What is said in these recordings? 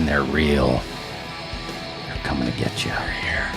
and they're real. They're coming to get you. They're here.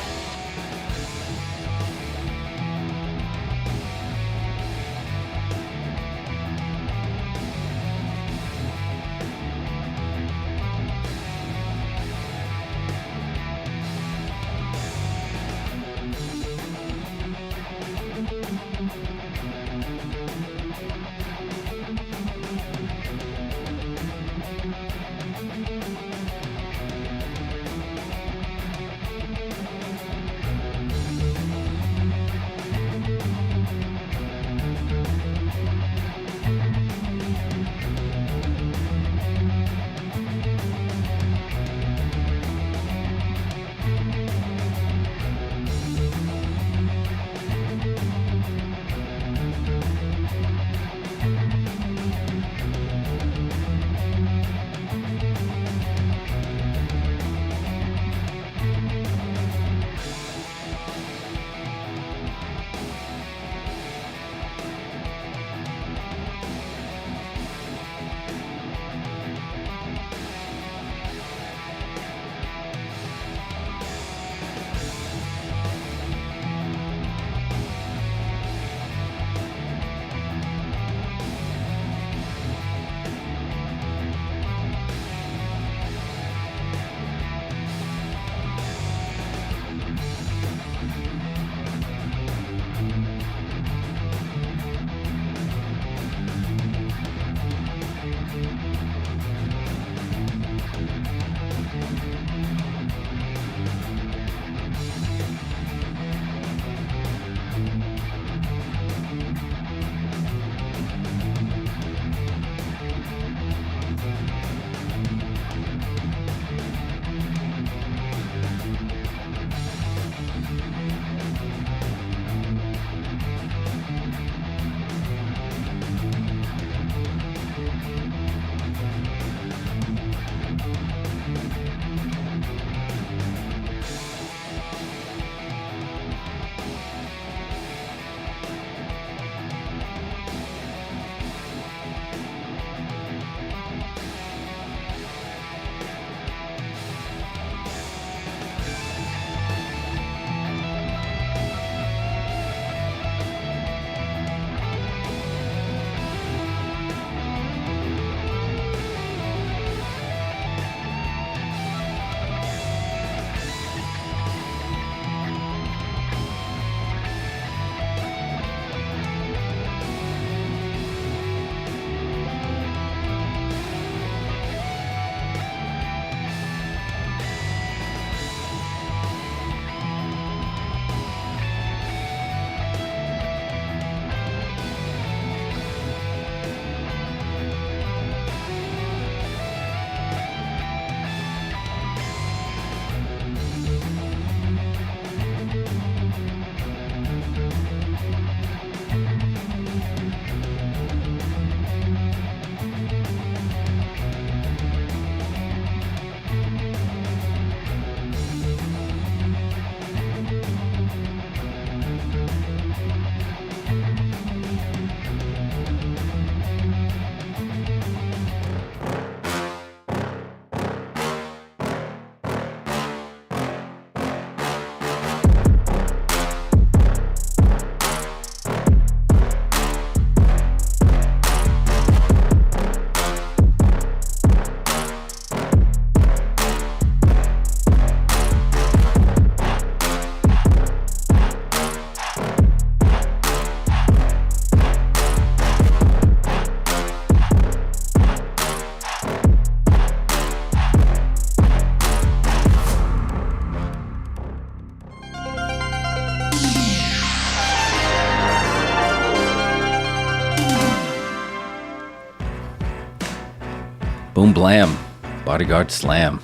Boom blam. Bodyguard slam.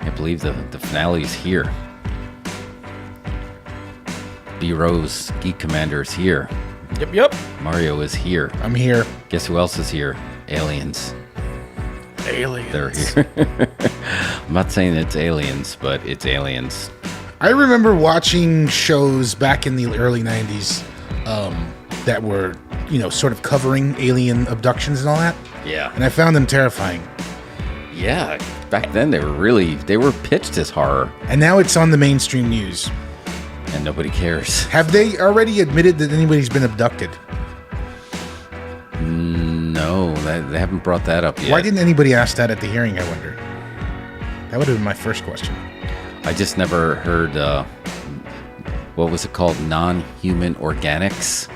Can't believe the finale is here. B-Rose, Geek Commander is here. Yep. Mario is here. I'm here. Guess who else is here? Aliens. They're here. I'm not saying it's aliens, but it's aliens. I remember watching shows back in the early 90s that were, sort of covering alien abductions and all that. Yeah. And I found them terrifying. Yeah. back then they were pitched as horror, And now it's on the mainstream news. and nobody cares. Have they already admitted that anybody's been abducted? No, they haven't brought that up yet. Why didn't anybody ask that at the hearing, I wonder? That would have been my first question. I just never heard, what was it called? Non-human organics.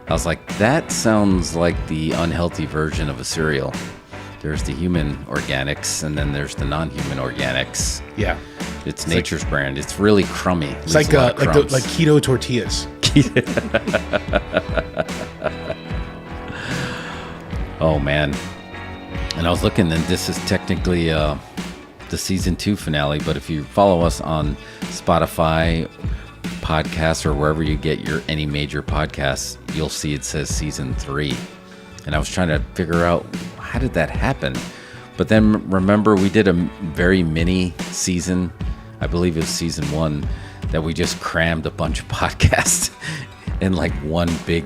I was like, that sounds like the unhealthy version of a cereal. There's the human organics, and then there's the non-human organics. Yeah. It's nature's brand. It's really crummy. It's like keto tortillas. Oh, man. And I was looking, and this is technically the season 2 finale, but if you follow us on Spotify podcasts or wherever you get your any major podcasts, you'll see it says season 3. And I was trying to figure out, how did that happen? But then remember, we did a very mini season, I believe it was season 1, that we just crammed a bunch of podcasts in like one big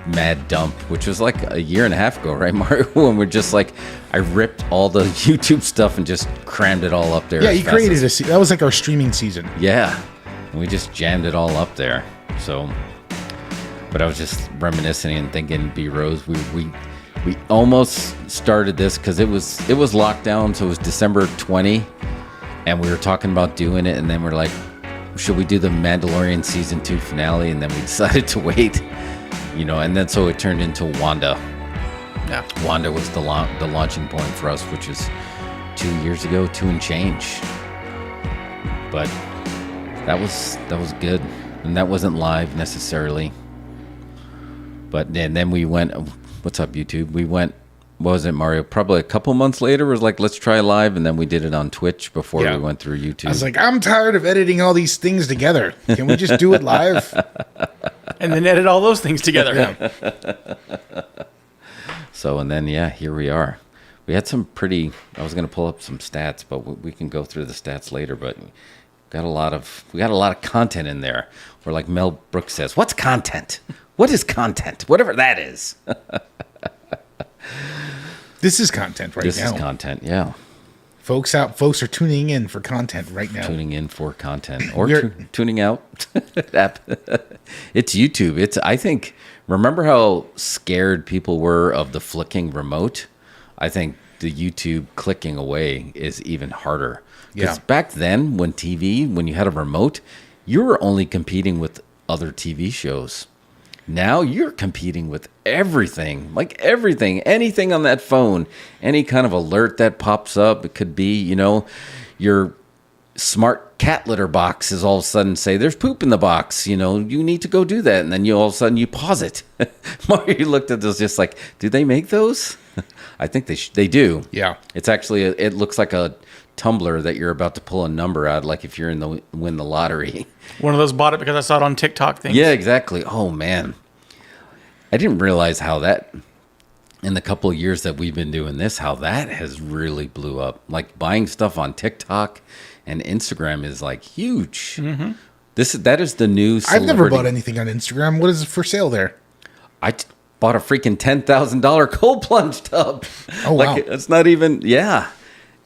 mad dump, which was like a year and a half ago, right, Mario? When we're just like, I ripped all the YouTube stuff and just crammed it all up there. Yeah, you created that was like our streaming season. Yeah, and we just jammed it all up there. So, but I was just reminiscing and thinking, B Rose, we almost started this because it was locked down, so it was December 20, and we were talking about doing it, and then we're like, should we do the Mandalorian season 2 finale? And then we decided to wait. And then so it turned into Wanda. Yeah. Wanda was the launching point for us, which is 2 years ago, 2 and change. But that was good, and that wasn't live necessarily. But then we went. What's up, YouTube? We went. What was it, Mario? Probably a couple months later, it was like, let's try live, and then we did it on Twitch before we went through YouTube. I was like, I'm tired of editing all these things together. Can we just do it live? And then edit all those things together. Yeah. So, and then, here we are. We had some pretty, I was going to pull up some stats, but we can go through the stats later, but we got a lot of content in there. Where like Mel Brooks says, what's content? What is content? Whatever that is. This is content right now. This is content, yeah. Folks are tuning in for content right now. Tuning in for content or tuning out. It's YouTube. I think, remember how scared people were of the flicking remote? I think the YouTube clicking away is even harder. Because back then, when you had a remote, you were only competing with other TV shows. Now you're competing with everything, anything on that phone, any kind of alert that pops up. It could be, your smart cat litter box is all of a sudden say, there's poop in the box, you need to go do that. And then all of a sudden you pause it. Mario looked at this just like, do they make those? I think they do. Yeah. It's actually, it looks like a tumbler that you're about to pull a number out, like if you're win the lottery. One of those bought it because I saw it on TikTok things. Yeah, exactly. Oh man, I didn't realize how that, in the couple of years that we've been doing this, how that has really blew up. Like buying stuff on TikTok and Instagram is like huge. Mm-hmm. That is the new celebrity. I've never bought anything on Instagram. What is for sale there? Bought a freaking $10,000 cold plunge tub. Oh wow, it's not even. Yeah,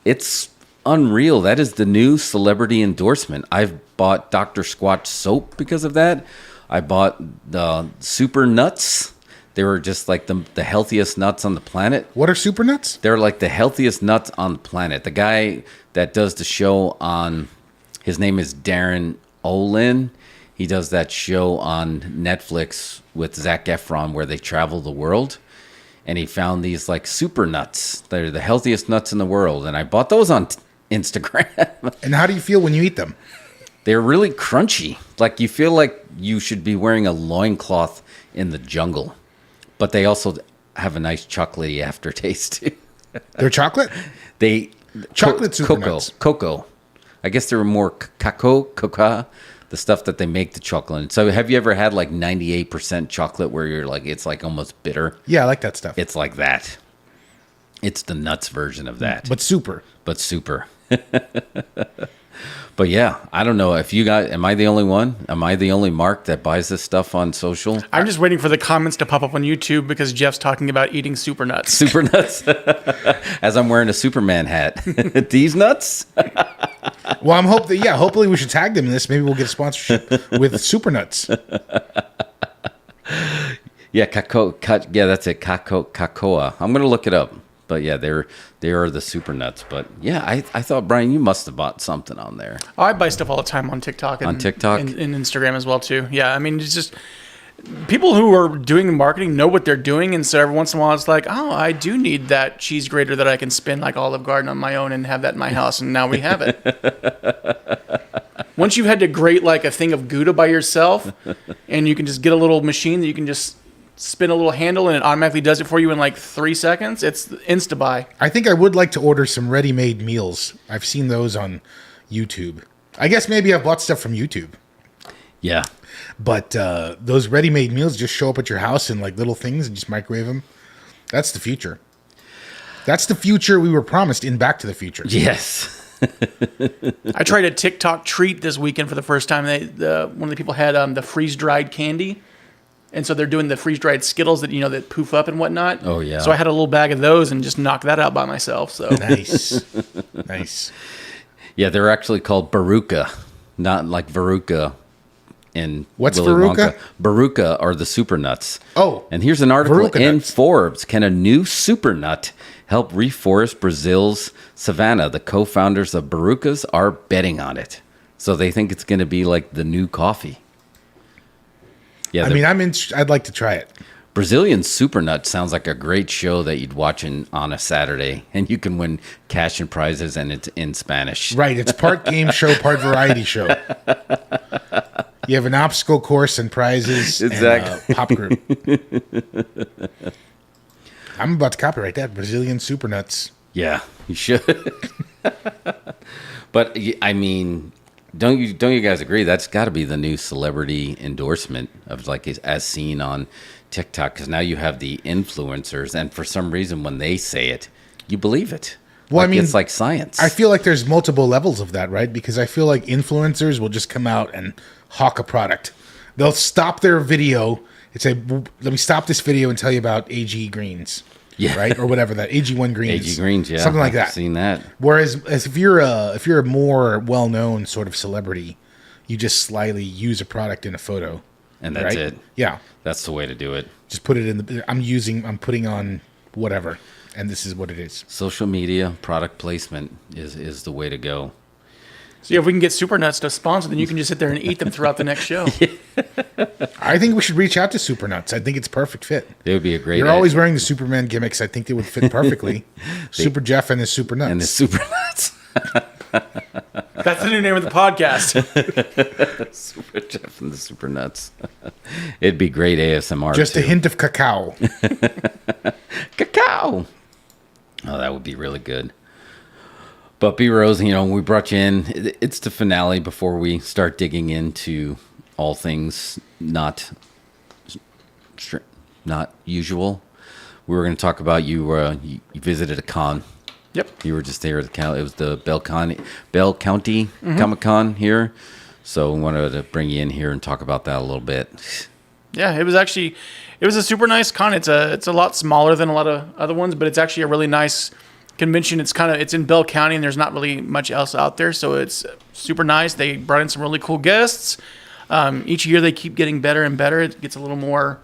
it's unreal. That is the new celebrity endorsement. I've bought Dr. Squatch soap because of that. I bought the super nuts. They were just like the healthiest nuts on the planet. What are super nuts? They're like the healthiest nuts on the planet. The guy that does the show his name is Darren Olin. He does that show on Netflix with Zac Efron where they travel the world. And he found these like super nuts. They're the healthiest nuts in the world. And I bought those on Instagram. And how do you feel when you eat them? They're really crunchy. Like you feel like you should be wearing a loincloth in the jungle. But they also have a nice chocolatey aftertaste too. They're chocolate? Chocolate super nuts. Cocoa. I guess they're more cocoa, the stuff that they make the chocolate in. So have you ever had like 98% chocolate where you're like, it's like almost bitter? Yeah, I like that stuff. It's like that. It's the nuts version of that. But super. But yeah, I don't know if you guys, am I the only one? Am I the only Mark that buys this stuff on social? I'm just waiting for the comments to pop up on YouTube because Jeff's talking about eating super nuts. Super nuts? As I'm wearing a Superman hat. These nuts? Well, hopefully we should tag them in this. Maybe we'll get a sponsorship with Super Nuts. Yeah, that's it. Kakoa. I'm going to look it up. But yeah, they are the super nuts. But yeah, I thought, Brian, you must have bought something on there. Oh, I buy stuff all the time on TikTok. And, on TikTok? And Instagram as well, too. Yeah, I mean, it's just people who are doing marketing know what they're doing. And so every once in a while, it's like, oh, I do need that cheese grater that I can spin like Olive Garden on my own and have that in my house. And now we have it. Once you've had to grate like a thing of Gouda by yourself, and you can just get a little machine that you can just spin a little handle and it automatically does it for you in like 3 seconds. It's Insta-buy. I think I would like to order some ready-made meals. I've seen those on YouTube. I guess maybe I've bought stuff from YouTube. Yeah. But those ready-made meals just show up at your house in like little things and just microwave them. That's the future. That's the future we were promised in Back to the Future. Yes. I tried a TikTok treat this weekend for the first time. One of the people had the freeze-dried candy. And so they're doing the freeze-dried Skittles that, that poof up and whatnot. Oh, yeah. So I had a little bag of those and just knocked that out by myself. So Nice. Yeah, they're actually called Baruka, not like Veruca in What's Willy Veruca? Wonka. Baruka are the super nuts. Oh. And here's an article Veruca in nuts. Forbes. Can a new super nut help reforest Brazil's savanna? The co-founders of Barukas are betting on it. So they think it's going to be like the new coffee. Yeah, I mean, I'd like to try it. Brazilian Super Nut sounds like a great show that you'd watch on a Saturday, and you can win cash and prizes, and it's in Spanish. Right, it's part game show, part variety show. You have an obstacle course and prizes. Exactly. And a pop group. I'm about to copyright that. Brazilian Super Nuts. Yeah, you should. But I mean, don't you guys agree that's got to be the new celebrity endorsement of like as seen on TikTok? Because now you have the influencers, and for some reason when they say it, you believe it. Well, like, I mean, it's like science. I feel like there's multiple levels of that, right? Because I feel like influencers will just come out and hawk a product. They'll stop their video and say, "Let me stop this video and tell you about AG Greens." Yeah. Right, or whatever that AG1 Greens, AG Greens, yeah, something like I've that. seen that. Whereas, if you're a more well-known sort of celebrity, you just slyly use a product in a photo, And that's right? it. Yeah, That's the way to do it. just put it in the. I'm putting on whatever, and this is what it is. Social media product placement is the way to go. So yeah, if we can get Super Nuts to sponsor, then you can just sit there and eat them throughout the next show. I think we should reach out to Super Nuts. I think it's a perfect fit. It would be a great. You're always wearing the Superman gimmicks. I think they would fit perfectly. Super Jeff and his Super Nuts. and the super nuts. That's the new name of the podcast. Super Jeff and the super nuts. It'd be great ASMR. Just too. a hint of cacao. Cacao. Oh, that would be really good. But B Rose, we brought you in. It's the finale before we start digging into all things not usual. We were going to talk about you visited a con. Yep. You were just there at the count. It was the Bell County Comic Con here. So we wanted to bring you in here and talk about that a little bit. Yeah, it was a super nice con. It's a lot smaller than a lot of other ones, but it's actually a really nice convention. It's in Bell County, and there's not really much else out there, so it's super nice. They brought in some really cool guests. Each year they keep getting better and better. It gets a little more,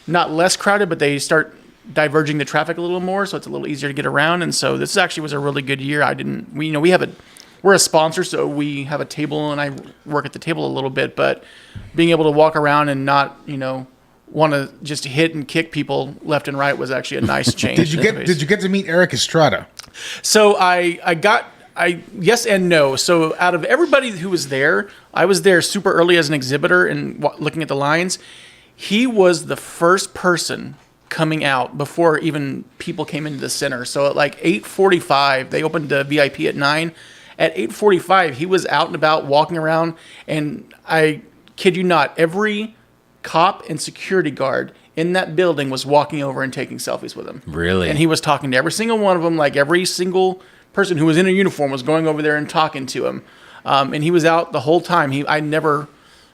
not less crowded, but they start diverging the traffic a little more, so it's a little easier to get around. And so this actually was a really good year. We're a sponsor, so we have a table, and I work at the table a little bit. But being able to walk around and not, want to just hit and kick people left and right was actually a nice change. Did you get to meet Eric Estrada? So yes and no. So out of everybody who was there, I was there super early as an exhibitor and looking at the lines. He was the first person coming out before even people came into the center. So at like 8:45, they opened the VIP at 9. At 8:45, he was out and about walking around, and I kid you not, every cop and security guard in that building was walking over and taking selfies with him. Really? And he was talking to every single one of them, like every single person who was in a uniform was going over there and talking to him. And he was out the whole time.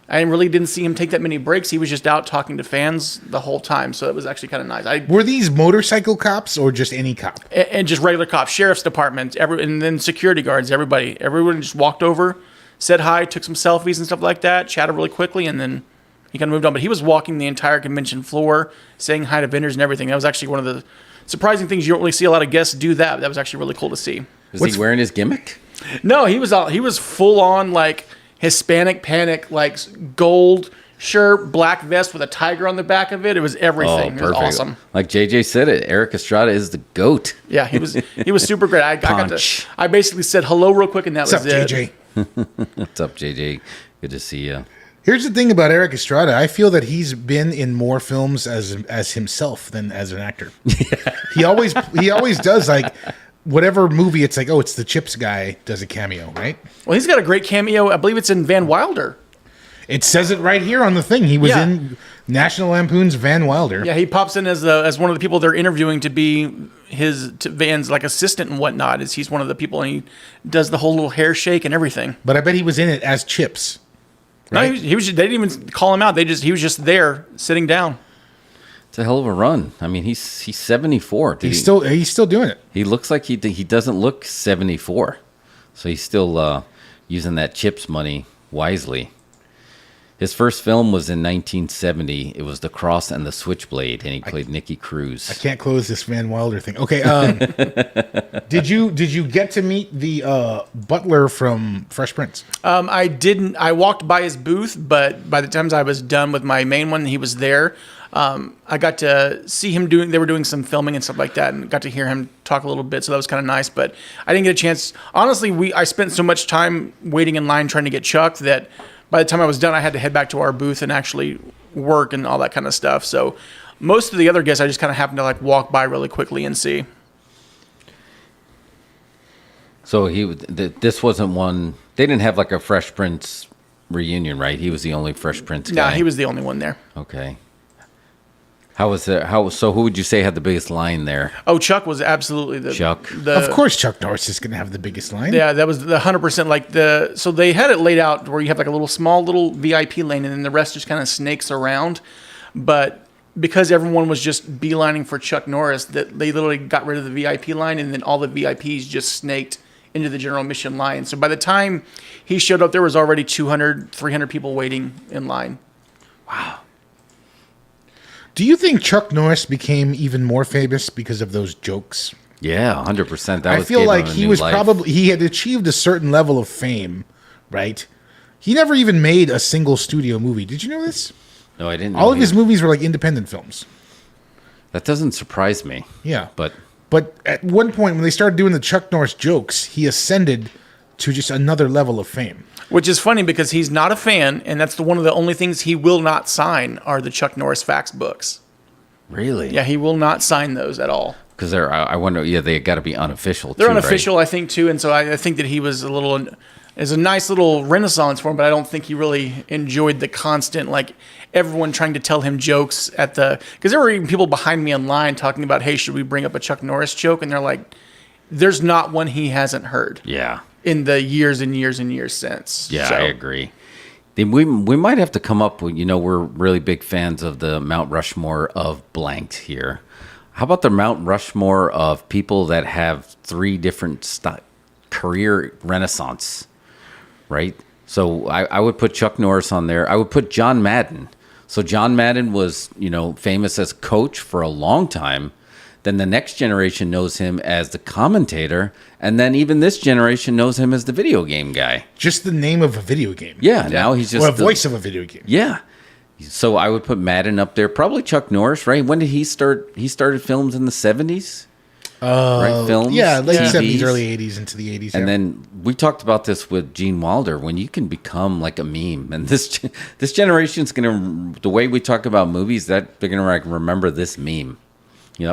I really didn't see him take that many breaks. He was just out talking to fans the whole time. So it was actually kind of nice. Were these motorcycle cops or just any cop? And just regular cops, sheriff's department, and then security guards, everybody. Everyone just walked over, said hi, took some selfies and stuff like that, chatted really quickly, and then he kind of moved on. But he was walking the entire convention floor, saying hi to vendors and everything. That was actually one of the surprising things. You don't really see a lot of guests do that. That was actually really cool to see. Was he wearing his gimmick? No, he was full on like Hispanic Panic, like gold shirt, black vest with a tiger on the back of it. It was everything. It was awesome. Like JJ said it, Eric Estrada is the GOAT. Yeah, he was super great. I basically said hello real quick, and that was it. JJ? What's up, JJ? Good to see you. Here's the thing about Eric Estrada. I feel that he's been in more films as himself than as an actor. Yeah. He always does like whatever movie. It's like, oh, it's the Chips guy does a cameo, right? Well, he's got a great cameo. I believe it's in Van Wilder. It says it right here on the thing. He was in National Lampoon's Van Wilder. Yeah, he pops in as one of the people they're interviewing to be Van's like assistant and whatnot. He's one of the people, and he does the whole little hair shake and everything. But I bet he was in it as Chips. Right? No, he was. They didn't even call him out. He was just there sitting down. It's a hell of a run. I mean, he's 74. He's still doing it. He looks like he doesn't look 74, so he's still using that Chips money wisely. His first film was in 1970. It was The Cross and the Switchblade, and he played Nicky Cruz. I can't close this Van Wilder thing. Okay, did you get to meet the butler from Fresh Prince? I didn't. I walked by his booth, but by the time I was done with my main one, he was there. I got to see him they were doing some filming and stuff like that, and got to hear him talk a little bit, so that was kind of nice. But I didn't get a chance. Honestly, I spent so much time waiting in line trying to get Chuck that by the time I was done, I had to head back to our booth and actually work and all that kind of stuff. So most of the other guests, I just kind of happened to like walk by really quickly and see. So this wasn't one. They didn't have like a Fresh Prince reunion, right? He was the only Fresh Prince guy. No, he was the only one there. Okay. How was it? So who would you say had the biggest line there? Oh, Chuck was absolutely Chuck. Of course, Chuck Norris is going to have the biggest line. Yeah, that was the 100%. So they had it laid out where you have like a small little VIP lane, and then the rest just kind of snakes around. But because everyone was just beelining for Chuck Norris, that they literally got rid of the VIP line, and then all the VIPs just snaked into the general admission line. So by the time he showed up, there was already 200, 300 people waiting in line. Wow. Do you think Chuck Norris became even more famous because of those jokes? Yeah, 100%. I feel like he had achieved a certain level of fame, right? He never even made a single studio movie. Did you know this? No, I didn't know. All of his movies were like independent films. That doesn't surprise me. Yeah. But at one point, when they started doing the Chuck Norris jokes, he ascended to just another level of fame. Which is funny because he's not a fan, and that's one of the only things he will not sign are the Chuck Norris facts books. Really? Yeah, he will not sign those at all. Because I wonder, they got to be unofficial. They're unofficial, right? I think, too, and so I think that he was is a nice little renaissance for him, but I don't think he really enjoyed the constant, like, everyone trying to tell him jokes because there were even people behind me in line talking about, hey, should we bring up a Chuck Norris joke? And they're like, there's not one he hasn't heard. Yeah. In the years and years and years since. Yeah, so. I agree. We might have to come up with, we're really big fans of the Mount Rushmore of blanked here. How about the Mount Rushmore of people that have 3 different career renaissance, right? So I would put Chuck Norris on there. I would put John Madden. So John Madden was, famous as coach for a long time. Then the next generation knows him as the commentator, and then even this generation knows him as the video game guy. Just the name of a video game. Yeah, now he's just or a voice of a video game. Yeah. So I would put Madden up there. Probably Chuck Norris, right? When did he start? He started films in the 70s? Right? Films? Yeah, late 70s, early 80s into the 80s. And then we talked about this with Gene Wilder, when you can become like a meme. And this generation's going to, the way we talk about movies, that they're going to remember this meme.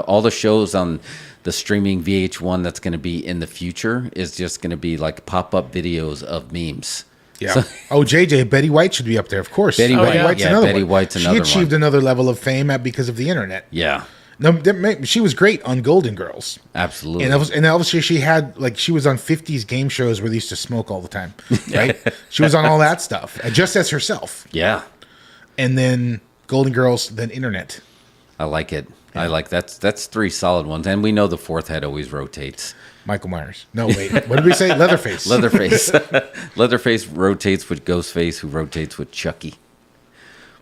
All the shows on the streaming VH1 that's going to be in the future is just going to be like pop-up videos of memes. Yeah. JJ, Betty White should be up there, of course. Betty White's another one. White's another one. She achieved another level of fame because of the internet. Yeah. No, she was great on Golden Girls. Absolutely. And obviously she had, like, she was on 50s game shows where they used to smoke all the time, right? She was on all that stuff, just as herself. Yeah. And then Golden Girls, then Internet. I like it. Yeah. I like that's 3 solid ones. And we know the 4th head always rotates. Michael Myers. No, wait. What did we say? Leatherface. Leatherface. Leatherface rotates with Ghostface, who rotates with Chucky.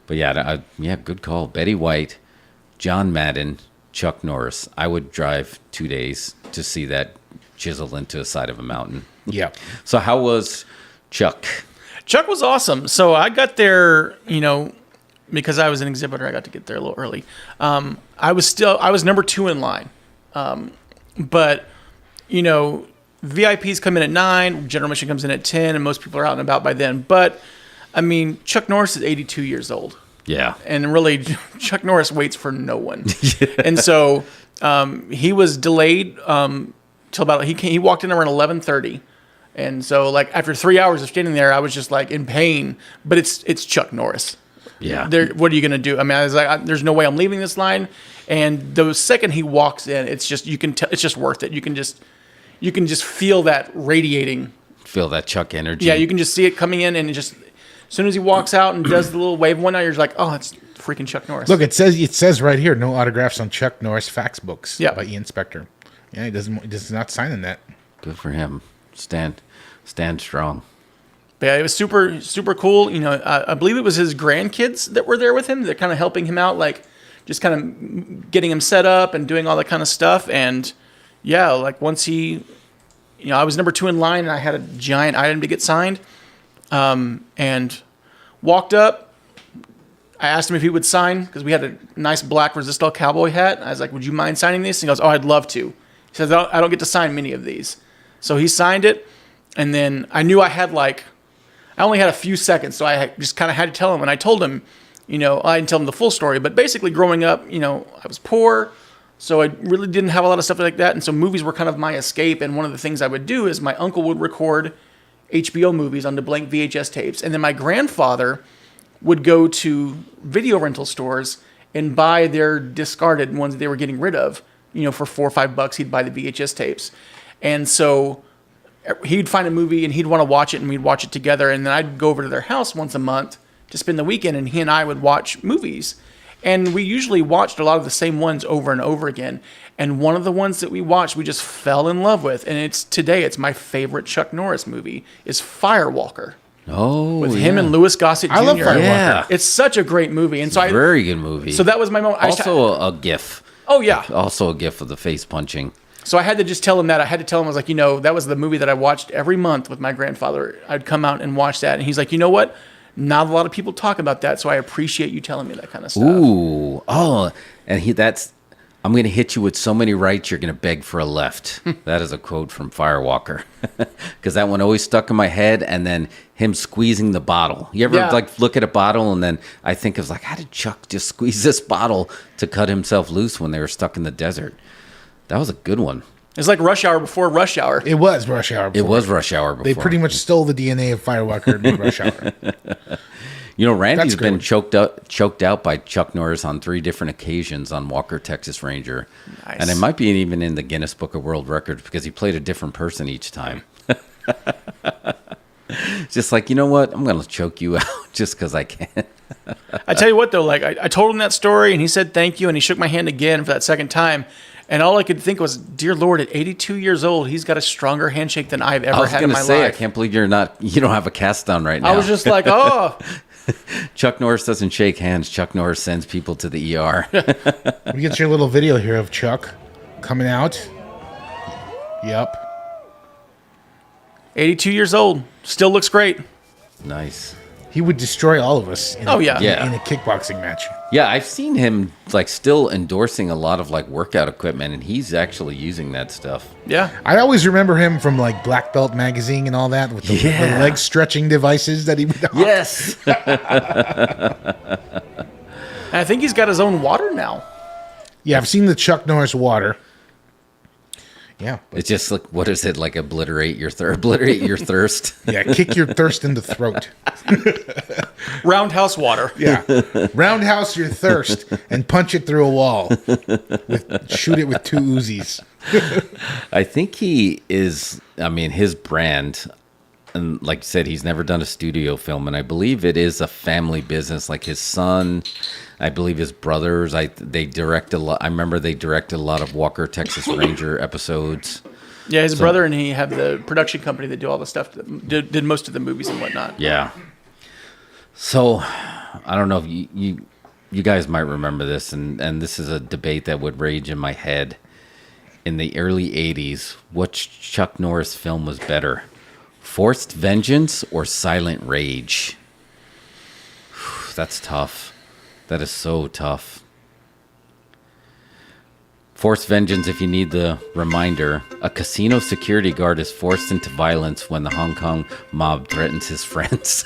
But yeah, good call. Betty White, John Madden, Chuck Norris. I would drive 2 days to see that chiseled into the side of a mountain. Yeah. So how was Chuck? Chuck was awesome. So I got there, because I was an exhibitor, I got to get there a little early. I was number 2 in line. But VIPs come in at 9, general admission comes in at 10, and most people are out and about by then. But, I mean, Chuck Norris is 82 years old. Yeah. And really, Chuck Norris waits for no one. And so he was delayed till about, he walked in around 11:30. And so, like, after 3 hours of standing there, I was just, like, in pain. But it's Chuck Norris. Yeah. What are you going to do? I mean, I was like, there's no way I'm leaving this line. And the second he walks in, it's just, you can tell, it's just worth it. You can just feel that radiating. Feel that Chuck energy. Yeah, you can just see it coming in, and it just, as soon as he walks out and does the little wave one, you're like, oh, it's freaking Chuck Norris. Look, it says right here, no autographs on Chuck Norris fax books by Ian Spector. Yeah, he does not sign in that. Good for him. Stand strong. But yeah, it was super, super cool. I believe it was his grandkids that were there with him. They're kind of helping him out, like just kind of getting him set up and doing all that kind of stuff. And yeah, like once he, I was number 2 in line, and I had a giant item to get signed. And walked up. I asked him if he would sign, because we had a nice black Resistol cowboy hat. I was like, would you mind signing this? And he goes, oh, I'd love to. He says, I don't get to sign many of these. So he signed it. And then I knew I only had a few seconds, so I just kind of had to tell him. And I told him, I didn't tell him the full story, but basically growing up, I was poor, so I really didn't have a lot of stuff like that. And so movies were kind of my escape. And one of the things I would do is my uncle would record HBO movies onto blank VHS tapes. And then my grandfather would go to video rental stores and buy their discarded ones they were getting rid of. For $4 or $5, he'd buy the VHS tapes. And so he'd find a movie and he'd want to watch it, and we'd watch it together. And then I'd go over to their house once a month to spend the weekend, and he and I would watch movies. And we usually watched a lot of the same ones over and over again. And one of the ones that we watched, we just fell in love with. And it's my favorite Chuck Norris movie, is Firewalker. Oh, with him and Louis Gossett Jr. I love Firewalker. Yeah. It's such a great movie. And so very good movie. So that was my moment. Also a gif. Oh, yeah. Also a gif of the face punching. So I had to just tell him that. I had to tell him, I was like, that was the movie that I watched every month with my grandfather. I'd come out and watch that. And he's like, you know what? Not a lot of people talk about that, so I appreciate you telling me that kind of stuff. Ooh. Oh, and I'm going to hit you with so many rights, you're going to beg for a left. That is a quote from Firewalker. Because that one always stuck in my head, and then him squeezing the bottle. You ever look at a bottle, and then I think of how did Chuck just squeeze this bottle to cut himself loose when they were stuck in the desert? That was a good one. It's like Rush Hour before Rush Hour. It was Rush Hour before. It was Rush Hour before. They pretty much stole the DNA of Firewalker and made Rush Hour. Randy's been choked out by Chuck Norris on 3 different occasions on Walker, Texas Ranger. Nice. And it might be even in the Guinness Book of World Records, because he played a different person each time. Just like, you know what? I'm going to choke you out just because I can. I tell you what, though, like I told him that story, and he said thank you, and he shook my hand again for that second time. And all I could think was, dear Lord, at 82 years old, he's got a stronger handshake than I've ever had in my life. I can't believe you don't have a cast on right now. I was just like, oh. Chuck Norris doesn't shake hands. Chuck Norris sends people to the ER. We get your little video here of Chuck coming out. Yep. 82 years old. Still looks great. Nice. He would destroy all of us in a kickboxing match. Yeah, I've seen him still endorsing a lot of workout equipment, and he's actually using that stuff. Yeah. I always remember him from Black Belt magazine and all that with the leg stretching devices that he would have. Yes. I think he's got his own water now. Yeah, I've seen the Chuck Norris water. Yeah. It's just like, what is it? Like obliterate your thirst. Yeah, kick your thirst in the throat. Roundhouse water. Yeah. Roundhouse your thirst and punch it through a wall. Shoot it with 2 Uzis. I think he is, I mean, his brand, and like you said, he's never done a studio film, and I believe it is a family business. Like his son, I believe his brothers, they direct a lot. I remember they directed a lot of Walker, Texas Ranger episodes. Yeah, his brother and he have the production company that do all the stuff, did most of the movies and whatnot. Yeah. So, I don't know if you guys might remember this, and this is a debate that would rage in my head. In the early 80s, which Chuck Norris film was better? Forced Vengeance or Silent Rage? That's tough. That is so tough. Forced Vengeance, if you need the reminder, a casino security guard is forced into violence when the Hong Kong mob threatens his friends.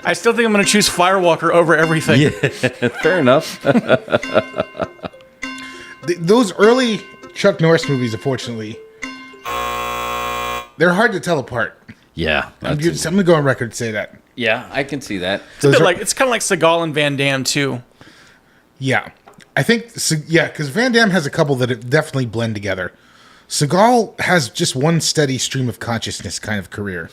I still think I'm going to choose Firewalker over everything. Yeah, fair enough. Those early Chuck Norris movies, unfortunately, they're hard to tell apart. Yeah. I'm going to go on record and say that. Yeah, I can see that. It's kind of like Segal and Van Damme, too. Yeah. I think, yeah, because Van Damme has a couple that definitely blend together. Segal has just one steady stream of consciousness kind of career.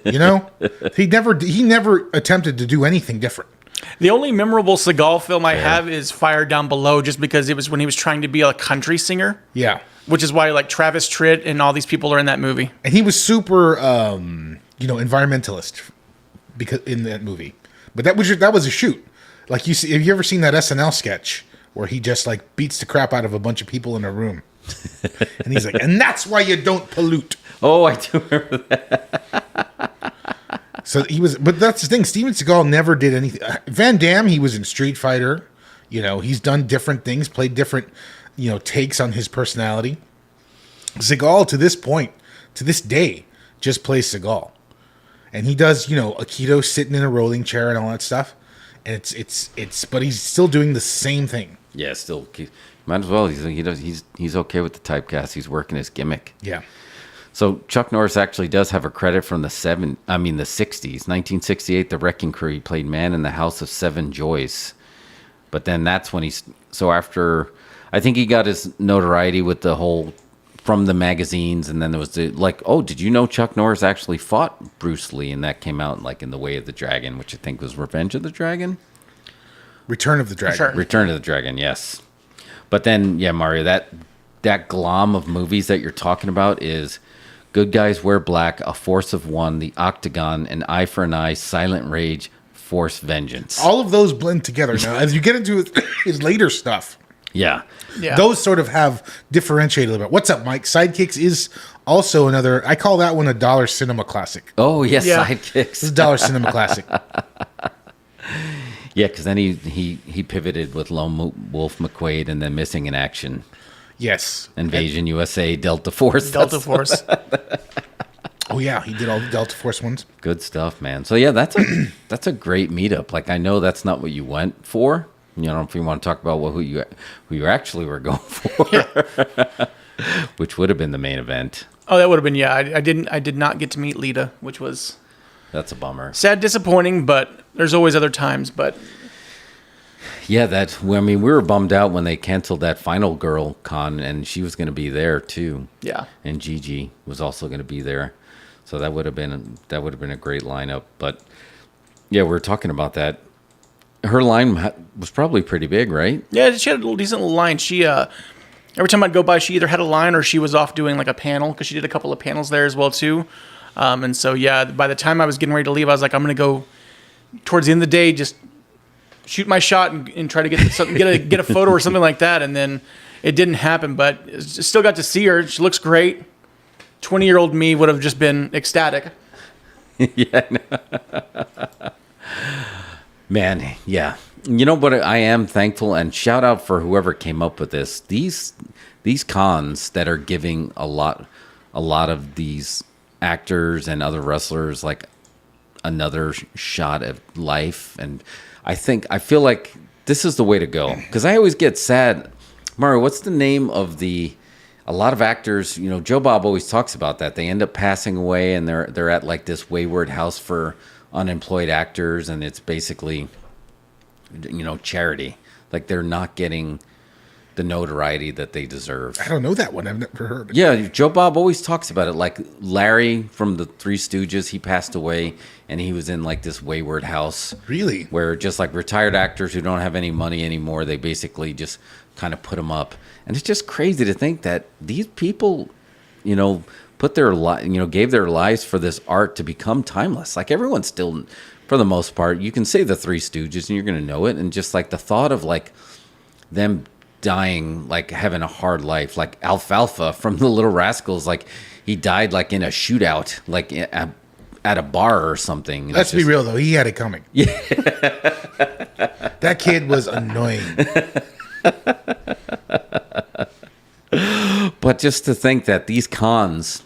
You know? He never attempted to do anything different. The only memorable Segal film I have is Fire Down Below, just because it was when he was trying to be a country singer. Yeah. Which is why like Travis Tritt and all these people are in that movie. And he was super, environmentalist because in that movie. But that was a shoot. Like have you ever seen that SNL sketch where he just like beats the crap out of a bunch of people in a room? And he's like, and that's why you don't pollute. Oh, I do remember that. So but that's the thing. Steven Seagal never did anything. Van Damme, he was in Street Fighter. He's done different things, played different, takes on his personality. Seagal, to this day, just plays Seagal. And he does, Aikido sitting in a rolling chair and all that stuff. And but he's still doing the same thing. Yeah, still, might as well. He's okay with the typecast. He's working his gimmick. Yeah. So Chuck Norris actually does have a credit from the 60s. 1968, The Wrecking Crew. He played Man in the House of Seven Joys. But then that's when after, I think he got his notoriety with the whole, from the magazines, and then there was did you know Chuck Norris actually fought Bruce Lee, and that came out like in The Way of the Dragon, which I think was Revenge of the Dragon? Return of the Dragon. Sure. Return of the Dragon, yes. But then, yeah, Mario, that glom of movies that you're talking about is Good Guys Wear Black, A Force of One, The Octagon, An Eye for an Eye, Silent Rage, Forced Vengeance. All of those blend together now. As you get into his later stuff, yeah. those sort of have differentiated a little bit. What's up, Mike? Sidekicks is also another, I call that one a dollar cinema classic. Oh, yes, Yeah. Sidekicks. This is a dollar cinema classic. Yeah, because then he pivoted with Lone Wolf McQuade and then Missing in Action. Yes. Invasion USA, Delta Force. Delta Force. Oh yeah, he did all the Delta Force ones. Good stuff, man. So yeah, that's a great meetup. Like I know that's not what you went for. If you want to talk about who you actually were going for, which would have been the main event. Oh, that would have been, yeah. I did not get to meet Lita, which was That's a bummer. sad, disappointing, but there's always other times. But Yeah, we were bummed out when they canceled that Final Girl con, and she was going to be there too. yeah, And Gigi was also going to be there, so that would have been a great lineup. But yeah, we were talking about that. Her line was probably pretty big, right? yeah, she had a little decent little line. She every time I'd go by, she either had a line or she was off doing like a panel, because she did a couple of panels there as well too. And so yeah, by the time I was getting ready to leave, I was like, I'm gonna go towards the end of the day, just shoot my shot and try to get a photo or something like that. And then it didn't happen, but still got to see her. She looks great. 20-year-old me would have just been ecstatic. Yeah. Man, yeah. But I am thankful, and shout out for whoever came up with this. These cons that are giving a lot of these actors and other wrestlers like another shot at life, and I feel like this is the way to go, because I always get sad. Mario, what's the name of a a lot of actors, Joe Bob always talks about that. They end up passing away, and they're at like this wayward house for unemployed actors, and it's basically, charity. Like they're not getting the notoriety that they deserve. I don't know that one. I've never heard of it. Yeah, Joe Bob always talks about it. Like Larry from the Three Stooges, he passed away, and he was in like this wayward house. Really? Where just like retired actors who don't have any money anymore, they basically just kind of put them up. And it's just crazy to think that these people, put their gave their lives for this art to become timeless. Like everyone's still, for the most part, you can say the Three Stooges and you're going to know it. And just like the thought of like them dying, like having a hard life, like Alfalfa from the Little Rascals, like he died like in a shootout, like at a bar or something. And Let's be real though, he had it coming. Yeah, that kid was annoying. But just to think that these cons,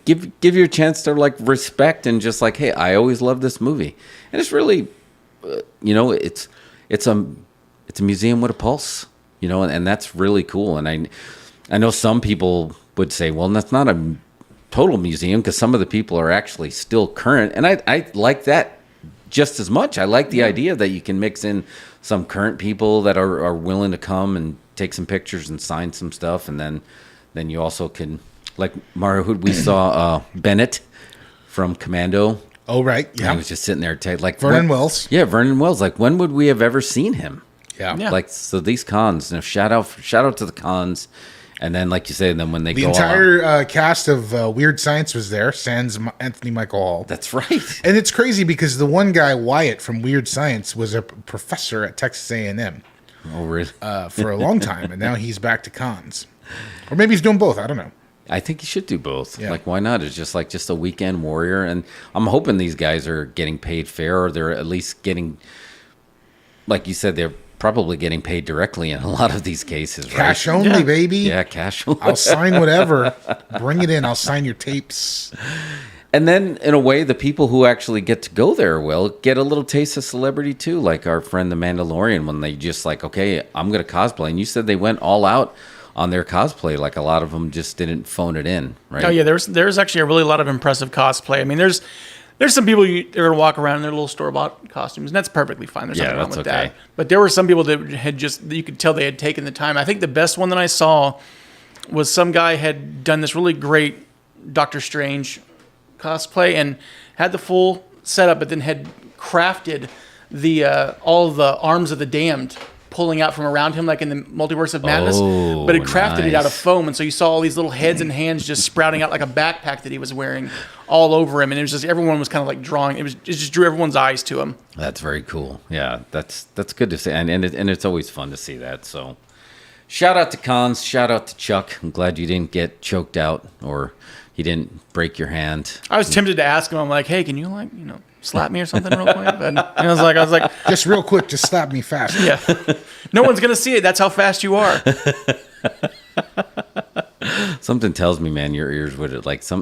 give you a chance to like respect and just like, hey, I always loved this movie, and it's really, it's a museum with a pulse. And that's really cool. And I know some people would say, well, that's not a total museum because some of the people are actually still current. And I like that just as much. I like the idea that you can mix in some current people that are willing to come and take some pictures and sign some stuff. And then you also can, like Mario Hood, we saw Bennett from Commando. Oh, right. Yeah. He was just sitting there like Vernon Wells. Yeah, Vernon Wells. Like when would we have ever seen him? Yeah. Like, so these cons, shout out to the cons. And then, like you said, then when they the go entire cast of Weird Science was there, sans Anthony Michael Hall. That's right. And it's crazy because the one guy, Wyatt from Weird Science, was a professor at Texas A&M. Oh, really? For a long time, and now he's back to cons. Or maybe he's doing both. I don't know. I think you should do both. Yeah. Like, why not? It's just a weekend warrior. And I'm hoping these guys are getting paid fair, or they're at least getting, like you said, they're probably getting paid directly in a lot of these cases, right? Cash only, baby. Yeah, cash only. I'll sign whatever. Bring it in. I'll sign your tapes. And then, in a way, the people who actually get to go there will get a little taste of celebrity, too. Like our friend, the Mandalorian, when they just like, okay, I'm going to cosplay. And you said they went all out on their cosplay. Like a lot of them just didn't phone it in, right? Oh, yeah. There's actually a really lot of impressive cosplay. I mean, there's some people they're going to walk around in their little store-bought costumes, and that's perfectly fine. There's nothing wrong with that. But there were some people that had just, you could tell they had taken the time. I think the best one that I saw was some guy had done this really great Doctor Strange cosplay and had the full setup, but then had crafted the all the arms of the damned pulling out from around him, like in the Multiverse of Madness, but it crafted it out of foam, and so you saw all these little heads and hands just sprouting out like a backpack that he was wearing all over him, and it was just everyone was kind of like drawing. It just drew everyone's eyes to him. That's very cool. Yeah, that's good to see, and it's always fun to see that. So, shout out to cons, shout out to Chuck. I'm glad you didn't get choked out or he didn't break your hand. I was tempted to ask him. I'm like, hey, can you slap me or something real quick? But I was like, just real quick, just slap me fast. Yeah, no one's gonna see it. That's how fast you are. Something tells me, man, your ears would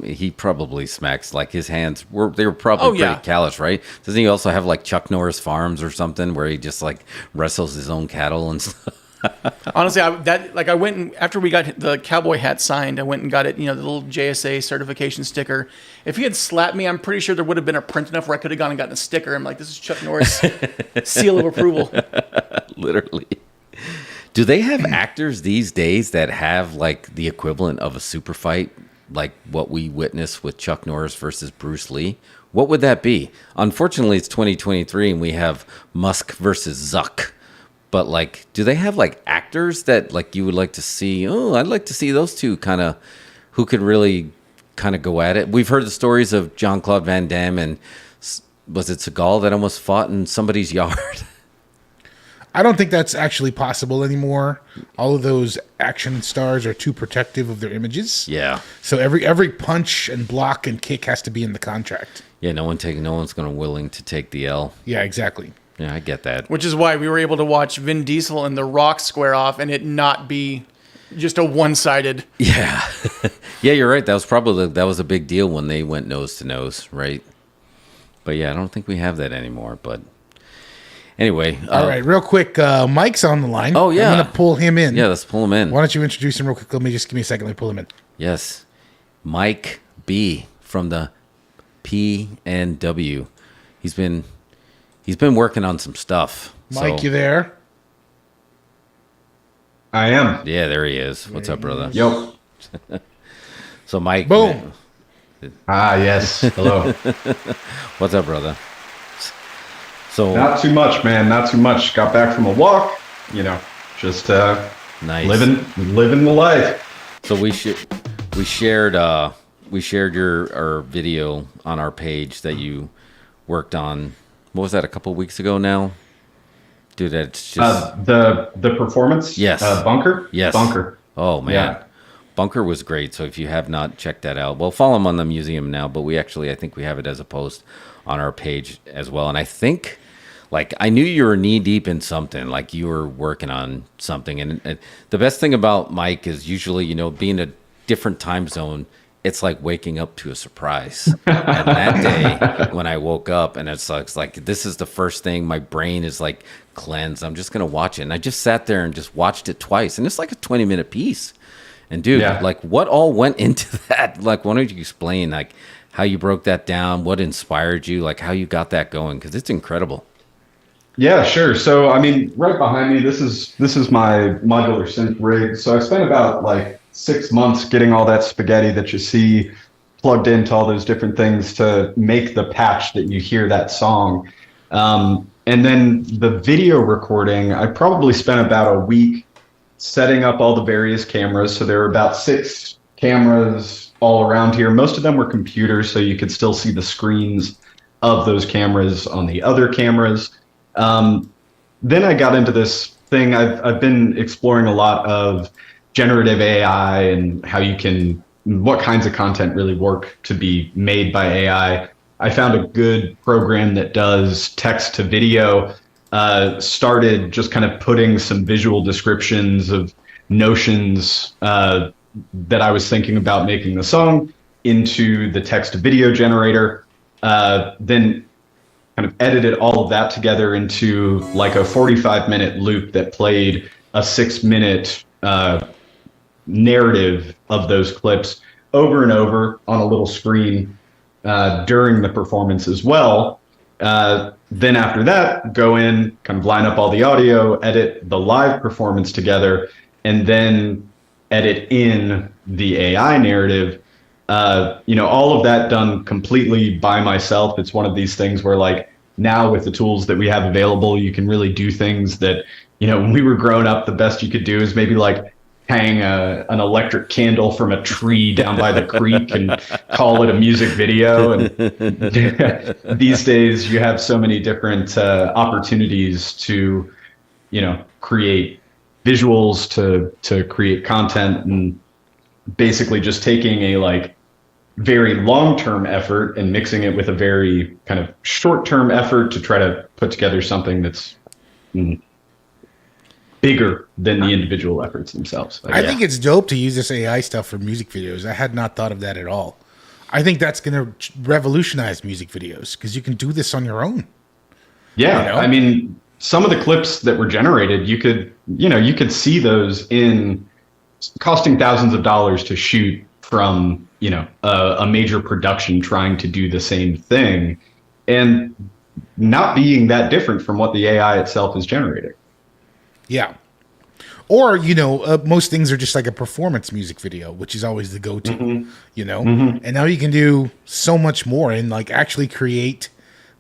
he probably smacks like his hands were probably pretty callous, right? Doesn't he also have like Chuck Norris Farms or something where he just like wrestles his own cattle and stuff? Honestly, I went and after we got the cowboy hat signed, I went and got it, the little JSA certification sticker. If he had slapped me, I'm pretty sure there would have been a print enough where I could have gone and gotten a sticker. I'm like, this is Chuck Norris seal of approval. Literally. Do they have actors these days that have like the equivalent of a super fight, like what we witnessed with Chuck Norris versus Bruce Lee? What would that be? Unfortunately, it's 2023 and we have Musk versus Zuck. But like, do they have like actors that like you would like to see? Oh, I'd like to see those two kind of who could really kind of go at it. We've heard the stories of Jean-Claude Van Damme and was it Segal that almost fought in somebody's yard? I don't think that's actually possible anymore. All of those action stars are too protective of their images. Yeah. So every punch and block and kick has to be in the contract. Yeah, no one's willing to take the L. Yeah, exactly. Yeah, I get that. Which is why we were able to watch Vin Diesel and The Rock square off and it not be just a one-sided. Yeah. Yeah, you're right. That was a big deal when they went nose to nose, right? But yeah, I don't think we have that anymore. But Anyway. All right, real quick. Mike's on the line. Oh, yeah. I'm going to pull him in. Yeah, let's pull him in. Why don't you introduce him real quick? Just give me a second. Let me pull him in. Yes. Mike B from the PNW. He's been working on some stuff. Mike, you there? I am. Yeah, there he is. What's up, brother? Yo. So Mike. Boom. Yes. Hello. What's up, brother? So Not too much, man. Not too much. Got back from a walk. Just nice. living the life. So we shared your video on our page that you worked on. What was that? A couple weeks ago now, dude. That's just the performance. Yes. Bunker. Yes. Bunker. Oh man. Yeah. Bunker was great. So if you have not checked that out, well, follow him on the museum now. But I think we have it as a post on our page as well. And I think, I knew you were knee deep in something, like you were working on something. And the best thing about Mike is usually, being a different time zone, it's like waking up to a surprise. And that day when I woke up and it's like, this is the first thing, my brain is like cleansed. I'm just going to watch it. And I just sat there and just watched it twice. And it's like a 20-minute piece. And dude, what all went into that? Why don't you explain how you broke that down, what inspired you, how you got that going? Because it's incredible. Yeah, sure. So, right behind me, this is my modular synth rig. So I spent about 6 months getting all that spaghetti that you see plugged into all those different things to make the patch that you hear that song. And then the video recording, I probably spent about a week setting up all the various cameras. So there were about 6 cameras all around here. Most of them were computers, so you could still see the screens of those cameras on the other cameras. Then I got into this thing. I've been exploring a lot of generative AI and what kinds of content really work to be made by AI. I found a good program that does text to video. Started just kind of putting some visual descriptions of notions that I was thinking about making the song into the text to video generator. Then kind of edited all of that together into a 45-minute loop that played a 6-minute narrative of those clips over and over on a little screen during the performance as well. Then after that, go in, kind of line up all the audio, edit the live performance together, and then edit in the AI narrative. All of that done completely by myself. It's one of these things where now with the tools that we have available, you can really do things that, when we were growing up, the best you could do is maybe hang an electric candle from a tree down by the creek and call it a music video. And these days you have so many different opportunities to, create visuals, to create content, and basically just taking a very long-term effort and mixing it with a very kind of short-term effort to try to put together something that's bigger than the individual efforts themselves. I think it's dope to use this AI stuff for music videos. I had not thought of that at all. I think that's going to revolutionize music videos because you can do this on your own. Yeah, some of the clips that were generated, you could see those in costing thousands of dollars to shoot from, a major production trying to do the same thing and not being that different from what the AI itself is generating. Yeah. Or, most things are just like a performance music video, which is always the go-to, And now you can do so much more and actually create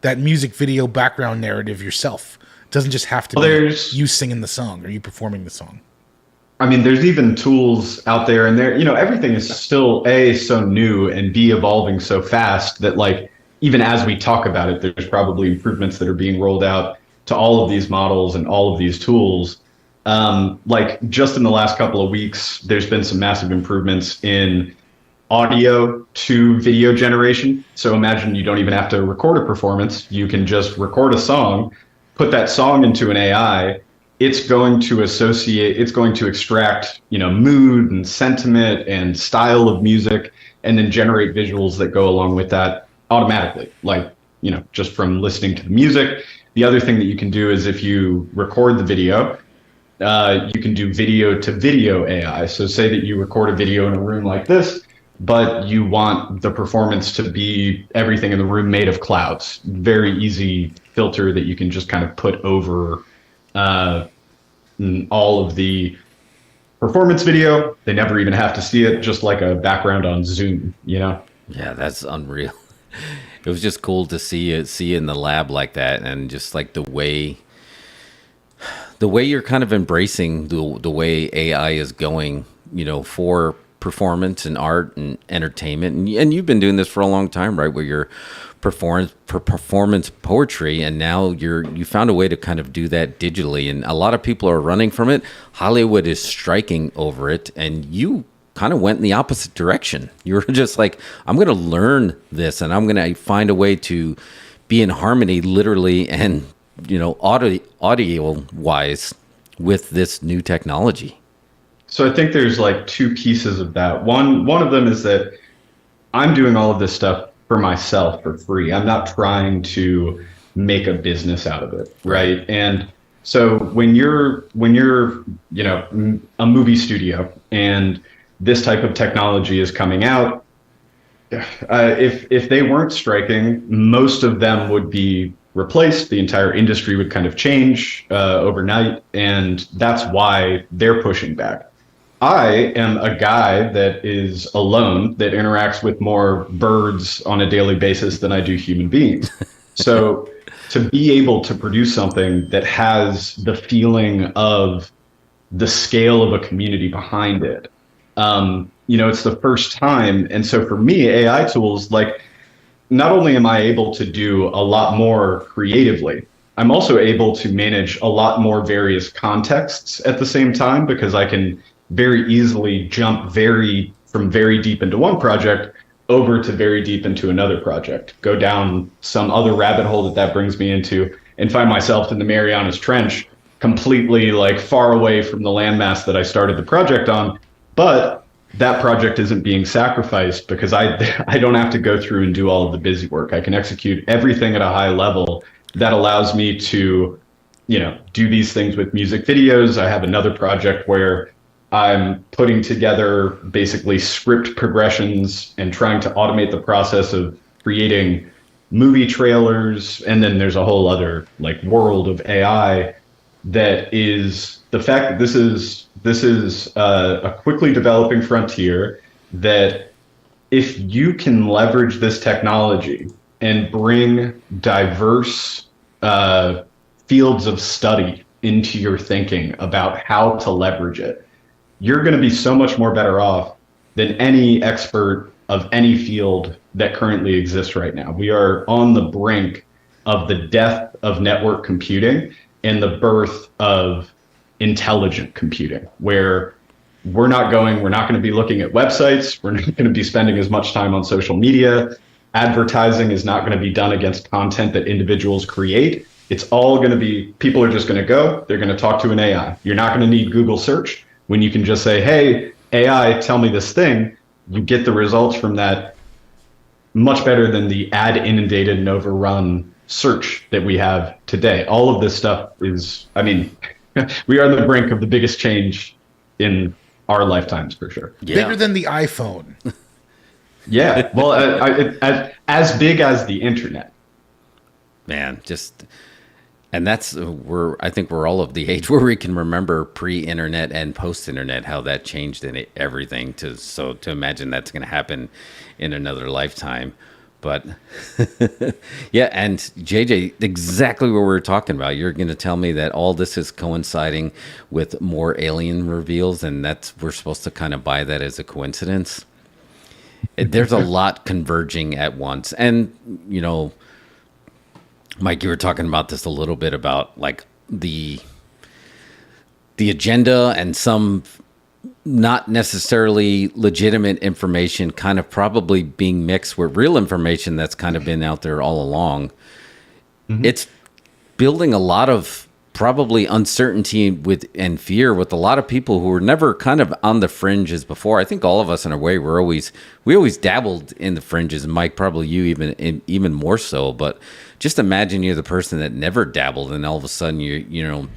that music video background narrative yourself. It doesn't just have to be you singing the song or you performing the song. There's even tools out there, and everything is still so new and evolving so fast that even as we talk about it, there's probably improvements that are being rolled out to all of these models and all of these tools. Just in the last couple of weeks, there's been some massive improvements in audio to video generation. So imagine you don't even have to record a performance. You can just record a song, put that song into an AI. It's going to extract, mood and sentiment and style of music, and then generate visuals that go along with that automatically. Just from listening to the music, The other thing that you can do is if you record the video, you can do video to video AI. So say that you record a video in a room like this, but you want the performance to be everything in the room made of clouds. Very easy filter that you can just kind of put over all of the performance video. They never even have to see it, just like a background on Zoom, you know? Yeah, that's unreal. It was just cool to see it in the lab like that, and just like the way you're kind of embracing the way AI is going, you know, for performance and art and entertainment. And you've been doing this for a long time, right? Where you're performance poetry, and now you found a way to kind of do that digitally, and a lot of people are running from it. Hollywood is striking over it, and you kind of went in the opposite direction. You were just like, I'm going to learn this, and I'm going to find a way to be in harmony, literally, and, you know, audio wise with this new technology. So I think there's like two pieces of that. One of them is that I'm doing all of this stuff for myself for free. I'm not trying to make a business out of it, right? And so when you're you know, a movie studio and this type of technology is coming out, if they weren't striking, most of them would be replaced. The entire industry would kind of change overnight, and that's why they're pushing back. I am a guy that is alone, that interacts with more birds on a daily basis than I do human beings. So to be able to produce something that has the feeling of the scale of a community behind it, you know, it's the first time. And so for me, AI tools, like, not only am I able to do a lot more creatively, I'm also able to manage a lot more various contexts at the same time, because I can very easily jump from very deep into one project over to very deep into another project, go down some other rabbit hole that brings me into, and find myself in the Marianas Trench, completely like far away from the landmass that I started the project on. But that project isn't being sacrificed because I don't have to go through and do all of the busy work. I can execute everything at a high level that allows me to, you know, do these things with music videos. I have another project where I'm putting together basically script progressions and trying to automate the process of creating movie trailers. And then there's a whole other like world of AI that is the fact that this is a quickly developing frontier, that if you can leverage this technology and bring diverse fields of study into your thinking about how to leverage it, you're going to be so much more better off than any expert of any field that currently exists right now. We are on the brink of the death of network computing and the birth of intelligent computing, where we're not going to be looking at websites. We're not going to be spending as much time on social media. Advertising is not going to be done against content that individuals create. It's all going to be, people are just going to go, they're going to talk to an AI. You're not going to need Google search. When you can just say, hey, AI, tell me this thing, you get the results from that much better than the ad inundated and overrun search that we have today. All of this stuff is, I mean, we are on the brink of the biggest change in our lifetimes for sure. Yeah. Bigger than the iPhone. Yeah, well, as big as the internet. Man, and I think we're all of the age where we can remember pre-internet and post-internet, how that changed in everything. So to imagine that's going to happen in another lifetime. But yeah, and JJ, exactly what we were talking about. You're going to tell me that all this is coinciding with more alien reveals, and we're supposed to kind of buy that as a coincidence. There's a lot converging at once, and you know, Mike, you were talking about this a little bit about like the agenda and some not necessarily legitimate information kind of probably being mixed with real information that's kind of been out there all along. Mm-hmm. It's building a lot of probably uncertainty and fear with a lot of people who were never kind of on the fringes before. I think all of us in a way we always dabbled in the fringes, and Mike, probably you even more so, but just imagine you're the person that never dabbled, and all of a sudden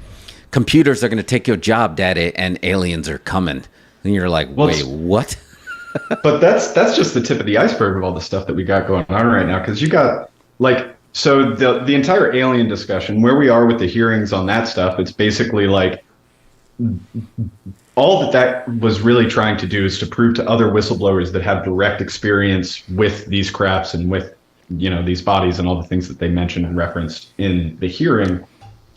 computers are going to take your job, Daddy, and aliens are coming, and you're like, wait, what? But that's just the tip of the iceberg of all the stuff that we got going on right now, because you got so the entire alien discussion, where we are with the hearings on that stuff, it's basically like all that was really trying to do is to prove to other whistleblowers that have direct experience with these crafts and with these bodies and all the things that they mentioned and referenced in the hearing,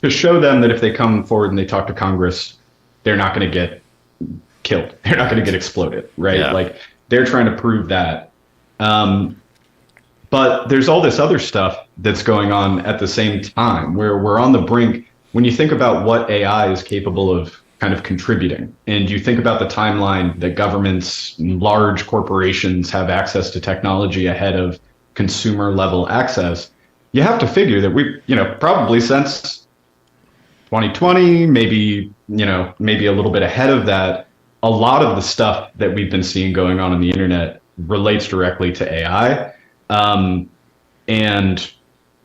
to show them that if they come forward and they talk to Congress, they're not going to get killed. They're not going to get exploded, right? Yeah. Like, they're trying to prove that. But there's all this other stuff that's going on at the same time, where we're on the brink. When you think about what AI is capable of kind of contributing, and you think about the timeline that governments, large corporations have access to technology ahead of consumer level access, you have to figure that we, probably since 2020, maybe a little bit ahead of that, a lot of the stuff that we've been seeing going on the internet relates directly to AI. And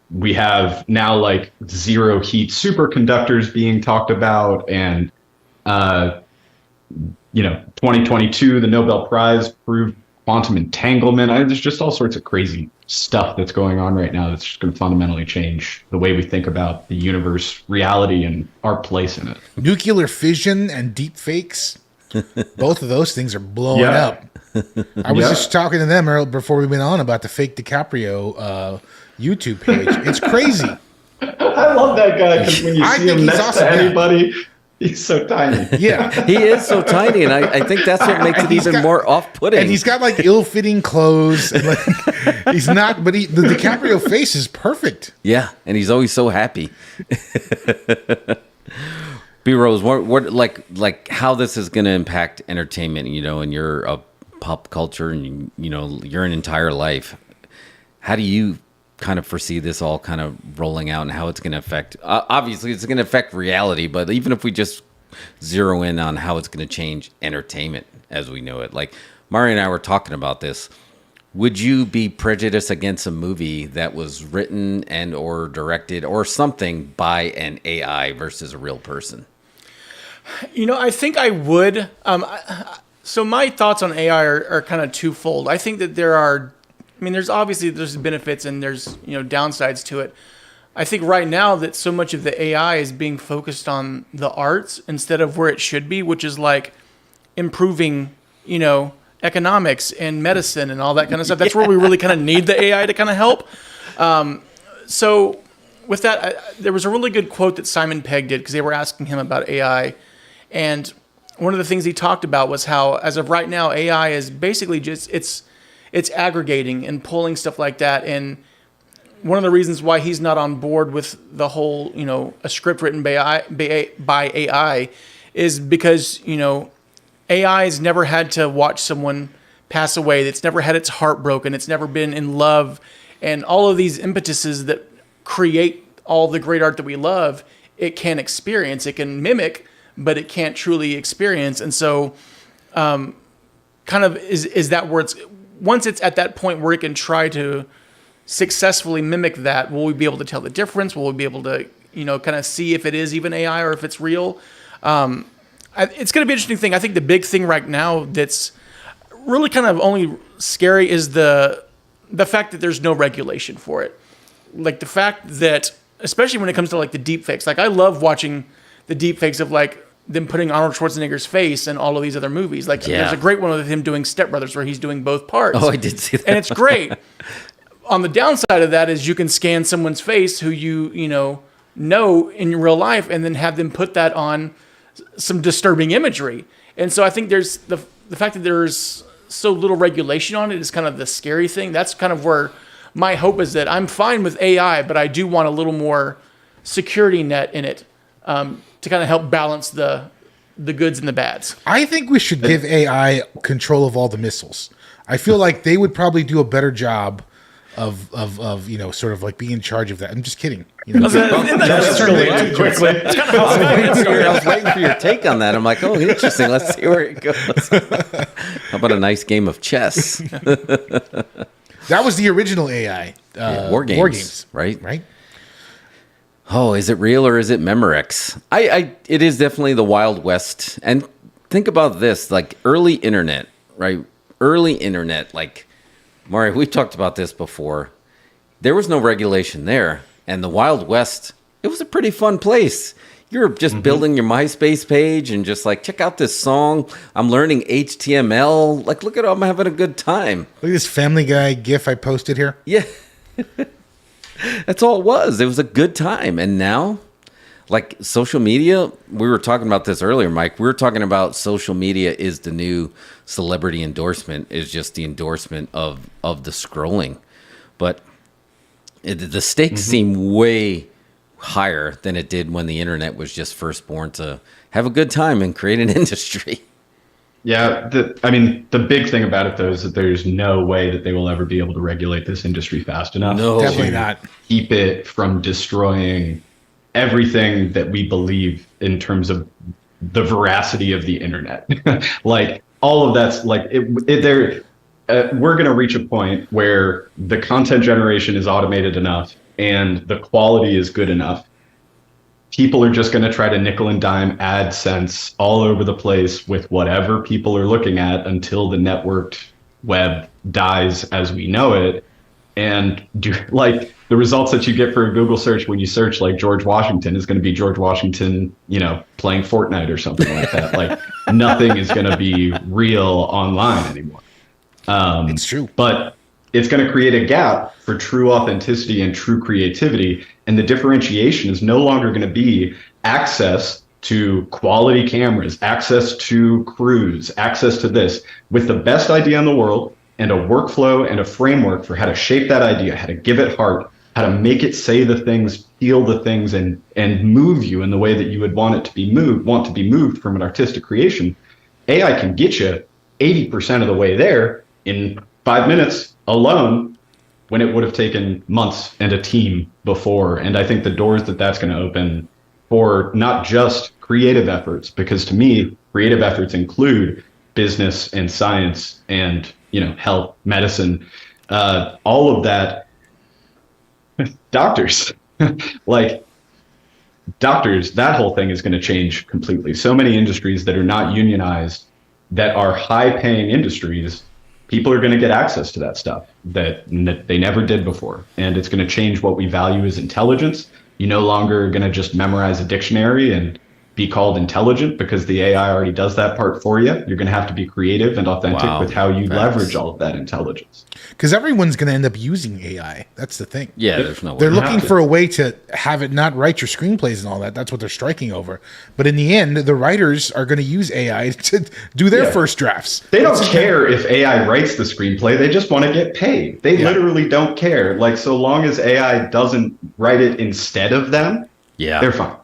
we have now like zero heat superconductors being talked about, and 2022, the Nobel Prize proved quantum entanglement. There's just all sorts of crazy stuff that's going on right now that's just going to fundamentally change the way we think about the universe, reality, and our place in it. Nuclear fission and deep fakes. Both of those things are blowing up. I was just talking to them earlier before we went on about the fake DiCaprio YouTube page. It's crazy. I love that guy, because when you see him next to anybody, he's so tiny. Yeah. He is so tiny, and I think that's what makes it even more off-putting. And he's got like ill-fitting clothes. And he's not, but the DiCaprio face is perfect. Yeah, and he's always so happy. B-Rose, what like how this is going to impact entertainment, and your pop culture, and your entire life. How do you kind of foresee this all kind of rolling out, and how it's going to affect? Obviously, it's going to affect reality, but even if we just zero in on how it's going to change entertainment as we know it, like Mario and I were talking about this. Would you be prejudiced against a movie that was written and or directed or something by an AI versus a real person? I think I would. So my thoughts on AI are kind of twofold. I think that there's benefits and there's downsides to it. I think right now that so much of the AI is being focused on the arts instead of where it should be, which is like improving, economics and medicine and all that kind of stuff. That's where we really kind of need the AI to kind of help. So with that, there was a really good quote that Simon Pegg did, because they were asking him about AI. And one of the things he talked about was how, as of right now, AI is basically just, it's aggregating and pulling stuff like that. And one of the reasons why he's not on board with the whole, a script written by AI is because, AI has never had to watch someone pass away. It's never had its heart broken. It's never been in love. And all of these impetuses that create all the great art that we love, it can experience. It can mimic, but it can't truly experience. And so kind of is that where once it's at that point where it can try to successfully mimic that, will we be able to tell the difference? Will we be able to, kind of see if it is even AI or if it's real? It's going to be an interesting thing. I think the big thing right now that's really kind of only scary is the fact that there's no regulation for it. Like the fact that, especially when it comes to like the deep fakes, like I love watching the deep fakes of like them putting Arnold Schwarzenegger's face in all of these other movies. Like there's a great one with him doing Step Brothers where he's doing both parts. Oh, I did see that. And it's great. On the downside of that is you can scan someone's face who you know in real life and then have them put that on some disturbing imagery. And so I think there's the fact that there's so little regulation on it is kind of the scary thing. That's kind of where my hope is, that I'm fine with AI, but I do want a little more security net in it to kind of help balance the goods and the bads. I think we should give AI control of all the missiles. I feel like they would probably do a better job of sort of like being in charge of that. I'm just kidding. I was waiting for your take on that. I'm like, oh, interesting. Let's see where it goes. How about a nice game of chess? That was the original AI. War games, right? Right. Oh, is it real or is it Memorex? It is definitely the Wild West. And think about this, like early internet, right? Early internet, like, Mario, we've talked about this before. There was no regulation there. And the Wild West, it was a pretty fun place. You're just building your MySpace page and just like, check out this song. I'm learning HTML. Like, look at I'm having a good time. Look at this Family Guy GIF I posted here. Yeah. That's all it was. It was a good time. And now, like social media, we were talking about this earlier, Mike. We were talking about social media is the new celebrity endorsement, is just the endorsement of the scrolling. But the stakes seem way higher than it did when the internet was just first born to have a good time and create an industry. Yeah, the big thing about it, though, is that there's no way that they will ever be able to regulate this industry fast enough. No, definitely not. Keep it from destroying everything that we believe in terms of the veracity of the internet. Like, all of that's like, we're going to reach a point where the content generation is automated enough and the quality is good enough. People are just going to try to nickel and dime AdSense all over the place with whatever people are looking at until the networked web dies as we know it. And like the results that you get for a Google search when you search like George Washington is going to be George Washington, playing Fortnite or something like that. Like nothing is going to be real online anymore. It's true. But it's going to create a gap for true authenticity and true creativity. And the differentiation is no longer going to be access to quality cameras, access to crews, access to this. With the best idea in the world and a workflow and a framework for how to shape that idea, how to give it heart, how to make it say the things, feel the things, and move you in the way that you would want to be moved from an artistic creation, AI can get you 80% of the way there in 5 minutes alone, when it would have taken months and a team before. And I think the doors that's going to open for not just creative efforts, because to me, creative efforts include business and science and, health, medicine, all of that. Doctors, like doctors, that whole thing is going to change completely. So many industries that are not unionized, that are high paying industries, people are going to get access to that stuff that they never did before. And it's going to change what we value as intelligence. You're no longer going to just memorize a dictionary and be called intelligent because the AI already does that part for you. You're going to have to be creative and authentic with how you leverage all of that intelligence. Because everyone's going to end up using AI. That's the thing. Yeah, there's no way. They're looking for a way to have it not write your screenplays and all that. That's what they're striking over. But in the end, the writers are going to use AI to do their first drafts. They don't care if AI writes the screenplay. They just want to get paid. They literally don't care. Like, so long as AI doesn't write it instead of them, they're fine.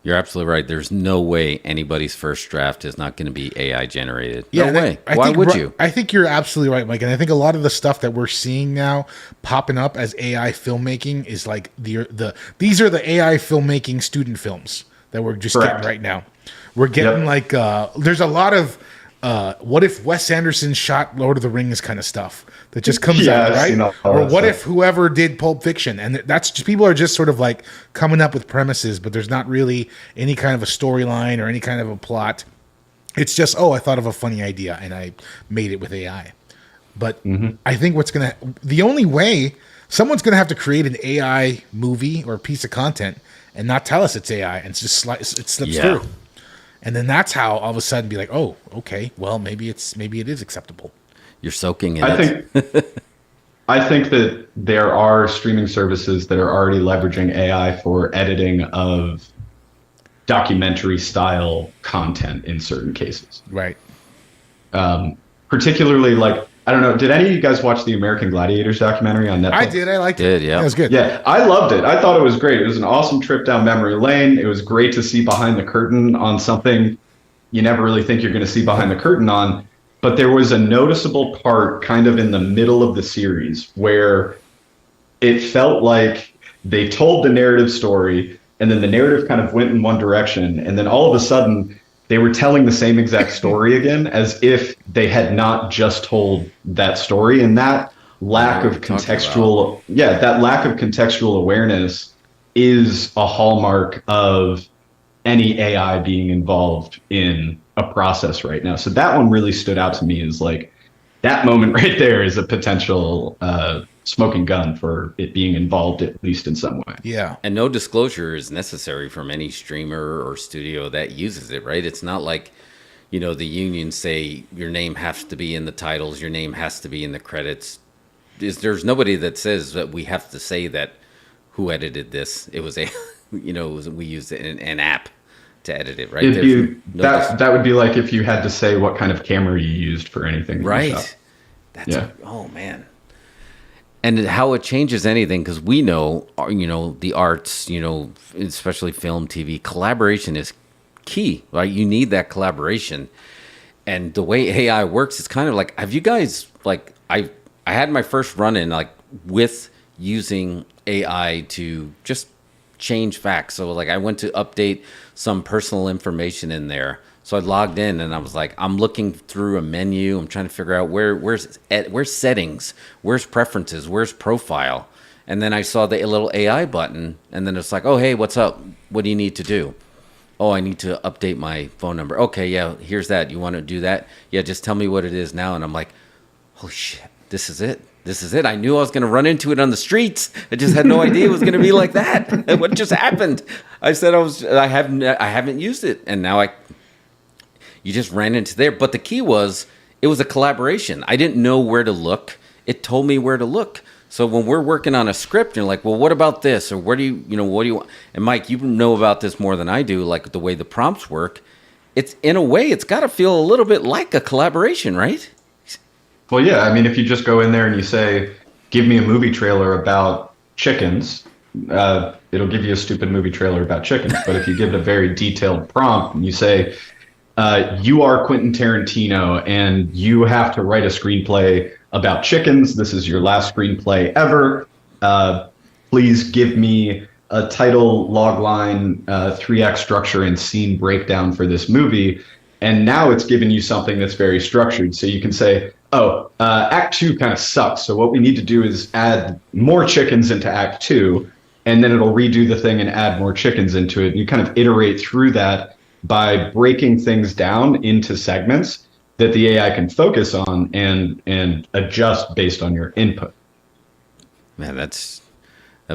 You're absolutely right. There's no way anybody's first draft is not going to be AI generated. Yeah, no way. Why would you? I think you're absolutely right, Mike. And I think a lot of the stuff that we're seeing now popping up as AI filmmaking is like these are the AI filmmaking student films that we're just getting right now. We're getting like there's a lot of what if Wes Anderson shot Lord of the Rings kind of stuff that just comes out, right? Or what if whoever did Pulp Fiction, and that's just, people are just sort of like coming up with premises, but there's not really any kind of a storyline or any kind of a plot. It's just, I thought of a funny idea and I made it with AI. But I think the only way, someone's going to have to create an AI movie or a piece of content and not tell us it's AI and just it slips through. And then that's how all of a sudden be like, oh, okay, well, maybe it is acceptable. You're soaking in it. I think that there are streaming services that are already leveraging AI for editing of documentary style content in certain cases. Right. Particularly, like, I don't know, did any of you guys watch the American Gladiators documentary on Netflix? I did. I liked it. Yeah. It was good. Yeah, I loved it. I thought it was great. It was an awesome trip down memory lane. It was great to see behind the curtain on something you never really think you're going to see behind the curtain on. But there was a noticeable part kind of in the middle of the series where it felt like they told the narrative story and then the narrative kind of went in one direction. And then all of a sudden they were telling the same exact story again, as if they had not just told that story. And that lack of contextual, that lack of contextual awareness is a hallmark of any AI being involved in a process right now. So that one really stood out to me as like, that moment right there is a potential smoking gun for it being involved, at least in some way. Yeah. And no disclosure is necessary from any streamer or studio that uses it, right? It's not like, you know, the unions say your name has to be in the titles, your name has to be in the credits. There's nobody that says that we have to say that who edited this. It was we used an app to edit it, right? That would be like if you had to say what kind of camera you used for anything. Right. Oh man. And how it changes anything, because we know, the arts, especially film, TV, collaboration is key, right? You need that collaboration. And the way AI works, it's kind of like, have you guys, like, I had my first run-in, like, with using AI to just change facts. So, like, I went to update some personal information in there. So I logged in and I was like, I'm looking through a menu. I'm trying to figure out where's settings, where's preferences, where's profile. And then I saw the little AI button, and then it's like, oh, hey, what's up? What do you need to do? Oh, I need to update my phone number. Okay, yeah, here's that. You want to do that? Yeah, just tell me what it is now. And I'm like, holy shit, this is it. This is it. I knew I was going to run into it on the streets. I just had no idea it was going to be like that. What just happened? I said I haven't used it, and now you just ran into there. But the key was, it was a collaboration. I didn't know where to look. It told me where to look. So when we're working on a script, you're like, well, what about this? Or what do you want? And Mike, you know about this more than I do, like the way the prompts work. It's, in a way, it's got to feel a little bit like a collaboration, right? Well, yeah. I mean, if you just go in there and you say, give me a movie trailer about chickens, it'll give you a stupid movie trailer about chickens. But if you give it a very detailed prompt and you say, you are Quentin Tarantino and you have to write a screenplay about chickens. This is your last screenplay ever. Please give me a title, logline, 3-act structure, and scene breakdown for this movie. And now it's given you something that's very structured. So you can say, Act 2 kind of sucks. So what we need to do is add more chickens into Act 2, and then it'll redo the thing and add more chickens into it. And you kind of iterate through that by breaking things down into segments that the AI can focus on and adjust based on your input. Man, that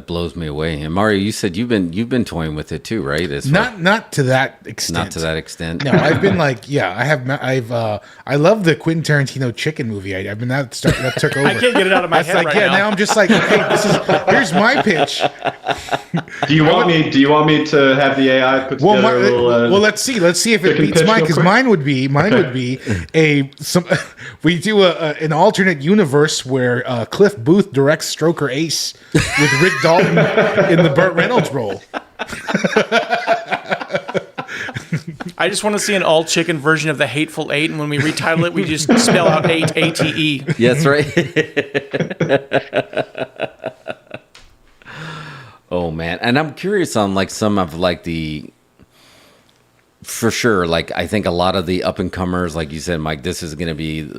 blows me away. And Mario, you said you've been toying with it too, right? Not to that extent. Not to that extent. No, I've been like, I love the Quentin Tarantino chicken movie. That took over. I can't get it out of my head right now. Now I'm just like, okay, here's my pitch. Do you want me to have the AI put together a little? Well, let's see if it beats mine, because mine would be we do an alternate universe where Cliff Booth directs Stroker Ace with Rick Dalton in the Burt Reynolds role. I just want to see an all chicken version of The Hateful Eight, and when we retitle it, we just spell out 8 ATE. Yeah, that's right. Oh man, and I'm curious on like some of like for sure, like I think a lot of the up and comers, like you said, Mike, this is going to be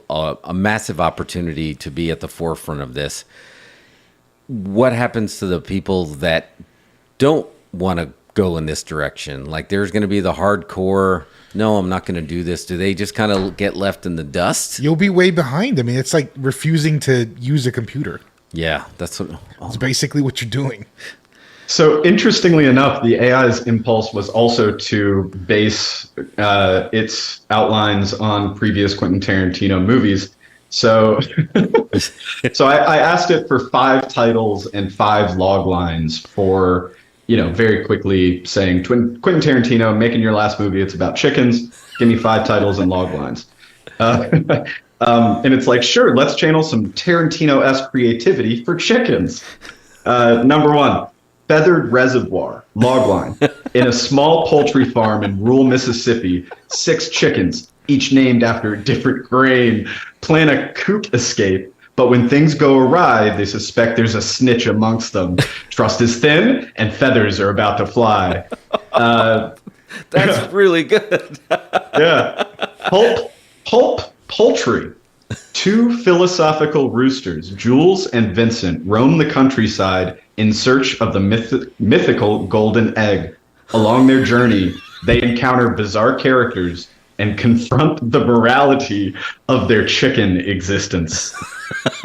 a massive opportunity to be at the forefront of this. What happens to the people that don't want to go in this direction? Like there's going to be the hardcore, no, I'm not going to do this. Do they just kind of get left in the dust? You'll be way behind. I mean, it's like refusing to use a computer. Yeah, that's it's basically what you're doing. So interestingly enough, the AI's impulse was also to base its outlines on previous Quentin Tarantino movies. So, I asked it for 5 titles and 5 log lines for, very quickly saying, Quentin Tarantino making your last movie. It's about chickens. Give me 5 titles and log lines. And it's like, sure, let's channel some Tarantino-esque creativity for chickens. Number 1, feathered reservoir, logline. In a small poultry farm in rural Mississippi, 6 chickens, each named after a different grain, plan a coop escape. But when things go awry, they suspect there's a snitch amongst them. Trust is thin, and feathers are about to fly. That's really good. Yeah. Pulp poultry. Two philosophical roosters, Jules and Vincent, roam the countryside in search of the mythical golden egg. Along their journey, they encounter bizarre characters and confront the morality of their chicken existence.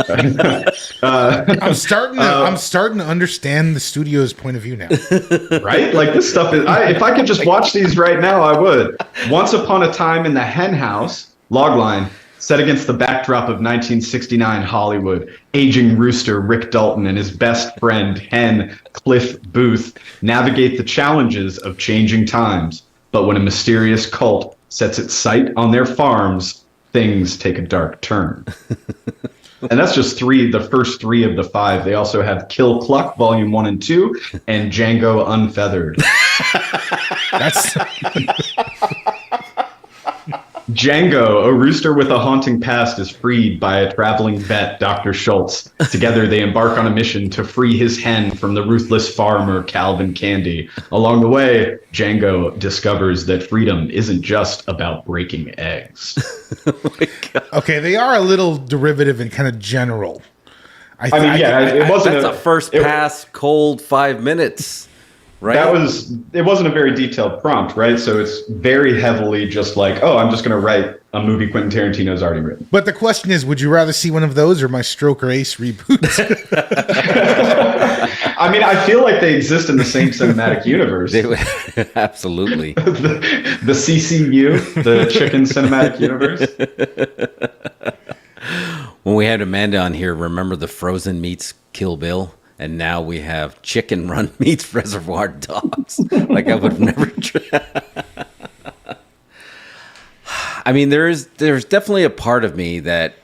I'm starting to understand the studio's point of view now. Right? Like this stuff is. If I could just watch these right now, I would. Once upon a time in the hen house, logline, set against the backdrop of 1969 Hollywood, aging rooster Rick Dalton and his best friend hen Cliff Booth navigate the challenges of changing times. But when a mysterious cult sets its sight on their farms, things take a dark turn. And that's just the first three of the five. They also have Kill Cluck, Volume 1 and 2, and Django Unfeathered. That's Django, a rooster with a haunting past, is freed by a traveling vet, Dr. Schultz. Together, they embark on a mission to free his hen from the ruthless farmer, Calvin Candy. Along the way, Django discovers that freedom isn't just about breaking eggs. okay. They are a little derivative and kind of general. It wasn't that's a first pass, cold 5 minutes. Right. It wasn't a very detailed prompt, right? So it's very heavily just like, oh, I'm just going to write a movie Quentin Tarantino's already written. But the question is, would you rather see one of those or my Stroker Ace reboot? I mean, I feel like they exist in the same cinematic universe. Absolutely. the CCU, the Chicken Cinematic Universe. When we had Amanda on here, remember the Frozen meets Kill Bill? And now we have Chicken Run meets Reservoir Dogs. Like I would never try. I mean, there's definitely a part of me that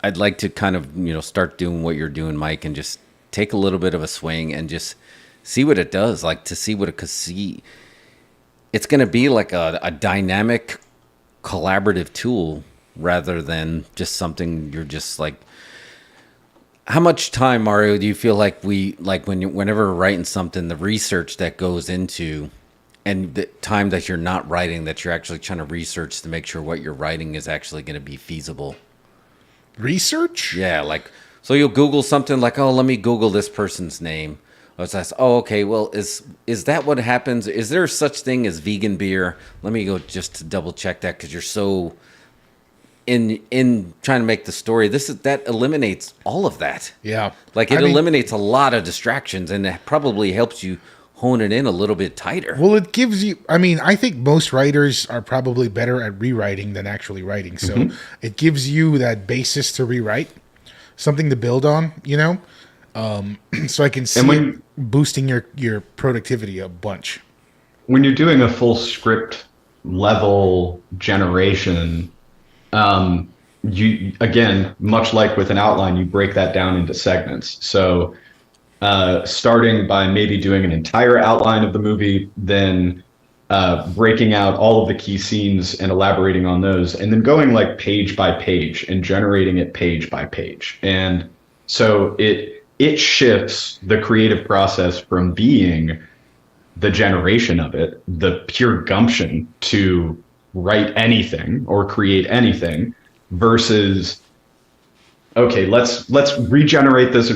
I'd like to kind of, start doing what you're doing, Mike, and just take a little bit of a swing and just see what it does. Like to see what it could see. It's going to be like a dynamic, collaborative tool rather than just something you're just like. How much time, Mario, do you feel like whenever we're writing something, the research that goes into, and the time that you're not writing, that you're actually trying to research to make sure what you're writing is actually going to be feasible? Research? Yeah, like, so you'll Google something like, oh, let me Google this person's name. It's like, oh, okay, well, is that what happens? Is there such thing as vegan beer? Let me go just to double check that because you're so... In trying to make the story, that eliminates all of that. Yeah. Like it eliminates a lot of distractions and it probably helps you hone it in a little bit tighter. Well, it gives you, I think most writers are probably better at rewriting than actually writing. So it gives you that basis to rewrite, something to build on, so I can see boosting your productivity a bunch. When you're doing a full script level generation, you again, much like with an outline, you break that down into segments. So starting by maybe doing an entire outline of the movie, then breaking out all of the key scenes and elaborating on those, and then going like page by page and generating it page by page. And so it shifts the creative process from being the generation of it, the pure gumption to write anything or create anything, versus okay, let's regenerate this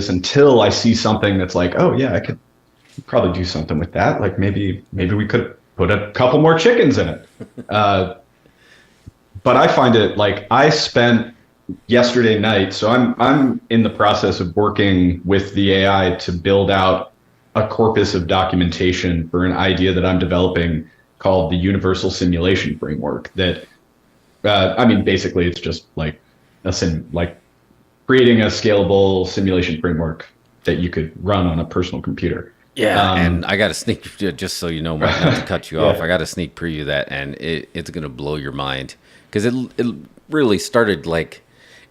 until I see something that's like, oh yeah, I could probably do something with that. Like maybe we could put a couple more chickens in it. But I find it like I spent yesterday night, so I'm in the process of working with the AI to build out a corpus of documentation for an idea that I'm developing called the Universal Simulation Framework. That, basically, it's just like creating a scalable simulation framework that you could run on a personal computer. Yeah, and I got to sneak, just so you know, Mike, not to cut you off, I got to sneak preview that, and it's going to blow your mind. Because it really started like,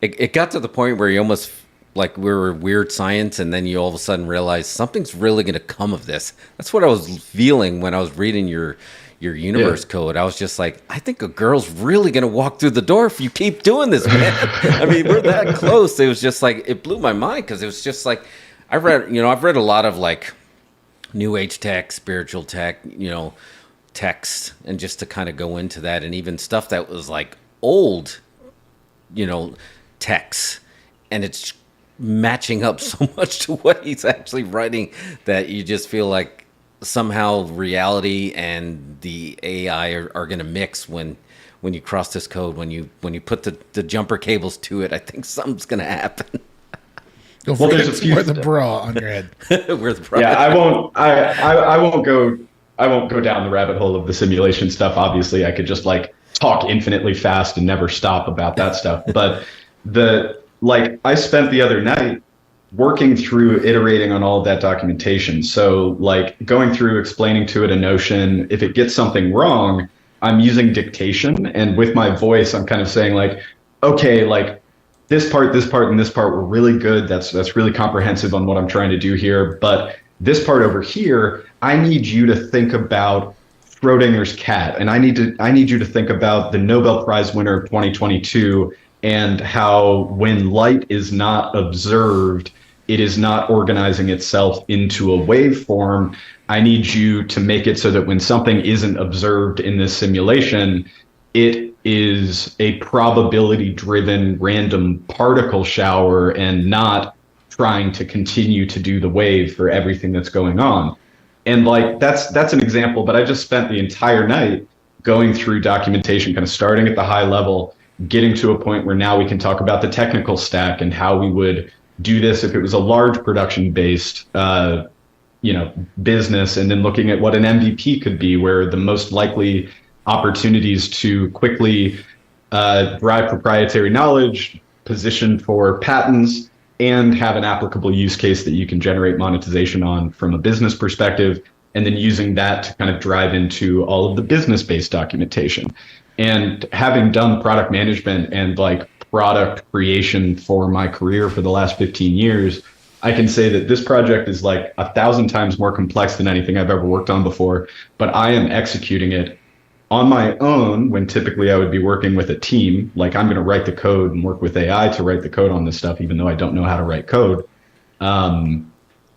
it got to the point where you almost, like we were weird science, and then you all of a sudden realize something's really going to come of this. That's what I was feeling when I was reading your universe code. I was just like, I think a girl's really going to walk through the door if you keep doing this, man. I mean, we're that close. It was just like, it blew my mind because it was just like, I've read a lot of like new age tech, spiritual tech, text, and just to kind of go into that, and even stuff that was like old text, and it's matching up so much to what he's actually writing that you just feel like somehow reality and the AI are going to mix when you cross this code, when you put the jumper cables to it. I think something's going to happen. Don't forget to wear the bra on your head. Wear the bra. Yeah, I won't go down the rabbit hole of the simulation stuff. Obviously, I could just like talk infinitely fast and never stop about that stuff. But I spent the other night working through iterating on all of that documentation. So like going through, explaining to it a notion. If it gets something wrong, I'm using dictation, and with my voice, I'm kind of saying like, okay, like this part, and this part were really good. That's really comprehensive on what I'm trying to do here. But this part over here, I need you to think about Schrodinger's cat, and I need you to think about the Nobel Prize winner of 2022 and how when light is not observed, it is not organizing itself into a waveform. I need you to make it so that when something isn't observed in this simulation, it is a probability-driven random particle shower and not trying to continue to do the wave for everything that's going on. And like that's an example, but I just spent the entire night going through documentation, kind of starting at the high level, getting to a point where now we can talk about the technical stack and how we would do this if it was a large production-based business, and then looking at what an MVP could be, where the most likely opportunities to quickly drive proprietary knowledge, position for patents, and have an applicable use case that you can generate monetization on from a business perspective, and then using that to kind of drive into all of the business-based documentation. And having done product management and like product creation for my career for the last 15 years, I can say that this project is like 1,000 times more complex than anything I've ever worked on before, but I am executing it on my own when typically I would be working with a team. Like I'm going to write the code and work with AI to write the code on this stuff, even though I don't know how to write code.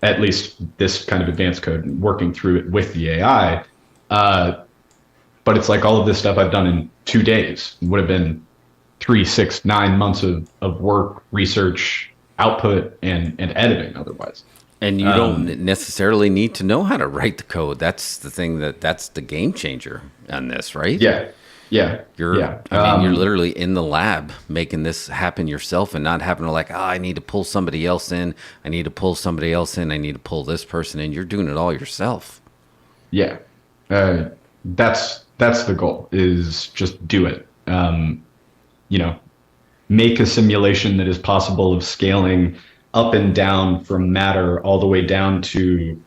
At least this kind of advanced code, working through it with the AI. But it's like all of this stuff I've done in 2 days. It would have been 3, 6, 9 months of work, research, output, and editing otherwise. And you don't necessarily need to know how to write the code. That's the thing that's the game changer on this, right? Yeah. You're literally in the lab making this happen yourself and not having to like, I need to pull somebody else in. I need to pull somebody else in. I need to pull this person in. You're doing it all yourself. Yeah. That's the goal, is just do it. Make a simulation that is possible of scaling up and down from matter all the way down to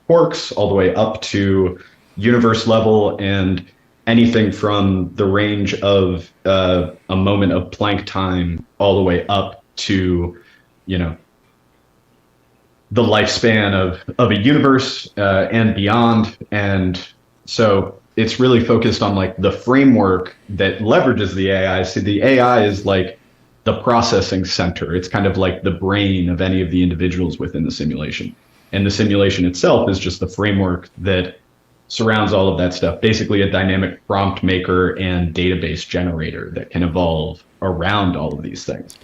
quarks, all the way up to universe level, and anything from the range of a moment of Planck time all the way up to, the lifespan of a universe and beyond. And so it's really focused on like the framework that leverages the AI. So the AI is like the processing center. It's kind of like the brain of any of the individuals within the simulation. And the simulation itself is just the framework that surrounds all of that stuff. Basically a dynamic prompt maker and database generator that can evolve around all of these things.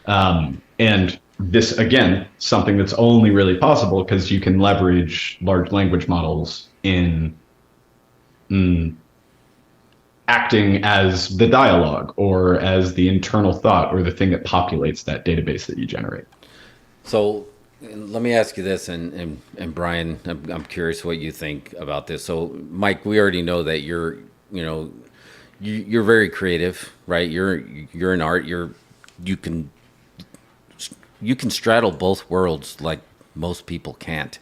And this, again, something that's only really possible because you can leverage large language models in acting as the dialogue or as the internal thought or the thing that populates that database that you generate. So let me ask you this, and Brian, I'm curious what you think about this. So Mike, we already know that you're very creative, right? You're in art. You can straddle both worlds like most people can't.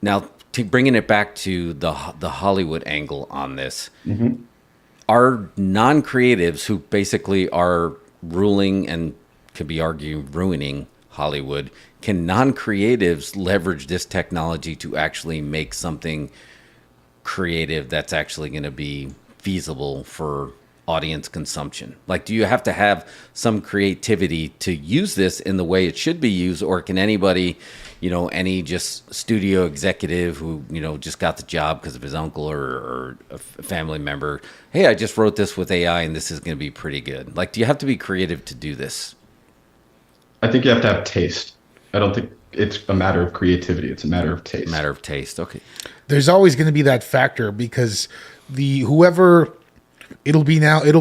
Now, bringing it back to the Hollywood angle on this, mm-hmm. Are non-creatives who basically are ruling and could be argued ruining Hollywood, can non-creatives leverage this technology to actually make something creative that's actually going to be feasible for audience consumption? Like, do you have to have some creativity to use this in the way it should be used, or can anybody, any just studio executive who, just got the job because of his uncle or a family member. Hey, I just wrote this with AI and this is going to be pretty good. Like, do you have to be creative to do this? I think you have to have taste. I don't think it's a matter of creativity. It's a matter of taste. Matter of taste. Okay. There's always going to be that factor because it'll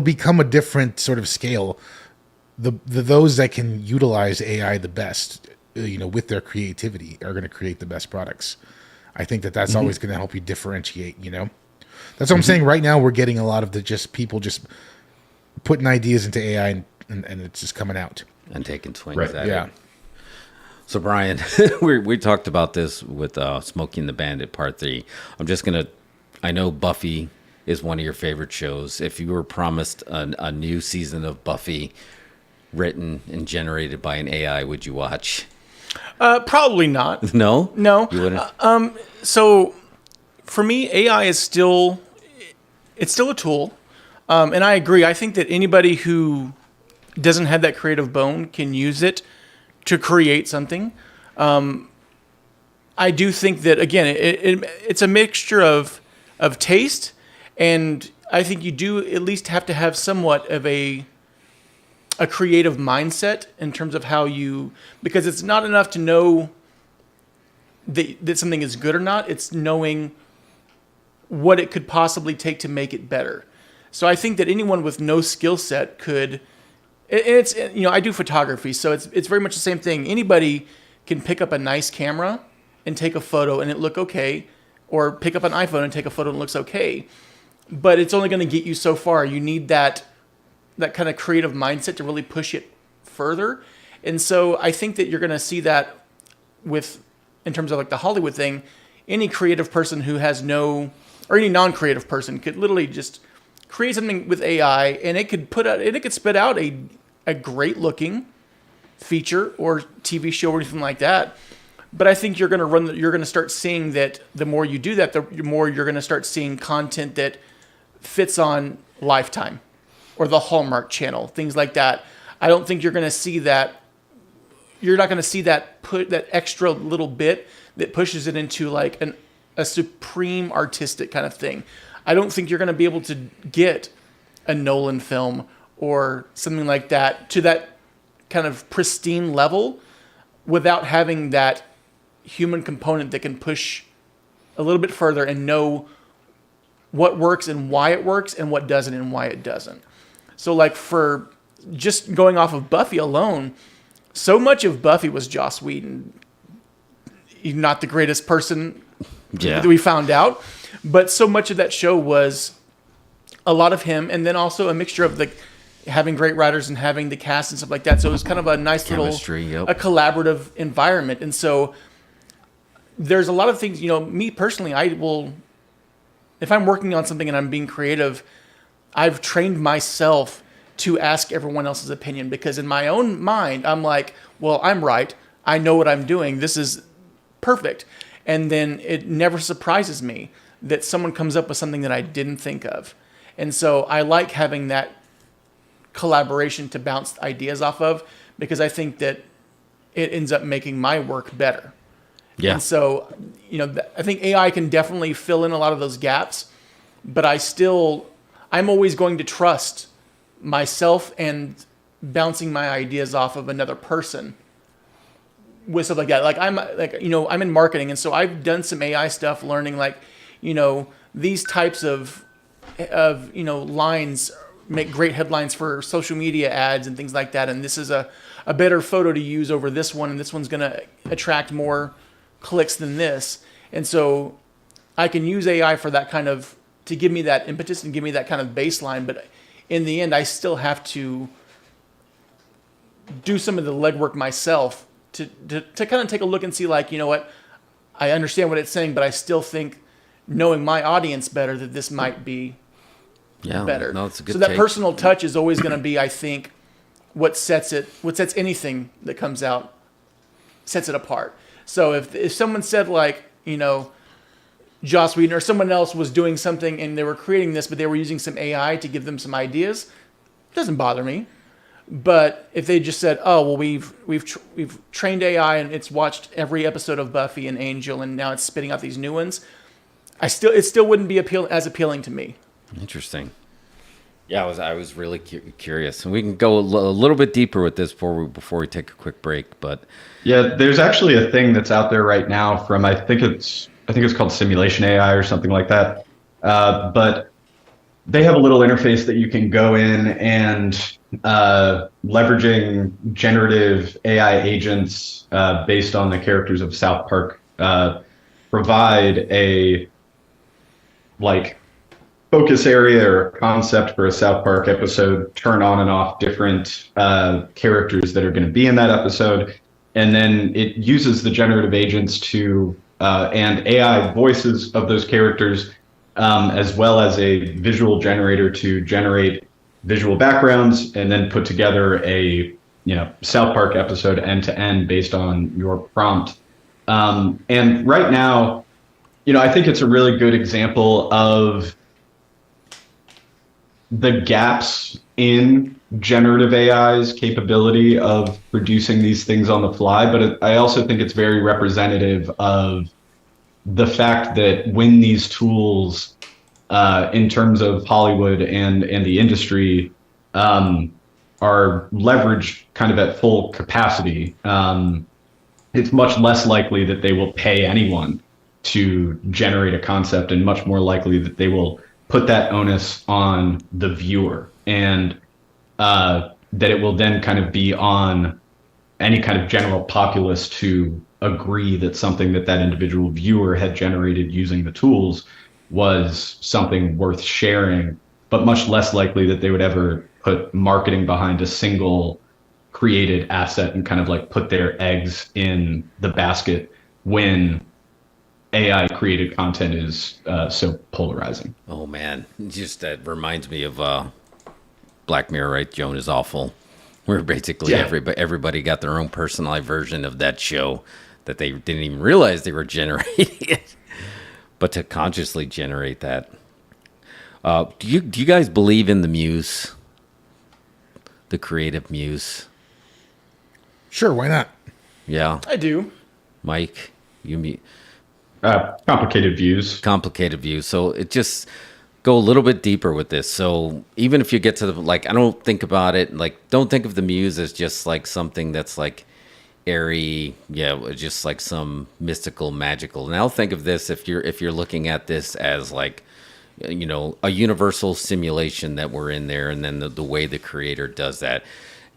become a different sort of scale. Those that can utilize AI the best, with their creativity are going to create the best products. I think that's always going to help you differentiate, That's what I'm saying. Right now, we're getting a lot of people just putting ideas into AI and it's just coming out. And taking swings Right. at Yeah. it. So, Brian, we talked about this with Smoking the Bandit Part 3. I know Buffy is one of your favorite shows. If you were promised a new season of Buffy written and generated by an AI, would you watch? Probably not. No? No. You wouldn't? So for me, AI is still a tool. And I agree. I think that anybody who doesn't have that creative bone can use it to create something. I do think that, again, it's a mixture of taste, and I think you do at least have to have somewhat of a creative mindset in terms of because it's not enough to know that something is good or not. It's knowing what it could possibly take to make it better. So I think that anyone with no skill set could, it's, I do photography, so it's very much the same thing. Anybody can pick up a nice camera and take a photo and it look okay, or pick up an iPhone and take a photo and it looks okay. But it's only going to get you so far. You need that kind of creative mindset to really push it further. And so I think that you're going to see that in terms of like the Hollywood thing, any creative person who has or any non-creative person could literally just create something with AI and it could spit out a great looking feature or TV show or anything like that. But I think you're going to start seeing that the more you do that, the more you're going to start seeing content that fits on Lifetime or the Hallmark Channel, things like that. I don't think you're going to see that. You're not going to see that that extra little bit that pushes it into like a supreme artistic kind of thing. I don't think you're going to be able to get a Nolan film or something like that to that kind of pristine level without having that human component that can push a little bit further and know what works and why it works and what doesn't and why it doesn't. So like for just going off of Buffy alone, so much of Buffy was Joss Whedon. He's not the greatest person that we found out, but so much of that show was a lot of him, and then also a mixture of having great writers and having the cast and stuff like that. So it was kind of a nice chemistry, a collaborative environment. And so there's a lot of things, me personally, if I'm working on something and I'm being creative, I've trained myself to ask everyone else's opinion, because in my own mind, I'm like, well, I'm right. I know what I'm doing. This is perfect. And then it never surprises me that someone comes up with something that I didn't think of. And so I like having that collaboration to bounce ideas off of, because I think that it ends up making my work better. Yeah. And so, I think AI can definitely fill in a lot of those gaps, but I'm always going to trust myself and bouncing my ideas off of another person with stuff like that. I'm in marketing, and so I've done some AI stuff, learning these types of lines make great headlines for social media ads and things like that. And this is a better photo to use over this one, and this one's going to attract more clicks than this. And so I can use AI for that to give me that impetus and give me that kind of baseline. But in the end, I still have to do some of the legwork myself to kind of take a look and see, what, I understand what it's saying, but I still think, knowing my audience better, that this might be better. No, it's a good so that take. Personal touch is always going to be, I think, what sets anything that comes out, sets it apart. So if someone said Joss Whedon or someone else was doing something and they were creating this, but they were using some AI to give them some ideas, it doesn't bother me. But if they just said, "Oh, well, we've trained AI and it's watched every episode of Buffy and Angel, and now it's spitting out these new ones," it still wouldn't be as appealing to me. Interesting. Yeah, I was really curious, and we can go a little bit deeper with this before we take a quick break. But yeah, there's actually a thing that's out there right now from I think it's called Simulation AI or something like that. But they have a little interface that you can go in and leveraging generative AI agents based on the characters of South Park provide a focus area or concept for a South Park episode, turn on and off different characters that are going to be in that episode, and then it uses the generative agents to and AI voices of those characters, as well as a visual generator to generate visual backgrounds, and then put together a South Park episode end to end based on your prompt. And right now, I think it's a really good example of the gaps in generative AI's capability of producing these things on the fly, but I also think it's very representative of the fact that when these tools, in terms of Hollywood and the industry, are leveraged kind of at full capacity, it's much less likely that they will pay anyone to generate a concept, and much more likely that they will put that onus on the viewer, and that it will then kind of be on any kind of general populace to agree that something that individual viewer had generated using the tools was something worth sharing, but much less likely that they would ever put marketing behind a single created asset and kind of put their eggs in the basket when AI created content is so polarizing. oh man, just that reminds me of Black Mirror, right? Joan is Awful, where basically everybody got their own personalized version of that show that they didn't even realize they were generating it, but to consciously generate that. Do you guys believe in the muse, the creative muse? Sure, why not? Yeah, I do. Mike, you mean? Complicated views. So it just go a little bit deeper with this. So even if you get to the, I don't think about it, don't think of the muse as just something that's airy, just some mystical, magical. Now think of this, if you're looking at this as a universal simulation that we're in there, and then the way the creator does that.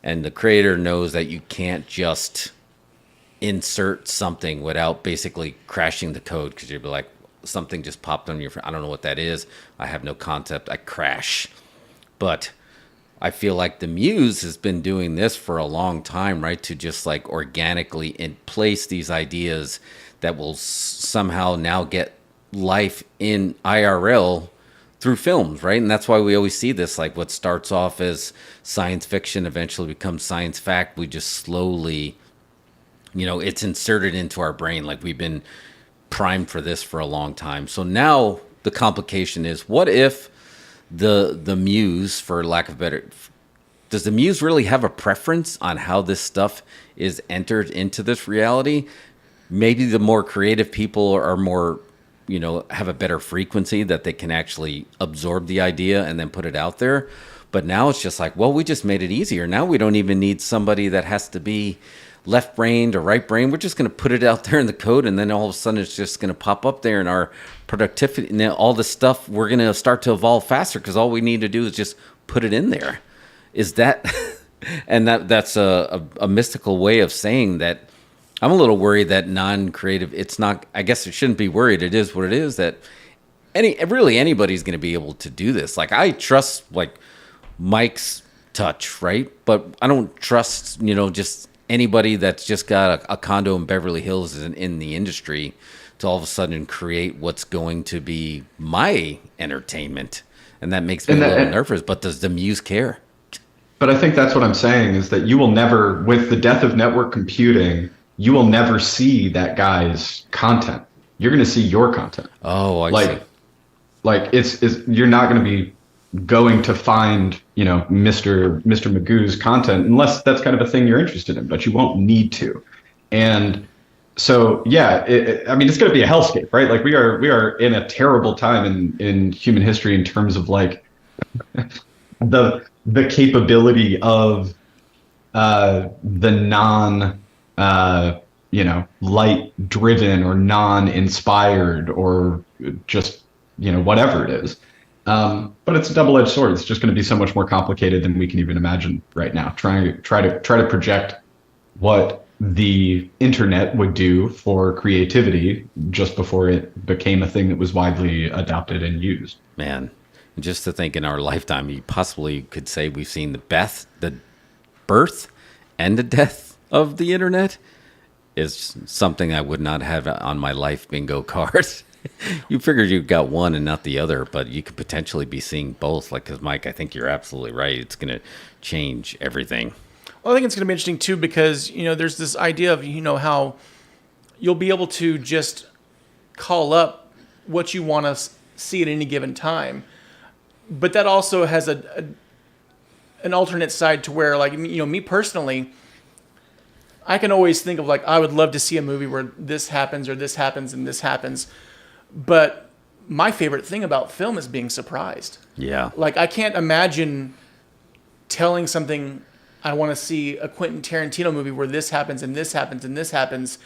And the creator knows that you can't just insert something without basically crashing the code, because you'd be like, something just popped on your phone. I don't know what that is. I have no concept. I crash. But I feel like the muse has been doing this for a long time, right? To just organically place these ideas that will somehow now get life in IRL through films, right? And that's why we always see this, what starts off as science fiction eventually becomes science fact. We just slowly, it's inserted into our brain. We've been primed for this for a long time. So now the complication is, what if the muse, for lack of better, does the muse really have a preference on how this stuff is entered into this reality? Maybe the more creative people are more, have a better frequency that they can actually absorb the idea and then put it out there. But now it's just we just made it easier. Now we don't even need somebody that has to be left-brained or right-brained. We're just going to put it out there in the code, and then all of a sudden it's just going to pop up there in our productivity. And all this stuff, we're going to start to evolve faster because all we need to do is just put it in there. Is that... and that's a mystical way of saying that. I'm a little worried that non-creative, it's not, I guess it shouldn't be worried. It is what it is, that anybody's going to be able to do this. I trust Mike's touch, right? But I don't trust, just anybody that's just got a condo in Beverly Hills in the industry to all of a sudden create what's going to be my entertainment. And that makes me a little nervous. But does the muse care? But I think that's what I'm saying, is that you will never, with the death of network computing, you will never see that guy's content. You're going to see your content. Oh, I see. It's you're not going to be going to find, Mr. Magoo's content unless that's kind of a thing you're interested in, but you won't need to. And so, yeah, I mean, it's going to be a hellscape, right? Like we are in a terrible time in human history in terms of like the capability of the non light driven or non-inspired or just whatever it is. But it's a double-edged sword. It's just going to be so much more complicated than we can even imagine right now. Try to project what the internet would do for creativity just before it became a thing that was widely adopted and used. Man, just to think in our lifetime, you possibly could say we've seen the birth and the death of the internet is something I would not have on my life bingo card. You figured you got one and not the other, but you could potentially be seeing both. Like, because Mike, I think you're absolutely right. It's going to change everything. Well, I think it's going to be interesting too because there's this idea of how you'll be able to just call up what you want to see at any given time, but that also has an alternate side to where, like, me personally, I can always think of like I would love to see a movie where this happens or this happens and this happens. But my favorite thing about film is being surprised. Yeah. Like, I can't imagine telling something I want to see a Quentin Tarantino movie where this happens and this happens and this happens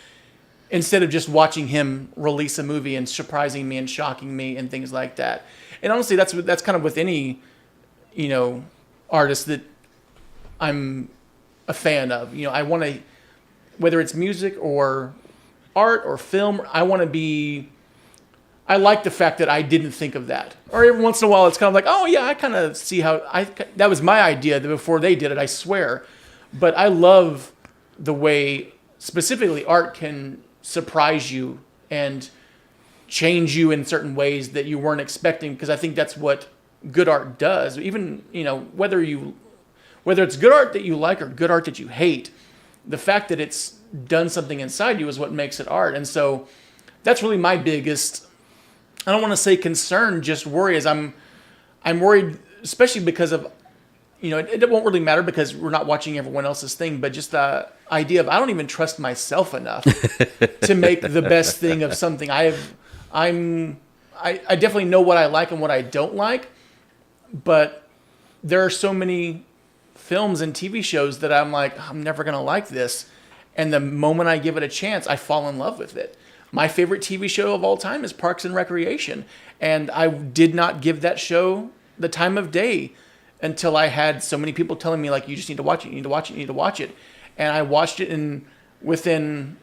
instead of just watching him release a movie and surprising me and shocking me and things like that. And honestly, that's kind of with any, artist that I'm a fan of. I want to, whether it's music or art or film, I like the fact that I didn't think of that. Or every once in a while, it's kind of like, oh yeah, I kind of see how that was my idea before they did it, I swear. But I love the way specifically art can surprise you and change you in certain ways that you weren't expecting, because I think that's what good art does. Even, whether it's good art that you like or good art that you hate, the fact that it's done something inside you is what makes it art. And so that's really my biggest, I don't want to say concern, just worry, is I'm worried, especially because of, it won't really matter because we're not watching everyone else's thing, but just the idea of I don't even trust myself enough to make the best thing of something. I definitely know what I like and what I don't like, but there are so many films and TV shows that I'm like, I'm never going to like this. And the moment I give it a chance, I fall in love with it. My favorite TV show of all time is Parks and Recreation. And I did not give that show the time of day until I had so many people telling me, like, you just need to watch it, you need to watch it, you need to watch it. And I watched it, and within,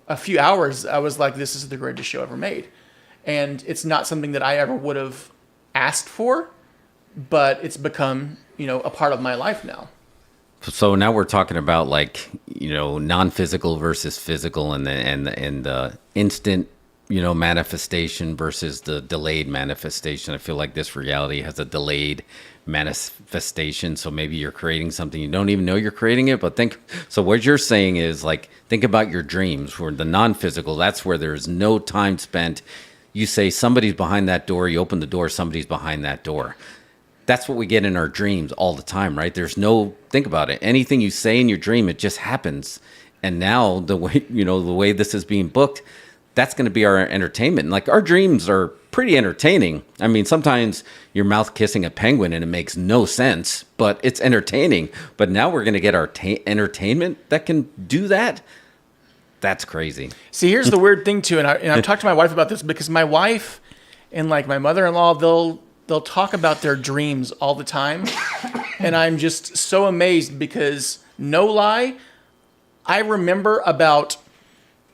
a few hours, I was like, this is the greatest show ever made. And it's not something that I ever would have asked for, but it's become, a part of my life now. So now we're talking about like, non-physical versus physical and the instant, manifestation versus the delayed manifestation. I feel like this reality has a delayed manifestation. So maybe you're creating something you don't even know you're creating it, but so what you're saying is like, think about your dreams where the non-physical, that's where there's no time spent. You say somebody's behind that door, you open the door, somebody's behind that door. That's what we get in our dreams all the time, right? There's no, think about it. Anything you say in your dream, it just happens. And now the way this is being booked, that's going to be our entertainment. Like, our dreams are pretty entertaining. I mean, sometimes your mouth kissing a penguin and it makes no sense, but it's entertaining. But now we're going to get our entertainment that can do that. That's crazy. See, here's the weird thing too. And I've talked to my wife about this because my wife and like my mother-in-law, they'll talk about their dreams all the time. And I'm just so amazed because, no lie, I remember about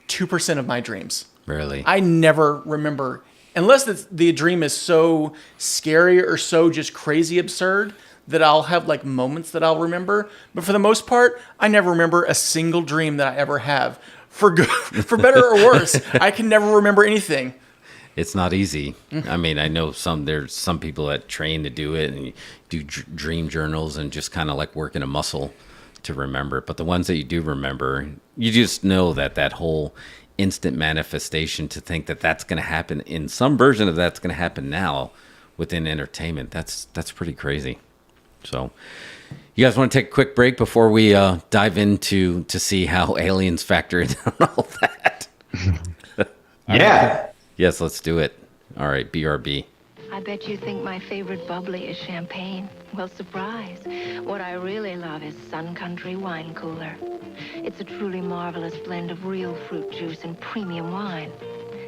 2% of my dreams. Really? I never remember, unless the dream is so scary or so just crazy absurd that I'll have like moments that I'll remember. But for the most part, I never remember a single dream that I ever have. For good, for better or worse, I can never remember anything. It's not easy. I mean, I know there's some people that train to do it and you do dream journals and just kind of like working a muscle to remember it. But the ones that you do remember, you just know that whole instant manifestation, to think that that's going to happen in some version of that's going to happen now within entertainment. That's pretty crazy. So, you guys want to take a quick break before we dive into to see how aliens factor in on all that? Yeah. Yes, let's do it. All right, BRB. I bet you think my favorite bubbly is champagne. Well, surprise. What I really love is Sun Country Wine Cooler. It's a truly marvelous blend of real fruit juice and premium wine.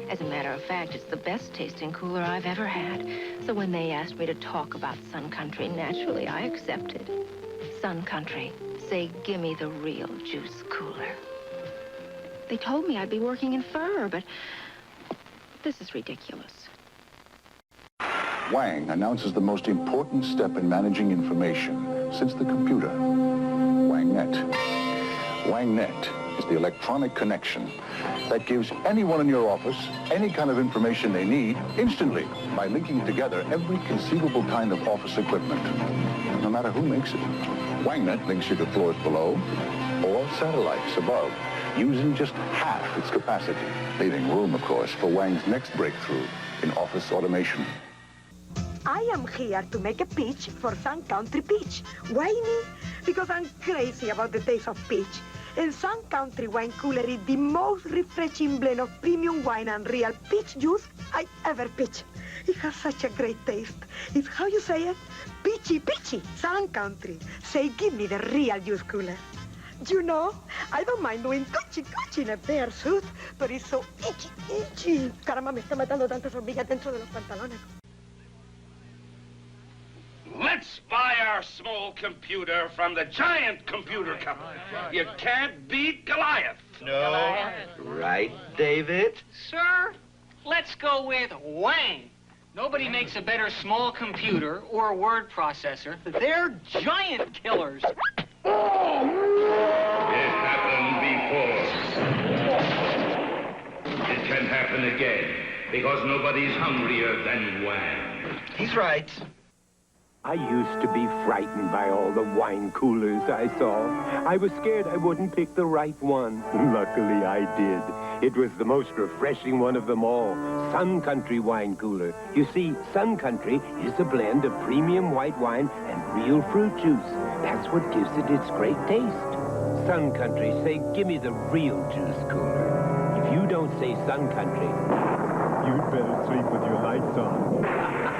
As a matter of fact, it's the best tasting cooler I've ever had. So when they asked me to talk about Sun Country, naturally I accepted. Sun Country, say, gimme the real juice cooler. They told me I'd be working in fur, but this is ridiculous. Wang announces the most important step in managing information since the computer, WangNet. WangNet is the electronic connection that gives anyone in your office any kind of information they need instantly by linking together every conceivable kind of office equipment, no matter who makes it. WangNet links you to floors below or satellites above, using just half its capacity, leaving room, of course, for Wang's next breakthrough in office automation. I am here to make a pitch for Sun Country Peach. Why me? Because I'm crazy about the taste of peach. And Sun Country Wine Cooler is the most refreshing blend of premium wine and real peach juice I ever pitched. It has such a great taste. It's how you say it? Peachy, peachy. Sun Country. Say, give me the real juice cooler. You know, I don't mind doing cuchi in a bear suit, but it's so itchy. Caramba, me está matando tantas hormigas dentro de los pantalones. Let's buy our small computer from the giant computer company. You can't beat Goliath. No. Right, David? Sir, let's go with Wang. Nobody makes a better small computer or word processor. They're giant killers. It happened before. It can happen again, because nobody's hungrier than Wang. He's right. I used to be frightened by all the wine coolers I saw. I was scared I wouldn't pick the right one. Luckily, I did. It was the most refreshing one of them all, Sun Country Wine Cooler. You see, Sun Country is a blend of premium white wine and real fruit juice. That's what gives it its great taste. Sun Country, say, give me the real juice cooler. If you don't say Sun Country, you'd better sleep with your lights on.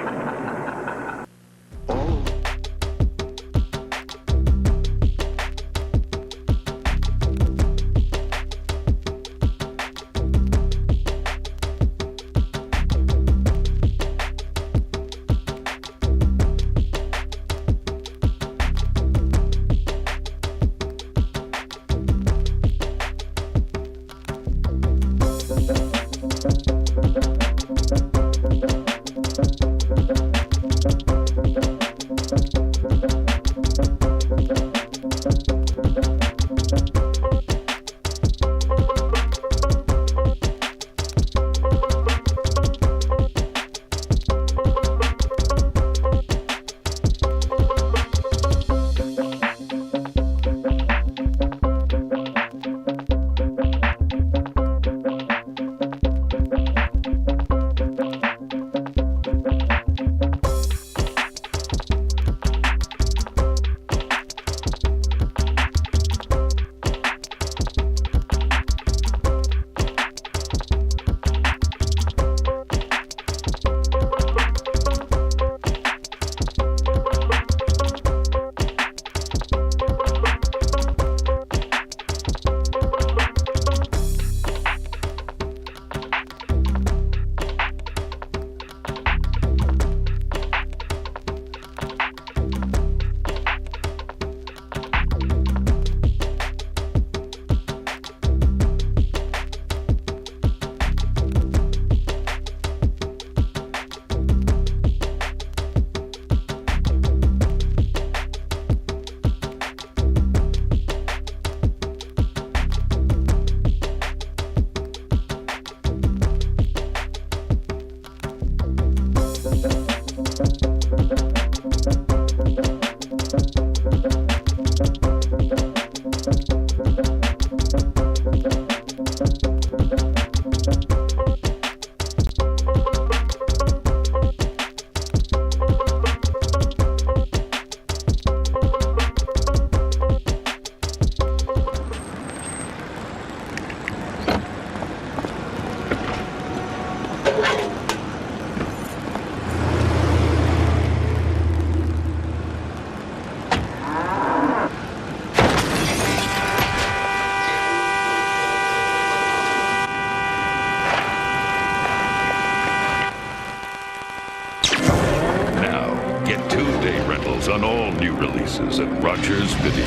Get 2-day rentals on all new releases at Rogers Video.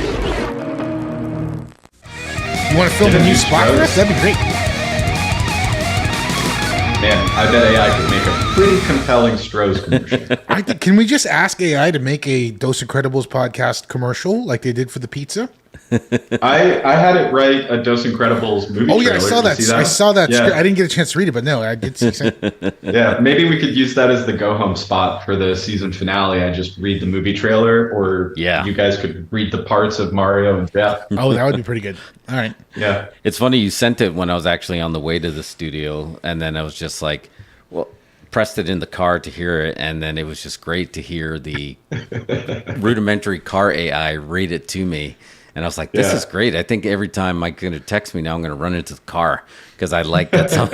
You want to film a new spot for us? That'd be great. Man, I bet AI could make a pretty compelling Stroh's commercial. Can we just ask AI to make a Dose Incredibles podcast commercial like they did for the pizza? I had it write a Dose Incredibles movie trailer. Oh, yeah, I saw that. I saw that. Yeah. I didn't get a chance to read it, but no, I did see it. Yeah, maybe we could use that as the go-home spot for the season finale. I just read the movie trailer, or you guys could read the parts of Mario and Jeff. Oh, that would be pretty good. All right. Yeah. It's funny you sent it when I was actually on the way to the studio, and then I was just like, well, pressed it in the car to hear it, and then it was just great to hear the rudimentary car AI read it to me. And I was like, this is great. I think every time Mike's going to text me now, I'm going to run into the car because I like that sound.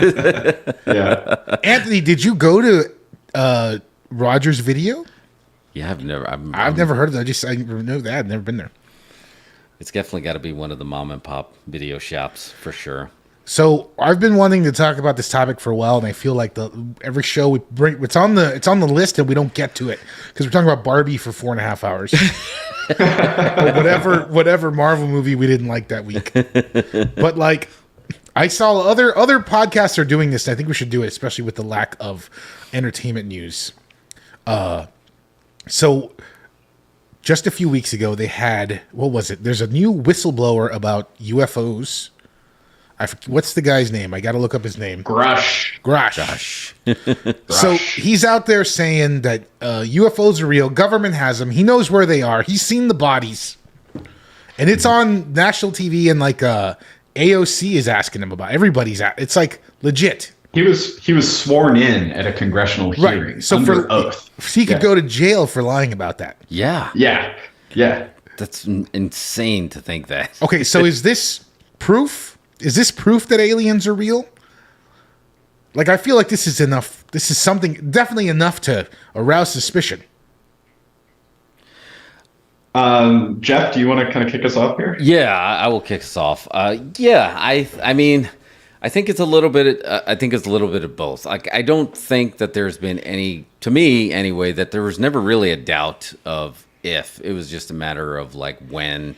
Yeah. Anthony, did you go to Rogers Video? Yeah, I've never heard of that. I know that. I've never been there. It's definitely got to be one of the mom and pop video shops for sure. So I've been wanting to talk about this topic for a while, and I feel like every show we bring, it's on the list, and we don't get to it because we're talking about Barbie for 4.5 hours, or whatever Marvel movie we didn't like that week. But like, I saw other podcasts are doing this, and I think we should do it, especially with the lack of entertainment news. So just a few weeks ago, they had, what was it? There's a new whistleblower about UFOs. What's the guy's name? I got to look up his name. Grush. So he's out there saying that UFOs are real. Government has them. He knows where they are. He's seen the bodies. And it's on national TV, and like AOC is asking him about it. Everybody's at. It's like legit. He was sworn in at a congressional hearing, right? So under oath. He could go to jail for lying about that. Yeah. That's insane to think that. Okay, so is this proof? Is this proof that aliens are real? Like, I feel like this is enough. This is something definitely enough to arouse suspicion. Jeff, do you want to kind of kick us off here? Yeah, I will kick us off. I mean, I think it's a little bit. I think it's a little bit of both. Like, I don't think that there's been any, to me anyway, that there was never really a doubt of if. It was just a matter of like when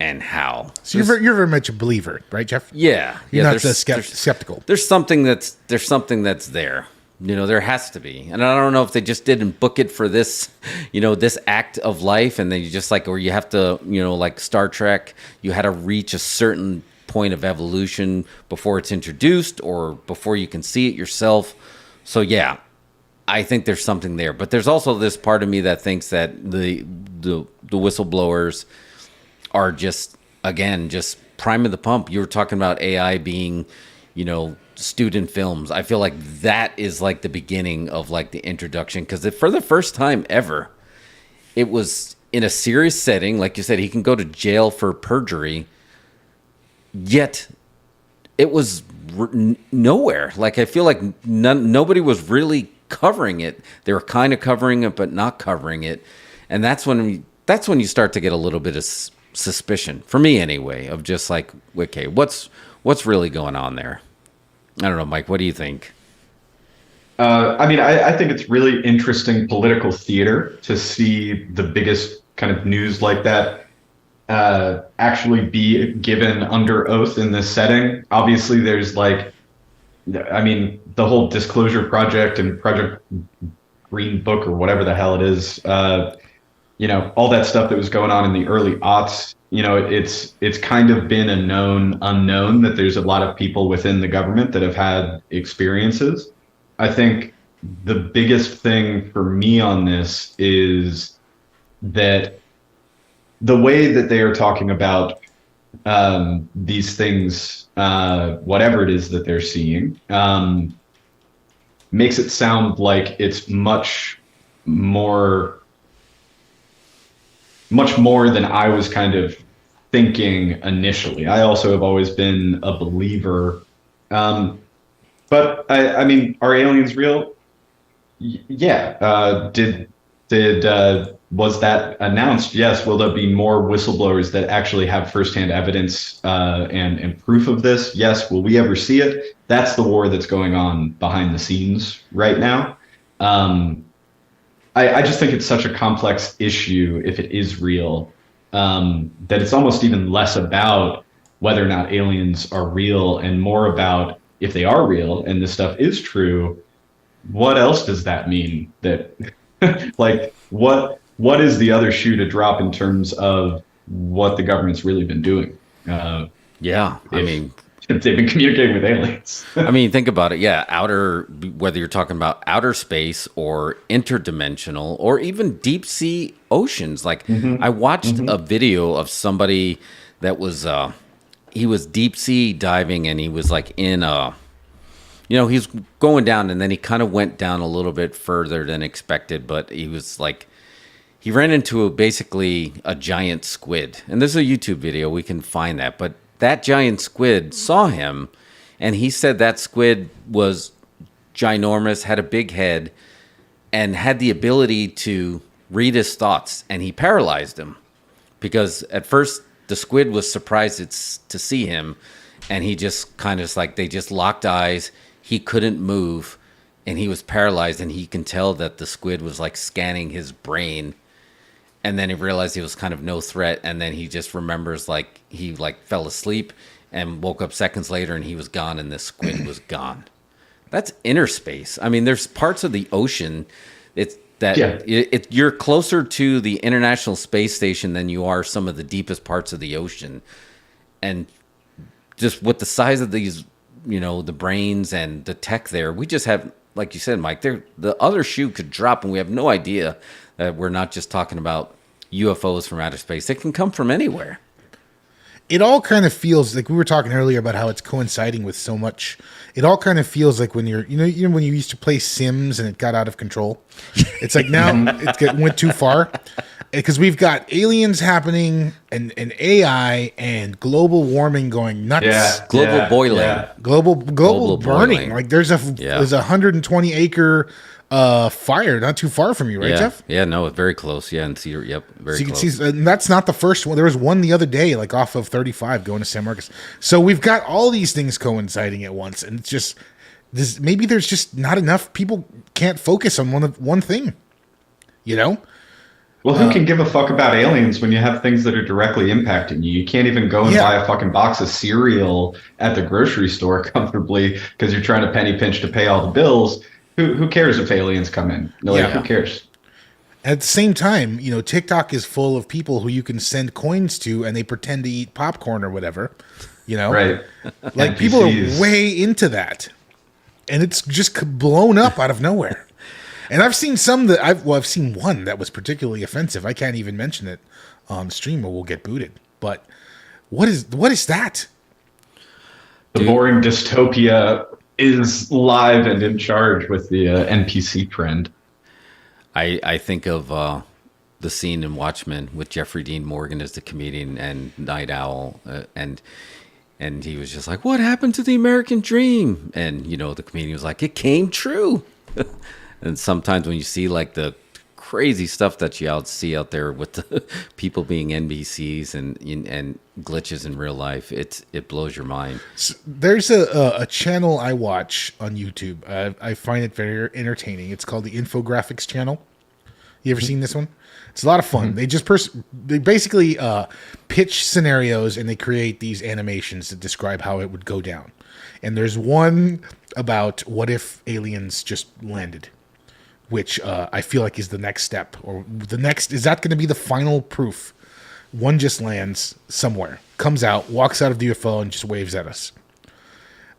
and how. So you're very much a believer, right, Jeff? Yeah, you're not skeptical. There's something that's there. You know, there has to be, and I don't know if they just didn't book it for this, this act of life, and then you just like, or you have to, like Star Trek, you had to reach a certain point of evolution before it's introduced or before you can see it yourself. So yeah, I think there's something there, but there's also this part of me that thinks that the whistleblowers are just priming the pump. You were talking about AI being, student films. I feel like that is like the beginning of like the introduction, because for the first time ever, it was in a serious setting. Like you said, he can go to jail for perjury, yet it was nowhere. Like, I feel like nobody was really covering it. They were kind of covering it, but not covering it. And that's when you start to get a little bit of suspicion, for me anyway, of just like, okay, what's really going on there? I don't know, Mike, what do you think? I think it's really interesting political theater to see the biggest kind of news like that actually be given under oath in this setting. Obviously, there's the whole Disclosure Project and Project Green Book, or whatever the hell it is, all that stuff that was going on in the early aughts. It's kind of been a known unknown that there's a lot of people within the government that have had experiences. I think the biggest thing for me on this is that the way that they are talking about these things, whatever it is that they're seeing, makes it sound like it's much more than I was kind of thinking initially. I also have always been a believer. But are aliens real? Yeah. Was that announced? Yes. Will there be more whistleblowers that actually have firsthand evidence and proof of this? Yes. Will we ever see it? That's the war that's going on behind the scenes right now. I just think it's such a complex issue if it is real, that it's almost even less about whether or not aliens are real and more about if they are real and this stuff is true, what else does that mean? That like what is the other shoe to drop in terms of what the government's really been doing? If they've been communicating with aliens. I mean, think about it. Yeah, whether you're talking about outer space or interdimensional or even deep sea oceans. Like I watched a video of somebody that was he was deep sea diving, and he was like in he's going down, and then he kind of went down a little bit further than expected, but he was like, he ran into basically a giant squid. And there's a YouTube video, we can find that, but that giant squid saw him, and he said that squid was ginormous, had a big head, and had the ability to read his thoughts, and he paralyzed him. Because at first, the squid was surprised to see him, and he just kind of like, they just locked eyes, he couldn't move, and he was paralyzed, and he can tell that the squid was like scanning his brain. And then he realized he was kind of no threat, and then he just remembers like he like fell asleep and woke up seconds later, and he was gone, and the squid was gone. That's inner space. I mean, there's parts of the ocean you're closer to the International Space Station than you are some of the deepest parts of the ocean, and just with the size of these, the brains and the tech there, we just have, like you said, Mike, the other shoe could drop, and we have no idea that we're not just talking about UFOs from outer space. They can come from anywhere. It all kind of feels like we were talking earlier about how it's coinciding with so much. It all kind of feels like when you're, when you used to play Sims and it got out of control. It's like now it went too far, because we've got aliens happening and AI and global warming going nuts. Global boiling, global burning. Boiling. Like there's a 120 acre fire not too far from you, right, Jeff? Yeah, no, very close. Yeah, and Cedar, very close. You can see, and that's not the first one. There was one the other day, like off of 35 going to San Marcos. So we've got all these things coinciding at once, and it's just maybe there's just not enough. People can't focus on one thing, Well, who can give a fuck about aliens when you have things that are directly impacting you? You can't even go and buy a fucking box of cereal at the grocery store comfortably because you're trying to penny pinch to pay all the bills. Who cares if aliens come in? Who cares? At the same time, TikTok is full of people who you can send coins to, and they pretend to eat popcorn or whatever. Right? Like NPCs. People are way into that, and it's just blown up out of nowhere. And I've seen some that I've seen one that was particularly offensive. I can't even mention it on stream or we'll get booted. But what is that? The boring dystopia is live and in charge with the NPC trend. I think of the scene in Watchmen with Jeffrey Dean Morgan as the comedian and Night Owl, and he was just like, "What happened to the American dream?" And the comedian was like, "It came true." And sometimes when you see like the crazy stuff that you see out there with the people being NPCs and glitches in real life, it blows your mind. So there's a channel I watch on YouTube. I find it very entertaining. It's called the Infographics channel. You ever seen this one? It's a lot of fun. They just they basically pitch scenarios, and they create these animations that describe how it would go down. And there's one about what if aliens just landed, which I feel like is the next step, or is that going to be the final proof? One just lands somewhere, comes out, walks out of the UFO, and just waves at us.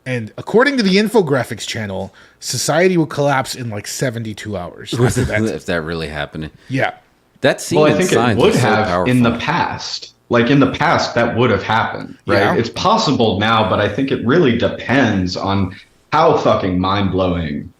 And according to the Infographics channel, society will collapse in like 72 hours. If that really happened. Yeah. That scene I think it would have in the past. Like in the past, that would have happened, right? Yeah. It's possible now, but I think it really depends on how fucking mind-blowing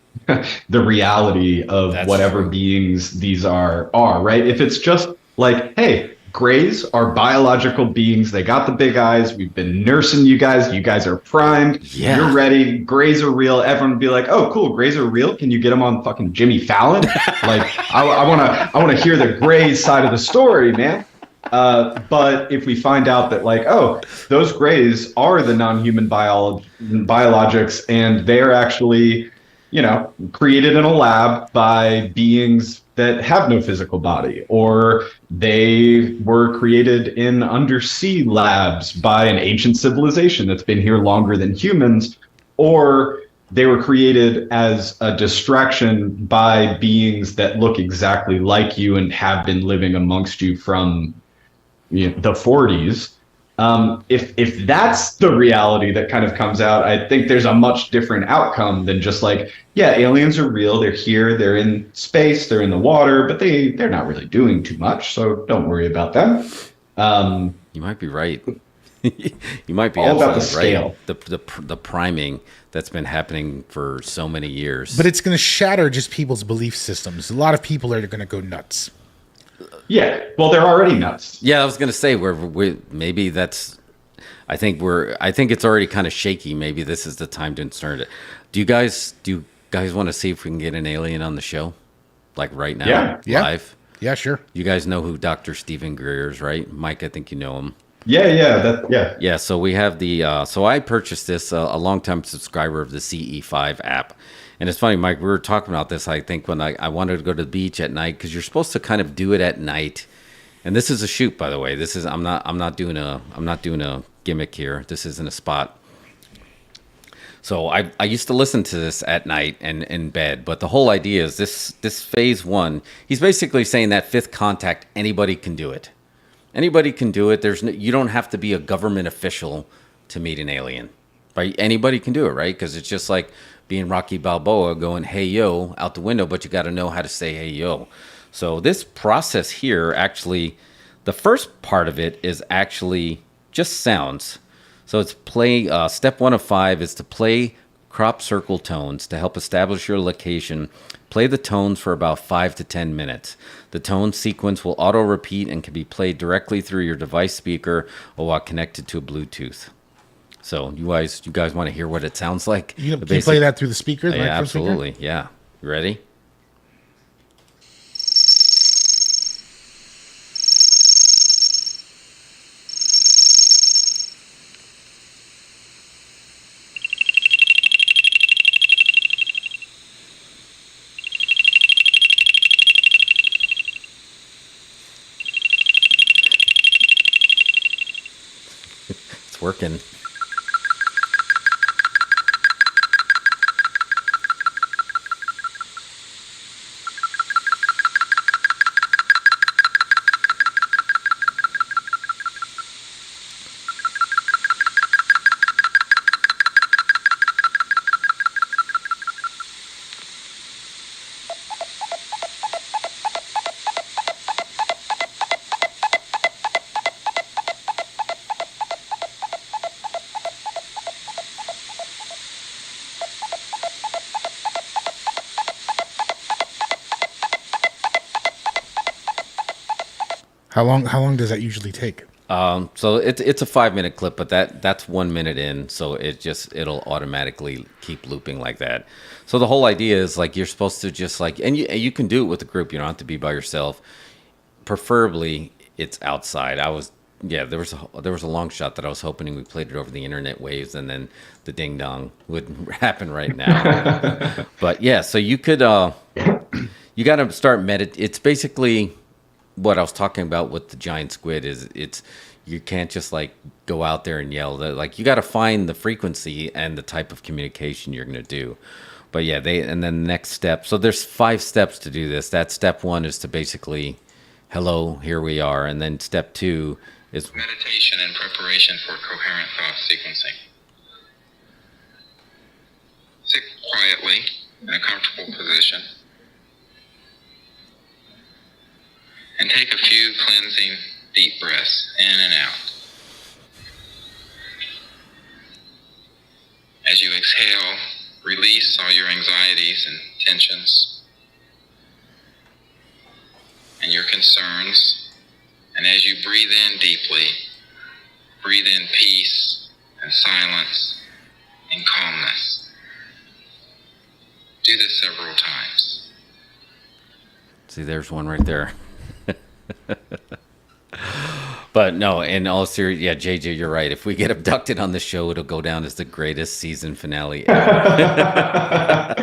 the reality of whatever beings these are, right? If it's just like, hey, Greys are biological beings. They got the big eyes. We've been nursing you guys. You guys are primed. Yeah. You're ready. Greys are real. Everyone would be like, oh, cool. Greys are real. Can you get them on fucking Jimmy Fallon? Like, I want to hear the Greys side of the story, man. But if we find out that like, oh, those Greys are the non-human biologics, and they're actually, created in a lab by beings that have no physical body, or they were created in undersea labs by an ancient civilization that's been here longer than humans, or they were created as a distraction by beings that look exactly like you and have been living amongst you from the 40s. If that's the reality that kind of comes out, I think there's a much different outcome than just like, yeah, aliens are real. They're here. They're in space. They're in the water, but they're not really doing too much. So don't worry about them. You might be right. You might be all about the scale. Right. The priming that's been happening for so many years. But it's going to shatter just people's belief systems. A lot of people are going to go nuts. Yeah, well, they're already nuts. Yeah, I was gonna say maybe that's. I think it's already kind of shaky. Maybe this is the time to insert it. Do you guys want to see if we can get an alien on the show, like right now, live? Yeah, sure. You guys know who Dr. Stephen Greer is, right? Mike, I think you know him. Yeah. So we have the. So I purchased this, a longtime subscriber of the CE5 app. And it's funny, Mike, we were talking about this, I think, when I wanted to go to the beach at night, because you're supposed to kind of do it at night. And this is a shoot, by the way. This is I'm not doing a gimmick here. This isn't a spot. So I used to listen to this at night and in bed, but the whole idea is this phase one, he's basically saying that fifth contact, anybody can do it. Anybody can do it. You don't have to be a government official to meet an alien. Right? Anybody can do it, right? Because it's just like being Rocky Balboa going, hey, yo, out the window, but you got to know how to say, hey, yo. So this process here, actually, the first part of it is actually just sounds. So it's play, step 1 of 5 is to play crop circle tones to help establish your location. Play the tones for about 5 to 10 minutes. The tone sequence will auto-repeat and can be played directly through your device speaker or while connected to a Bluetooth. So you guys want to hear what it sounds like? Can you play that through the speaker? Yeah, absolutely. Speaker? Yeah. You ready? It's working. How long does that usually take? So it's a 5-minute clip, but that's 1 minute in, so it'll automatically keep looping like that. So the whole idea is like you're supposed to just like, and you can do it with a group. You don't have to be by yourself. Preferably, it's outside. There was a long shot that I was hoping we played it over the internet waves, and then the ding dong would happen right now. But yeah, so you could you got to start It's basically what I was talking about with the giant squid is you can't just like go out there and yell. Like you got to find the frequency and the type of communication you're going to do. But yeah, and then the next step. So there's 5 steps to do this. That step 1 is to basically, hello, here we are. And then step 2 is meditation in preparation for coherent thought sequencing. Sit quietly in a comfortable position. And take a few cleansing deep breaths in and out. As you exhale, release all your anxieties and tensions and your concerns. And as you breathe in deeply, breathe in peace and silence and calmness. Do this several times. See, there's one right there. But no, in all seriousness, yeah, JJ, you're right. If we get abducted on the show, it'll go down as the greatest season finale ever.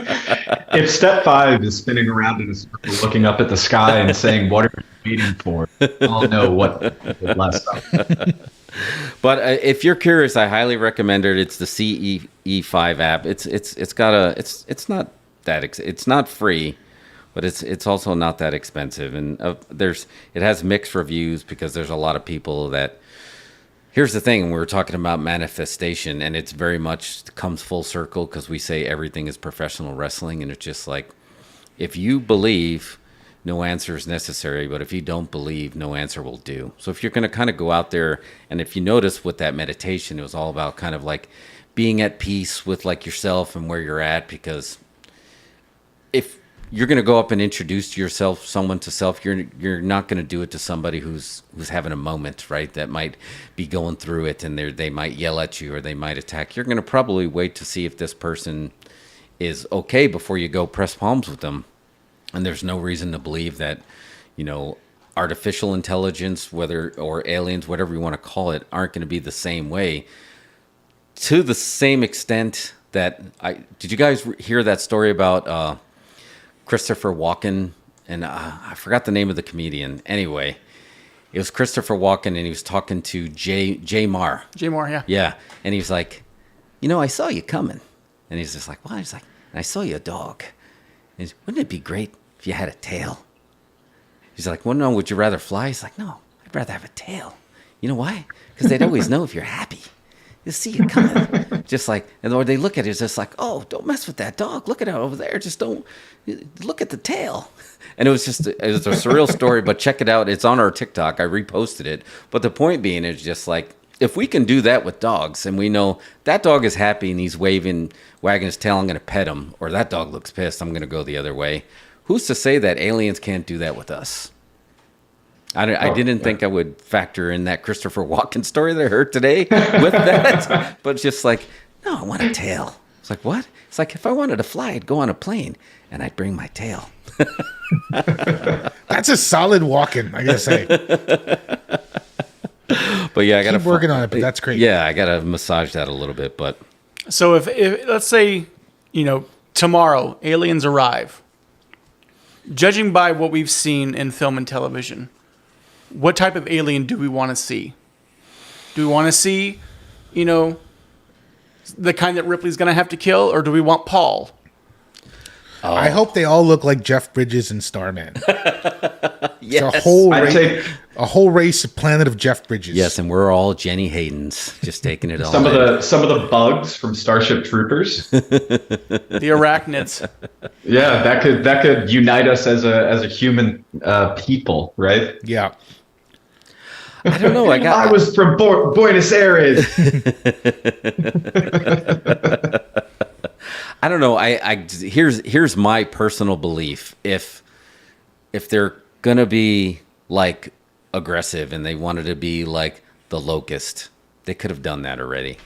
If step 5 is spinning around in a circle, looking up at the sky and saying, "What are you waiting for?" I'll know what last up. But if you're curious, I highly recommend it. It's the CE5 app. It's not free, but it's also not that expensive, and it has mixed reviews because there's a lot of people that. Here's the thing: we were talking about manifestation, and it's very much comes full circle because we say everything is professional wrestling, and it's just like if you believe, no answer is necessary, but if you don't believe, no answer will do. So if you're going to kind of go out there, and if you notice with that meditation, it was all about kind of like being at peace with like yourself and where you're at, because if you're going to go up and introduce yourself, someone to self, you're not going to do it to somebody who's having a moment, right? That might be going through it, and they might yell at you or they might attack. You're going to probably wait to see if this person is okay before you go press palms with them. And there's no reason to believe that, artificial intelligence, or aliens, whatever you want to call it, aren't going to be the same way. To the same extent that did you guys hear that story about Christopher Walken, and I forgot the name of the comedian. Anyway, it was Christopher Walken, and he was talking to Jay Marr. Jay Marr, yeah. Yeah, and he was like, I saw you coming. And he's just like, what? He's like, and I saw you a dog. And wouldn't it be great if you had a tail? He's like, well, no, would you rather fly? He's like, no, I'd rather have a tail. You know why? Because they'd always know if you're happy. They'll see you coming. Just like, or they look at it, it's just like, oh, don't mess with that dog. Look at it over there. Just don't look at the tail. And it was a surreal story, but check it out. It's on our TikTok. I reposted it. But the point being is just like, if we can do that with dogs, and we know that dog is happy and he's wagging his tail, I'm going to pet him, or that dog looks pissed, I'm going to go the other way. Who's to say that aliens can't do that with us? I didn't think I would factor in that Christopher Walken story that I heard today with that, but just like, no, I want a tail. It's like, what? It's like, if I wanted to fly, I'd go on a plane and I'd bring my tail. That's a solid Walken, I gotta say. But yeah, I gotta keep working on it. But that's great. Yeah, I gotta massage that a little bit. But so if let's say, tomorrow aliens arrive, judging by what we've seen in film and television, what type of alien do we want to see? Do we want to see, the kind that Ripley's going to have to kill, or do we want Paul? Oh. I hope they all look like Jeff Bridges and Starman. Yes. It's a whole race, a planet of Jeff Bridges. Yes, and we're all Jenny Haydens, just taking it all. Some of the bugs from Starship Troopers. The arachnids. Yeah, that could unite us as a human people, right? Yeah. I don't know. I was from Buenos Aires. I don't know. Here's my personal belief. If they're gonna be like aggressive and they wanted to be like the Locust, they could have done that already.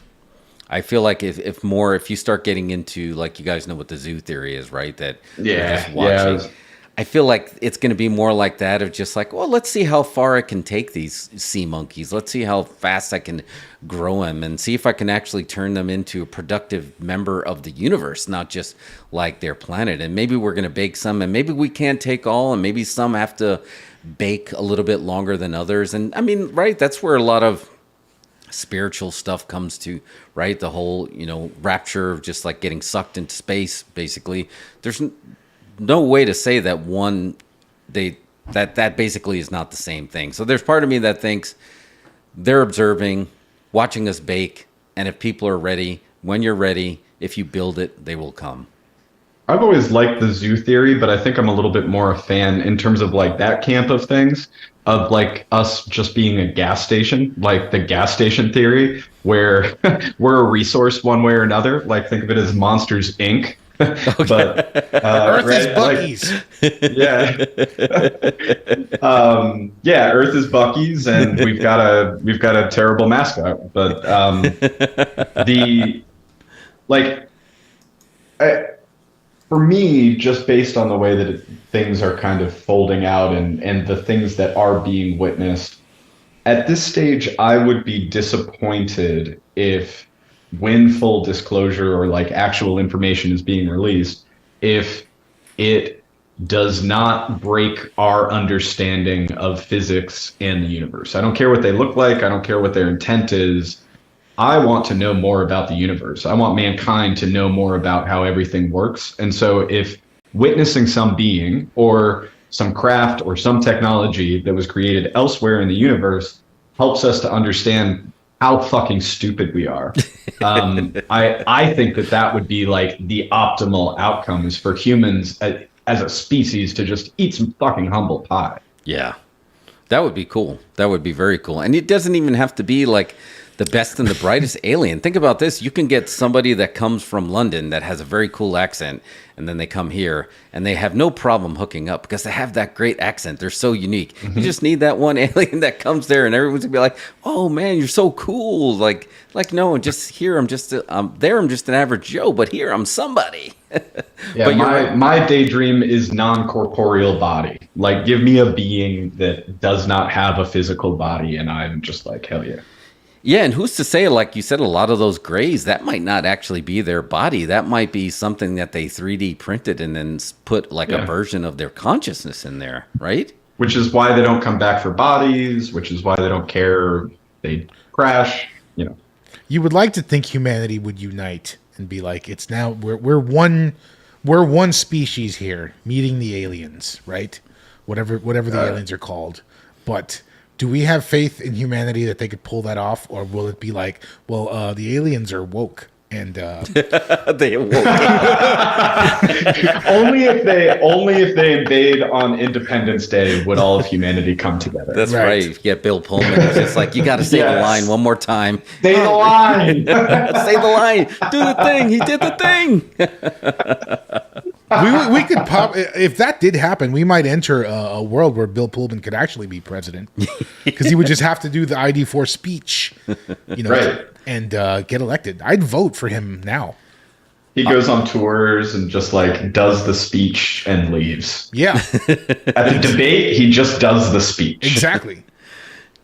I feel like if you start getting into, like, you guys know what the zoo theory is, right? That you're just watching. Yeah. I feel like it's going to be more like that, of just like, well, let's see how far I can take these sea monkeys. Let's see how fast I can grow them and see if I can actually turn them into a productive member of the universe, not just like their planet. And maybe we're going to bake some, and maybe we can't take all, and maybe some have to bake a little bit longer than others. And I mean, right, that's where a lot of spiritual stuff comes to, right? The whole, rapture of just like getting sucked into space, basically. There's no way to say that that basically is not the same thing. So there's part of me that thinks they're observing, watching us bake, and if people are ready, when you're ready, if you build it, they will come. I've always liked the zoo theory, but I think I'm a little bit more a fan in terms of like that camp of things, of like us just being a gas station, like the gas station theory, where we're a resource one way or another. Like, think of it as Monsters, Inc. Okay. But Earth is Buc-ee's. Earth is Buc-ee's, and we've got a terrible mascot. But for me, just based on the way that things are kind of folding out and the things that are being witnessed, At this stage, I would be disappointed if, when full disclosure or like actual information is being released, if it does not break our understanding of physics and the universe. I don't care what they look like. I don't care what their intent is. I want to know more about the universe. I want mankind to know more about how everything works. And so if witnessing some being or some craft or some technology that was created elsewhere in the universe helps us to understand how fucking stupid we are. I think that would be like the optimal outcome, is for humans as a species to just eat some fucking humble pie. Yeah, that would be cool. That would be very cool. And it doesn't even have to be like the best and the brightest alien. Think about this. You can get somebody that comes from London that has a very cool accent, and then they come here and they have no problem hooking up because they have that great accent. They're so unique. Mm-hmm. You just need that one alien that comes there and everyone's gonna be like, oh man, you're so cool. Like no, just here I'm just there I'm just an average Joe, but here I'm somebody. Yeah, but my daydream is non-corporeal body. Like, give me a being that does not have a physical body, and I'm just like, hell yeah. Yeah, and who's to say, like you said, a lot of those grays, that might not actually be their body. That might be something that they 3D printed and then put like a version of their consciousness in there, right? Which is why they don't come back for bodies, which is why they don't care. They crash, you know. You would like to think humanity would unite and be like, it's now, we're one species here, meeting the aliens, right? Whatever the aliens are called. But do we have faith in humanity that they could pull that off, or will it be like, well, the aliens are woke and they woke? only if they invade on Independence Day would all of humanity come together. That's right. You get Bill Pullman. It's just like, you got to say the line one more time. Say the line. Say the line. Do the thing. He did the thing. We could pop, if that did happen, we might enter a world where Bill Pullman could actually be president, because he would just have to do the ID4 speech, you know, right, and get elected. I'd vote for him now. He goes on tours and just like does the speech and leaves. Yeah. At the debate, he just does the speech. Exactly.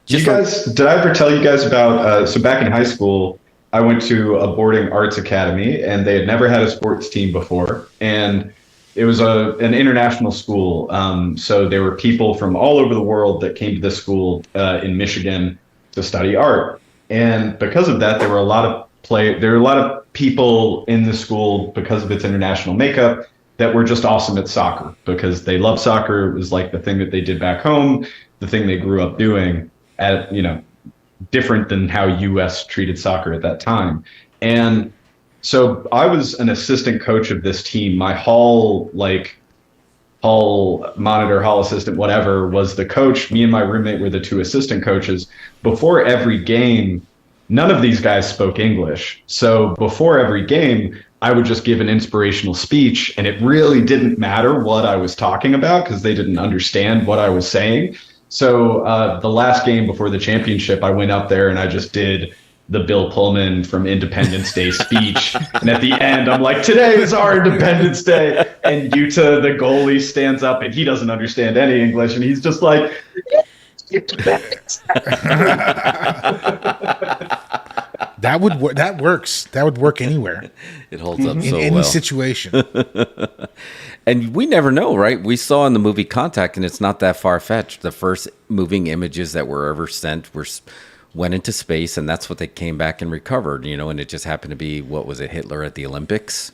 Did I ever tell you guys about, so back in high school, I went to a boarding arts academy, and they had never had a sports team before. And it was an international school. So there were people from all over the world that came to this school in Michigan to study art. And because of that, there were a lot of people in the school, because of its international makeup, that were just awesome at soccer, because they love soccer. It was like the thing that they did back home, the thing they grew up doing, at, you know, different than how US treated soccer at that time. And so I was an assistant coach of this team. My hall monitor, hall assistant, whatever, was the coach. Me and my roommate were the two assistant coaches. Before every game, none of these guys spoke English. So before every game, I would just give an inspirational speech, and it really didn't matter what I was talking about because they didn't understand what I was saying. So the last game before the championship, I went up there and I just did the Bill Pullman from Independence Day speech. And at the end, I'm like, today is our Independence Day. And Yuta, the goalie, stands up and he doesn't understand any English. And he's just like, that would work. That works. That would work anywhere. It holds up so well. In any situation. And we never know, right? We saw in the movie Contact, and it's not that far-fetched. The first moving images that were ever sent went into space, and that's what they came back and recovered, you know, and it just happened to be, what was it, Hitler at the Olympics?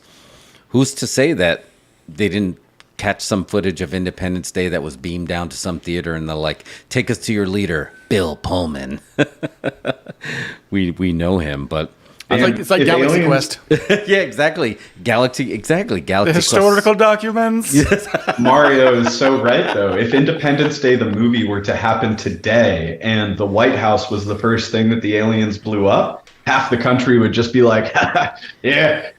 Who's to say that they didn't catch some footage of Independence Day that was beamed down to some theater, and they're like, take us to your leader, Bill Pullman. we know him, but... It's like Galaxy Quest. Yeah, exactly. Galaxy the historical documents. Yes. Mario is so right, though. If Independence Day, the movie, were to happen today, and the White House was the first thing that the aliens blew up, half the country would just be like, yeah,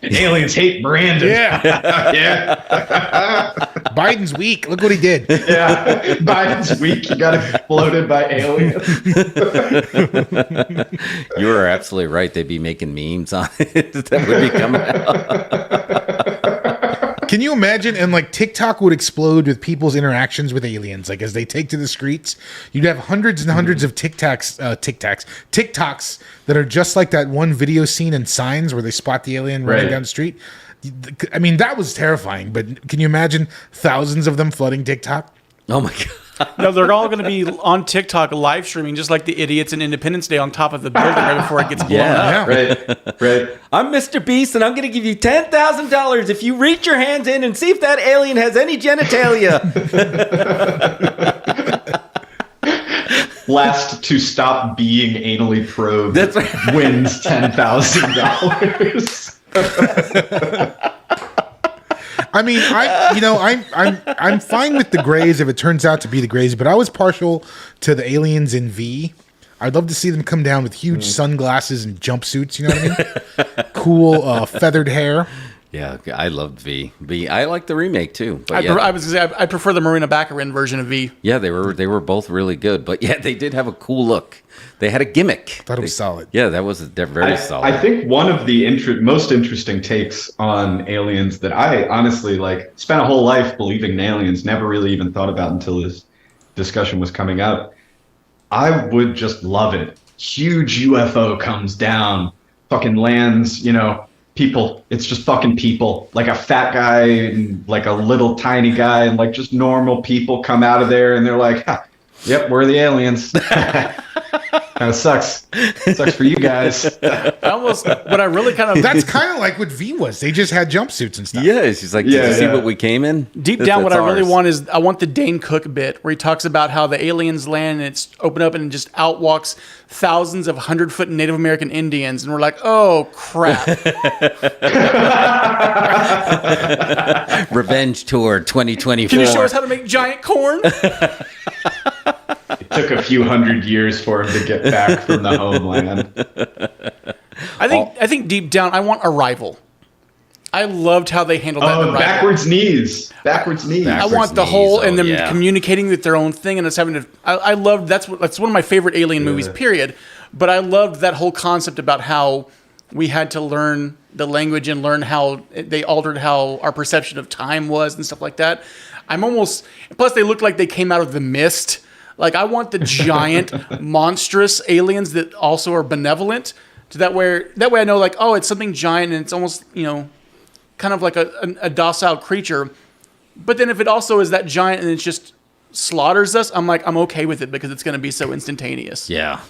aliens hate Brandon. Yeah. Yeah. Biden's weak. Look what he did. Yeah. Biden's weak. He got exploded by aliens. You are absolutely right. They'd be making memes on it that would be coming out. Can you imagine? And like TikTok would explode with people's interactions with aliens. Like as they take to the streets, you'd have hundreds and hundreds of TikToks that are just like that one video scene in Signs where they spot the alien running down the street. I mean, that was terrifying. But can you imagine thousands of them flooding TikTok? Oh my god. No, they're all going to be on TikTok live streaming, just like the idiots in Independence Day on top of the building right before it gets blown up. Right. I'm Mr. Beast, and I'm going to give you $10,000 if you reach your hands in and see if that alien has any genitalia. Last to stop being anally probed wins $10,000. I mean, I'm fine with the Greys if it turns out to be the Greys, but I was partial to the aliens in V. I'd love to see them come down with huge sunglasses and jumpsuits. You know what I mean? Cool feathered hair. Yeah, I loved V. I like the remake too. But I was gonna say I prefer the Marina Baccarin version of V. Yeah, they were both really good, but yeah, they did have a cool look. They had a gimmick. Thought it was solid. Yeah, that was very solid. I think one of the most interesting takes on aliens that I honestly spent a whole life believing in aliens, never really even thought about until this discussion was coming up. I would just love it. Huge UFO comes down, fucking lands, people. It's just fucking people. Like a fat guy and like a little tiny guy and like just normal people come out of there and they're like, yep, we're the aliens. Kind of sucks. Sucks for you guys. That's kind of like what V was. They just had jumpsuits and stuff. Yeah, it's just like, did you see what we came in? Deep down, what I really want is I want the Dane Cook bit where he talks about how the aliens land and it's open up and just outwalks thousands of 100-foot Native American Indians, and we're like, oh crap. Revenge Tour 2024. Can you show us how to make giant corn? It took a few hundred years for him to get back from the homeland. I think deep down, I want Arrival. I loved how they handled that. Oh, backwards knees. I want the whole and them communicating with their own thing and us having to. I loved that's one of my favorite alien movies. Period. But I loved that whole concept about how we had to learn the language and learn how they altered how our perception of time was and stuff like that. Plus they looked like they came out of the mist. Like I want the giant, monstrous aliens that also are benevolent. To that way I know like, oh, it's something giant and it's almost kind of like a docile creature. But then if it also is that giant and it just slaughters us, I'm okay with it because it's going to be so instantaneous. Yeah.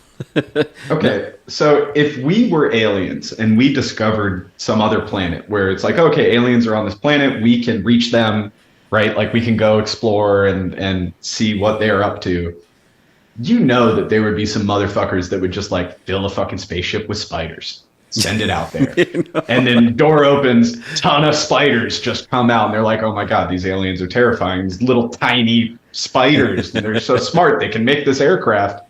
Okay, so if we were aliens and we discovered some other planet where it's like, okay, aliens are on this planet, we can reach them, right? Like we can go explore and see what they're up to. That there would be some motherfuckers that would just fill a fucking spaceship with spiders. Send it out there. And then door opens, ton of spiders just come out and they're like, oh my God, these aliens are terrifying. These little tiny spiders. They're so smart. They can make this aircraft.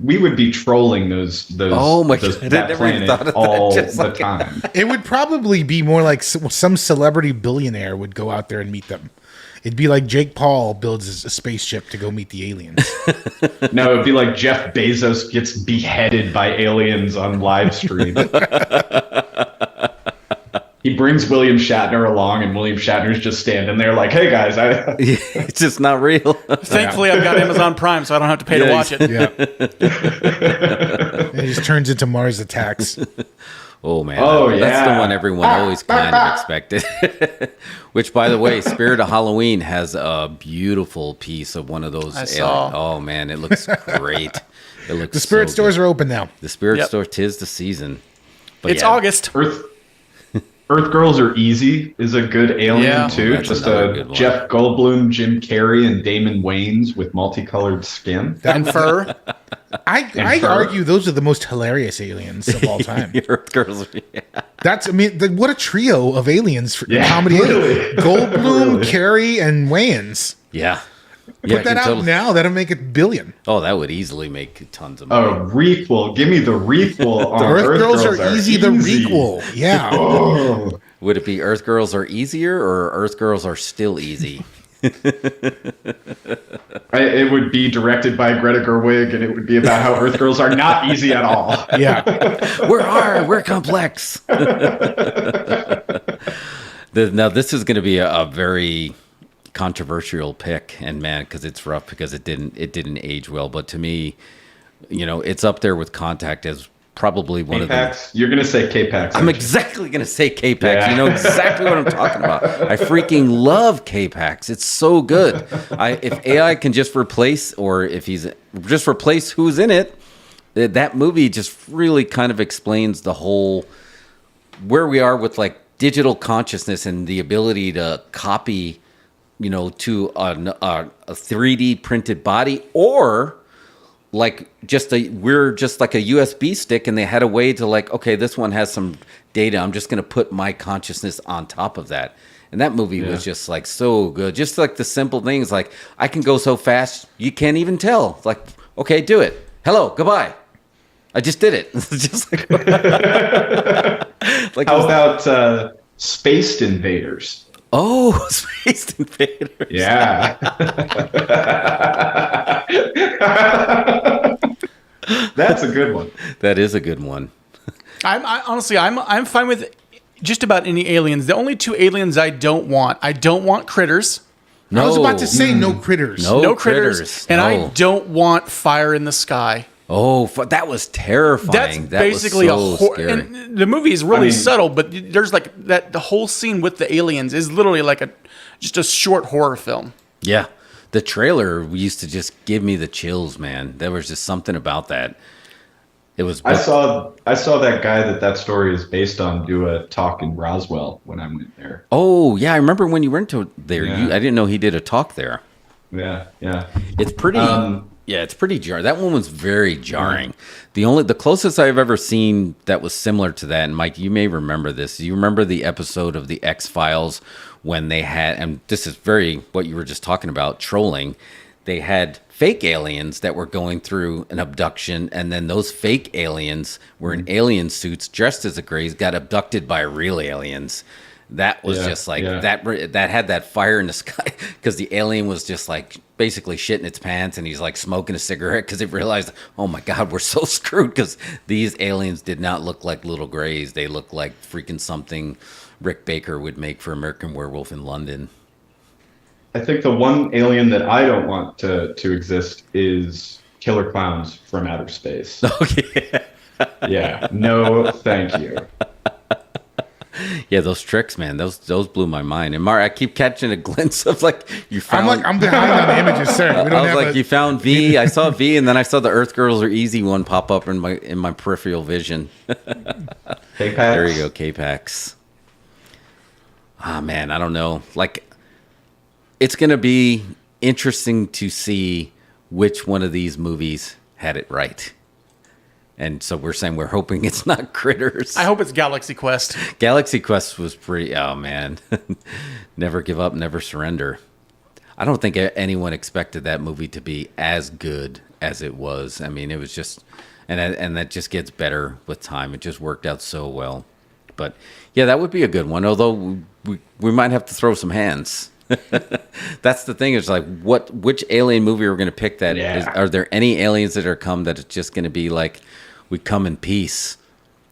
We would be trolling that planet all the time. It would probably be more like some celebrity billionaire would go out there and meet them. It'd be like Jake Paul builds a spaceship to go meet the aliens. No, it'd be like Jeff Bezos gets beheaded by aliens on live stream. He brings William Shatner along, and William Shatner's just standing there like, hey, guys. It's just not real. Thankfully, I've got Amazon Prime, so I don't have to pay to watch it. Yeah. It just turns into Mars Attacks. Oh, man. That's the one everyone always kind of expected. Which, by the way, Spirit of Halloween has a beautiful piece of one of those. I saw. Oh, man. It looks great. The Spirit stores are open now. The Spirit store, 'tis the season. But it's August. Earth Girls Are Easy is a good alien too. Just a Jeff Goldblum, Jim Carrey, and Damon Wayans with multicolored skin and fur. I argue those are the most hilarious aliens of all time. Earth Girls. Yeah. What a trio of aliens for comedy. Really. Goldblum, Carey, and Wayans. Yeah. Put that out now. That'll make $1 billion. Oh, that would easily make tons of money. Oh, requel. Give me the requel on Earth Girls Are Easy. The requel. Yeah. Oh. Would it be Earth Girls Are Easier or Earth Girls Are Still Easy? It would be directed by Greta Gerwig, and it would be about how Earth Girls are not easy at all. Yeah. We're hard. We're complex. Now this is going to be a very controversial pick, and man, because it's rough because it didn't age well. But to me, it's up there with Contact as probably one K-Pax? of the. You're gonna say K-Pax. I'm exactly gonna say K-Pax. You know exactly what I'm talking about. I freaking love K-Pax. It's so good. If AI can just replace, or if he's just replace who's in it, that movie just really kind of explains the whole where we are with like digital consciousness and the ability to copy, to a 3D printed body, or like we're just like a USB stick, and they had a way to like, okay, this one has some data. I'm just going to put my consciousness on top of that. And that movie was just like so good. Just like the simple things, like I can go so fast you can't even tell. Like, okay, do it. Hello, goodbye. I just did it. Just like, like how about Spaced Invaders? Oh, Spaced Invaders. Yeah. That's a good one. That is a good one. Honestly, I'm fine with just about any aliens. The only two aliens I don't want critters. No. I was about to say no critters. No critters. And I don't want fire in the sky. Oh, that was terrifying. That's basically was so scary. And the movie is really subtle, but there's like that. The whole scene with the aliens is literally like just a short horror film. Yeah, the trailer used to just give me the chills, man. There was just something about that. It was. I saw that guy that story is based on do a talk in Roswell when I went there. Oh yeah, I remember when you went to there. Yeah. I didn't know he did a talk there. Yeah. It's pretty. Yeah, it's pretty jarring. That one was very jarring. The closest I've ever seen that was similar to that, and Mike, you may remember this. You remember the episode of the X-Files when they had, and this is very what you were just talking about, trolling. They had fake aliens that were going through an abduction, and then those fake aliens were in alien suits dressed as a Greys, got abducted by real aliens. That was just like that had that fire in the sky because the alien was just like basically shitting its pants, and he's like smoking a cigarette because they realized, oh my God, we're so screwed because these aliens did not look like little Greys. They looked like freaking something Rick Baker would make for American Werewolf in London. I think the one alien that I don't want to exist is killer clowns from outer space. Okay. Yeah, no, thank you. Yeah, those tricks, man, those blew my mind. And Mark, I keep catching a glimpse of like you found. I'm behind on the images, sir. We don't I was like, you found V. I saw V, and then I saw the Earth Girls Are Easy one pop up in my peripheral vision. K-Pax. There you go, K-Pax. Ah, man, I don't know. Like, it's gonna be interesting to see which one of these movies had it right. And so we're hoping it's not Critters. I hope it's Galaxy Quest. Galaxy Quest was pretty, oh man. Never give up, never surrender. I don't think anyone expected that movie to be as good as it was. I mean, it was just, and that just gets better with time. It just worked out so well. But yeah, that would be a good one. Although we might have to throw some hands. That's the thing. Is like, which alien movie are we going to pick? Are there any aliens that are come that it's just going to be like, we come in peace,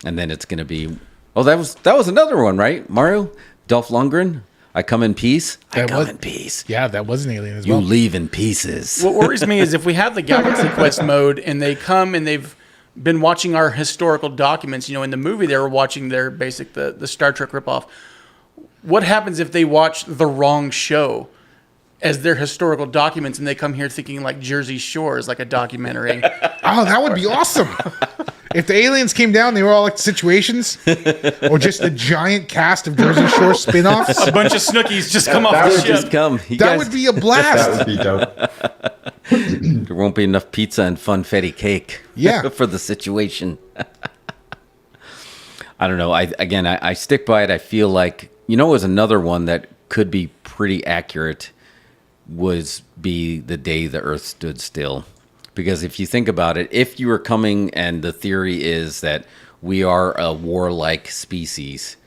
and then it's going to be, oh, that was another one, right? Mario, Dolph Lundgren, I come in peace. I come in peace. Yeah, that was an alien as well. You leave in pieces. What worries me is if we have the Galaxy Quest mode and they come and they've been watching our historical documents. In the movie they were watching their the Star Trek ripoff. What happens if they watch the wrong show as their historical documents and they come here thinking like Jersey Shore is like a documentary? Oh, that would be awesome. If the aliens came down, they were all like Situations, or just a giant cast of Jersey Shore spin-offs. A bunch of Snookies just come off the ship. Just come. That would be a blast. That would be dope. There won't be enough pizza and funfetti cake. Yeah. For the situation. I don't know. I stick by it. I feel like, was another one that could be pretty accurate be the day the Earth stood still. Because if you think about it, if you were coming and the theory is that we are a warlike species,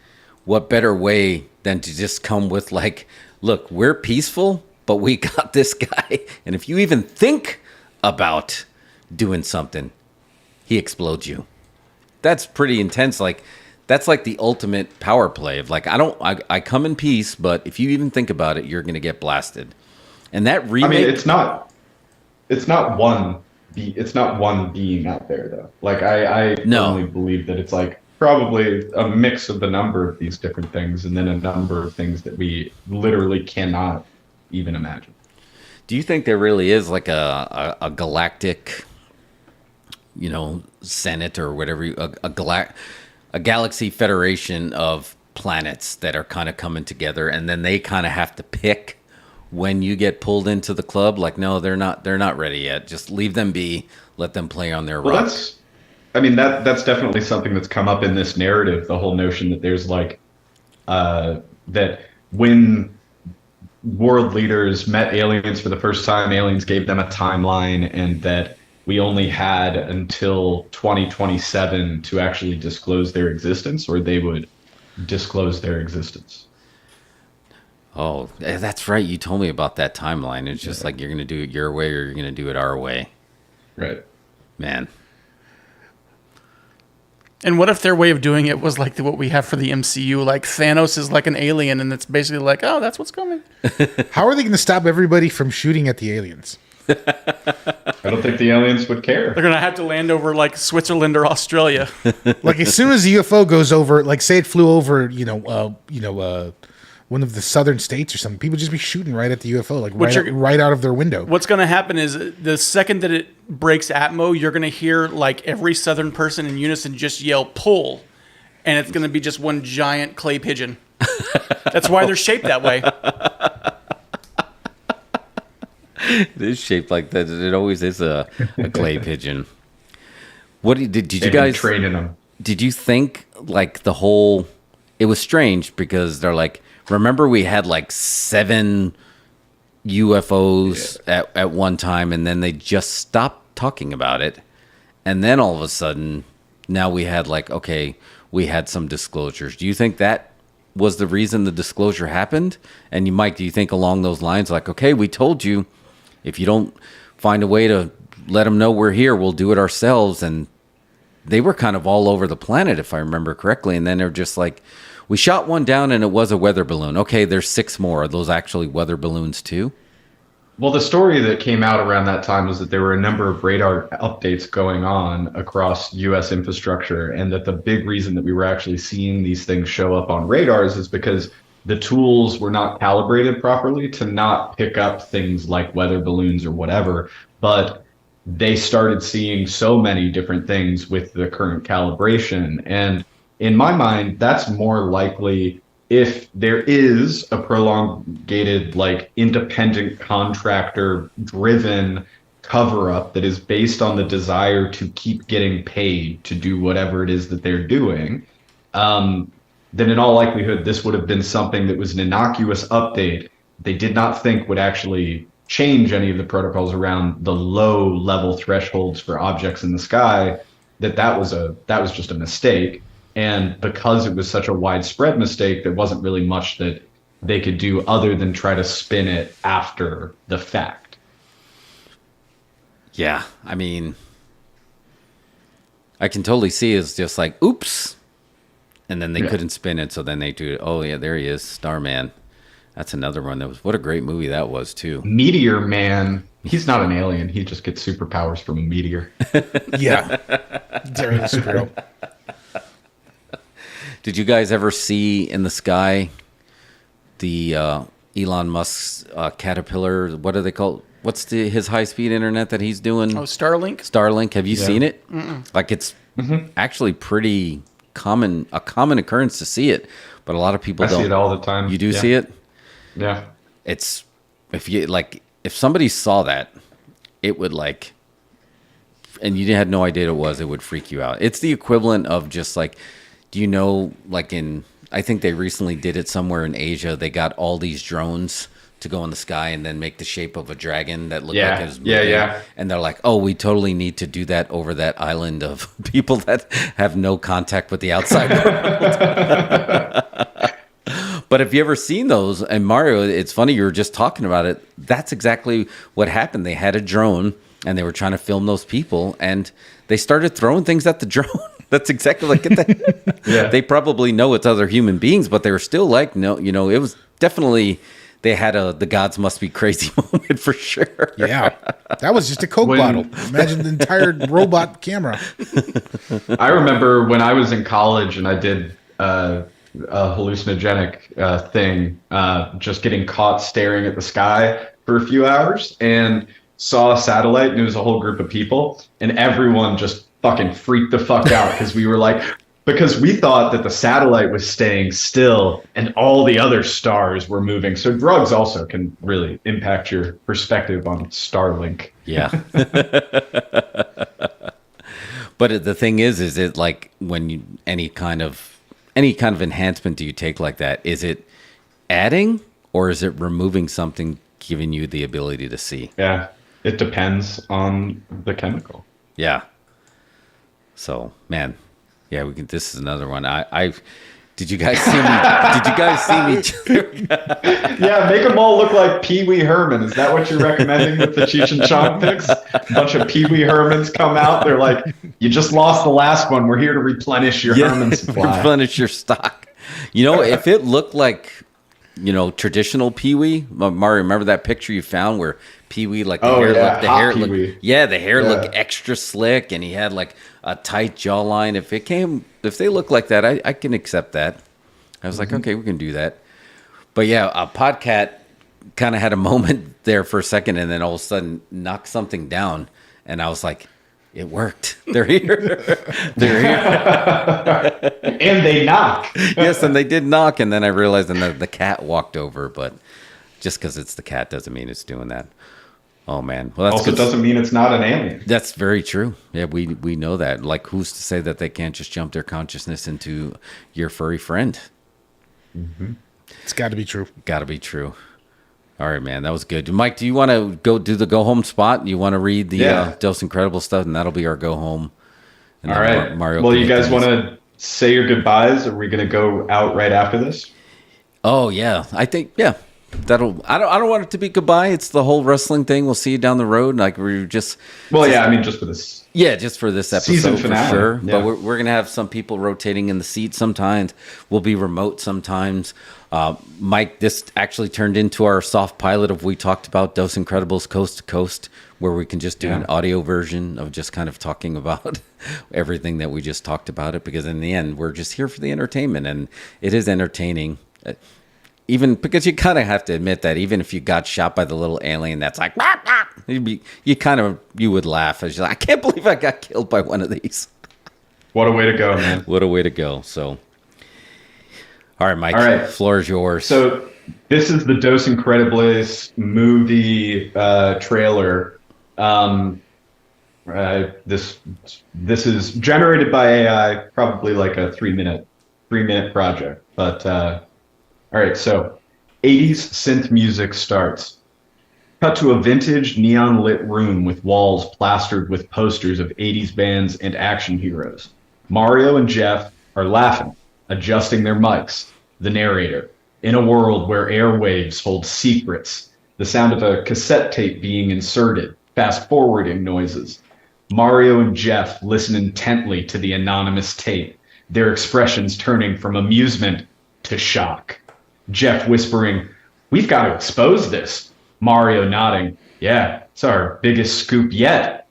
what better way than to just come with like, look, we're peaceful, but we got this guy. And if you even think about doing something, he explodes you. That's pretty intense. Like, That's like the ultimate power play of like, I come in peace, but if you even think about it, you're going to get blasted. And that remake, I mean, it's not one being out there though. Like I firmly believe that it's like probably a mix of the number of these different things, and then a number of things that we literally cannot even imagine. Do you think there really is like a galactic, Senate or whatever, a galaxy federation of planets that are kind of coming together, and then they kind of have to pick when you get pulled into the club? Like, no, they're not ready yet. Just leave them be. Let them play on their rock. That's definitely something that's come up in this narrative. The whole notion that there's like that when world leaders met aliens for the first time, aliens gave them a timeline, and that we only had until 2027 to actually disclose their existence, or they would disclose their existence. Oh, that's right. You told me about that timeline. It's just like, you're going to do it your way or you're going to do it our way. Right. Man. And what if their way of doing it was like what we have for the MCU? Like Thanos is like an alien, and it's basically like, oh, that's what's coming. How are they going to stop everybody from shooting at the aliens? I don't think the aliens would care. They're going to have to land over like Switzerland or Australia. Like as soon as the UFO goes over, like say it flew over, one of the southern states or something, people just be shooting right at the UFO, like right out of their window. What's going to happen is the second that it breaks Atmo, you're going to hear like every southern person in unison just yell "pull," and it's going to be just one giant clay pigeon. That's why they're shaped that way. It is shaped like that. It always is a clay pigeon. What did you guys training them? Did you think like the whole? It was strange because they're like, remember we had like 7 UFOs at one time, and then they just stopped talking about it, and then all of a sudden now we had like, okay, we had some disclosures. Do you think that was the reason the disclosure happened? And you, Mike, do you think along those lines, like, okay, we told you, if you don't find a way to let them know we're here, we'll do it ourselves? And they were kind of all over the planet, if I remember correctly. And then they're just like, we shot one down and it was a weather balloon. Okay, there's 6 more. Are those actually weather balloons too? Well, the story that came out around that time was that there were a number of radar updates going on across U.S. infrastructure, and that the big reason that we were actually seeing these things show up on radars is because the tools were not calibrated properly to not pick up things like weather balloons or whatever, but they started seeing so many different things with the current calibration. And in my mind, that's more likely if there is a prolongated, like, independent contractor driven cover up that is based on the desire to keep getting paid to do whatever it is that they're doing, then in all likelihood, this would have been something that was an innocuous update they did not think would actually change any of the protocols around the low level thresholds for objects in the sky, that was just a mistake. And because it was such a widespread mistake, there wasn't really much that they could do other than try to spin it after the fact. Yeah, I mean, I can totally see it's just like, oops. And then they couldn't spin it, so then they do it. Oh, yeah, there he is, Starman. That's another one. What a great movie that was, too. Meteor Man. He's not an alien. He just gets superpowers from a meteor. Yeah. Superhero. Did you guys ever see in the sky the Elon Musk's Caterpillar? What are they called? What's his high-speed internet that he's doing? Oh, Starlink? Starlink. Have you seen it? Mm-mm. Like, it's actually pretty common occurrence to see it, but a lot of people don't. I see it all the time. You do see it? Yeah. It's, if somebody saw that, it would like, and you had no idea what it was, it would freak you out. It's the equivalent of just like, do you know, like I think they recently did it somewhere in Asia. They got all these drones to go in the sky and then make the shape of a dragon that looked like it was moving. Yeah. And they're like, oh, we totally need to do that over that island of people that have no contact with the outside world. But if you ever seen those, and Mario, it's funny, you were just talking about it. That's exactly what happened. They had a drone and they were trying to film those people and they started throwing things at the drone. That's exactly like that. Yeah. They probably know it's other human beings, but they were still like, no, it was definitely, they had the gods must be crazy moment for sure. Yeah. That was just a Coke bottle. Imagine the entire robot camera. I remember when I was in college and I did a hallucinogenic thing, just getting caught staring at the sky for a few hours and saw a satellite, and it was a whole group of people, and everyone just fucking freaked the fuck out because we thought that the satellite was staying still and all the other stars were moving. So drugs also can really impact your perspective on Starlink. Yeah. But the thing is it like when you any kind of enhancement do you take like that? Is it adding or is it removing something, giving you the ability to see? Yeah, it depends on the chemical. Yeah. So, man, yeah, we can. This is another one. Did you guys see me? Yeah, make them all look like Pee Wee Herman. Is that what you're recommending with the Cheech and Chong pics? A bunch of Pee Wee Hermans come out. They're like, you just lost the last one. We're here to replenish your Herman supply. Replenish your stock. If it looked like, traditional Pee Wee, Mario, remember that picture you found where Pee Wee, like the hair looked extra slick, and he had like a tight jawline. If they look like that, I can accept that. I was like, okay, we can do that. But yeah, Podcat kind of had a moment there for a second, and then all of a sudden knocked something down, and I was like, it worked. They're here. They're here. And they knock. Yes, and they did knock, and then I realized the cat walked over, but just because it's the cat doesn't mean it's doing that. Oh, man. Well, that's also doesn't mean it's not an alien. That's very true. Yeah, we know that. Like, who's to say that they can't just jump their consciousness into your furry friend? Mm-hmm. It's got to be true. Got to be true. All right, man. That was good. Mike, do you want to go do the go-home spot? You want to read the Dose Incredible stuff, and that'll be our go-home. All right. Mario. Well, you guys want to say your goodbyes? Are we going to go out right after this? Oh, yeah. I think, yeah. I don't want it to be goodbye. It's the whole wrestling thing. We'll see you down the road. Like we're just. Well, yeah. I mean, just for this. Yeah, just for this episode season finale, for sure. Yeah. But we're gonna have some people rotating in the seat. Sometimes we'll be remote. Sometimes, Mike. This actually turned into our soft pilot of we talked about Dose Incredibles Coast to Coast, where we can just do an audio version of just kind of talking about everything that we just talked about it. Because in the end, we're just here for the entertainment, and it is entertaining. Even because you kind of have to admit that even if you got shot by the little alien that's like, wah, wah, you would laugh as you're like, I can't believe I got killed by one of these. What a way to go, man. What a way to go. So, all right, Mike, all right. Floor is yours. So this is the Dos Incredibles movie trailer. This is generated by AI, probably like a 3 minute project, but all right, so 80s synth music starts. Cut to a vintage neon-lit room with walls plastered with posters of 80s bands and action heroes. Mario and Jeff are laughing, adjusting their mics. The narrator. In a world where airwaves hold secrets. The sound of a cassette tape being inserted. Fast-forwarding noises. Mario and Jeff listen intently to the anonymous tape, their expressions turning from amusement to shock. Jeff whispering, "We've got to expose this." Mario nodding, "Yeah, it's our biggest scoop yet."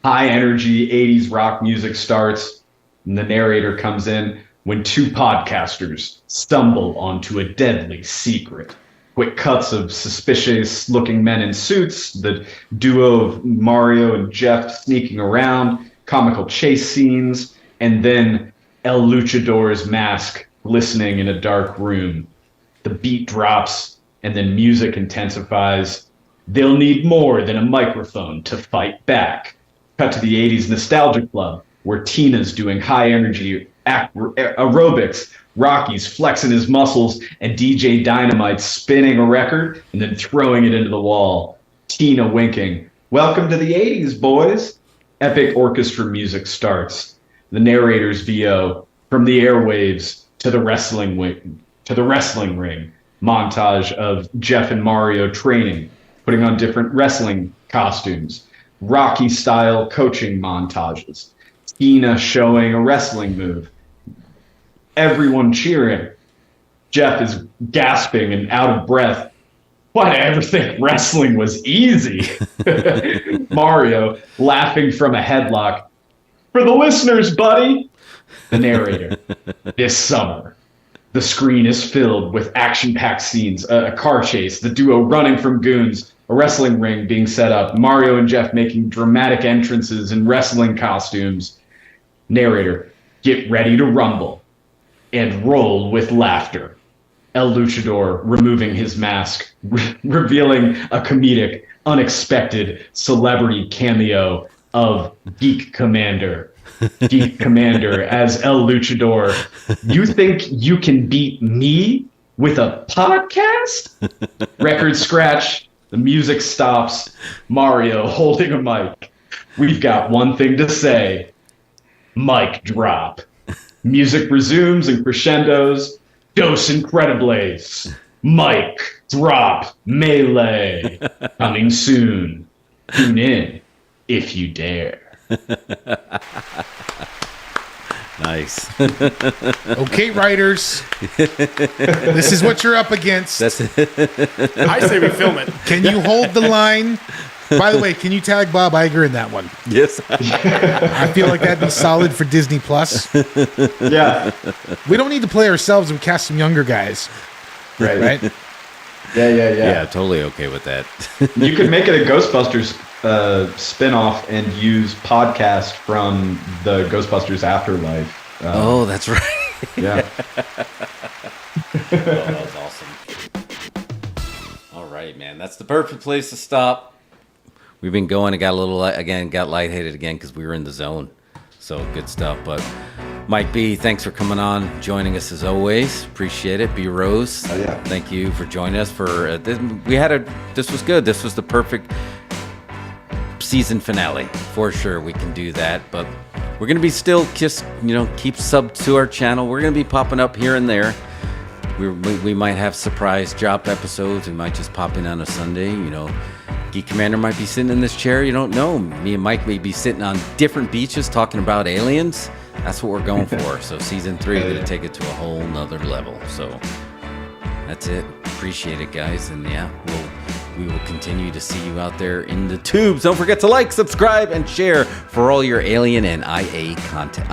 High energy 80s rock music starts, and the narrator comes in when two podcasters stumble onto a deadly secret. Quick cuts of suspicious looking men in suits, the duo of Mario and Jeff sneaking around, comical chase scenes, and then El Luchador's mask glistening in a dark room. The beat drops, and then music intensifies. They'll need more than a microphone to fight back. Cut to the 80s Nostalgia Club, where Tina's doing high-energy aerobics, Rocky's flexing his muscles, and DJ Dynamite's spinning a record and then throwing it into the wall. Tina winking, "Welcome to the 80s, boys." Epic orchestra music starts. The narrator's VO, "From the airwaves to the wrestling ring." Montage of Jeff and Mario training, putting on different wrestling costumes. Rocky-style coaching montages. Hina showing a wrestling move. Everyone cheering. Jeff is gasping and out of breath. Why, I ever think wrestling was easy? Mario laughing from a headlock. For the listeners, buddy. The narrator. This summer, the screen is filled with action-packed scenes, a car chase, the duo running from goons, a wrestling ring being set up, Mario and Jeff making dramatic entrances in wrestling costumes. Narrator, get ready to rumble and roll with laughter. El Luchador removing his mask, revealing a comedic, unexpected celebrity cameo of Geek Commander. Geek Commander as El Luchador. You think you can beat me with a podcast? Record scratch. The music stops. Mario holding a mic. We've got one thing to say. Mic drop. Music resumes and crescendos. Dos Incredibles. Mic drop. Melee. Coming soon. Tune in if you dare. Nice. Okay, writers. This is what you're up against. I say we film it. Can you hold the line? By the way, can you tag Bob Iger in that one? Yes. I feel like that'd be solid for Disney Plus. Yeah. We don't need to play ourselves. We cast some younger guys. Right. Right? Yeah, totally okay with that. You could make it a Ghostbusters spin-off and use podcast from the Ghostbusters Afterlife. Oh, that's right. Yeah. That was awesome. All right, man. That's the perfect place to stop. We've been going and got lightheaded again because we were in the zone. So good stuff. But Mike B, thanks for coming on, joining us as always. Appreciate it. B Rose, thank you for joining us for this. This was good. This was the perfect season finale for sure. We can do that, but we're gonna be still just keep sub to our channel. We're gonna be popping up here and there. We might have surprise drop episodes. We might just pop in on a Sunday. Geek Commander might be sitting in this chair. You don't know. Me and Mike may be sitting on different beaches talking about aliens. That's what we're going for. So season 3 is going to take it to a whole nother level. So that's it. Appreciate it, guys. And we will continue to see you out there in the tubes. Don't forget to like, subscribe, and share for all your alien and IA content.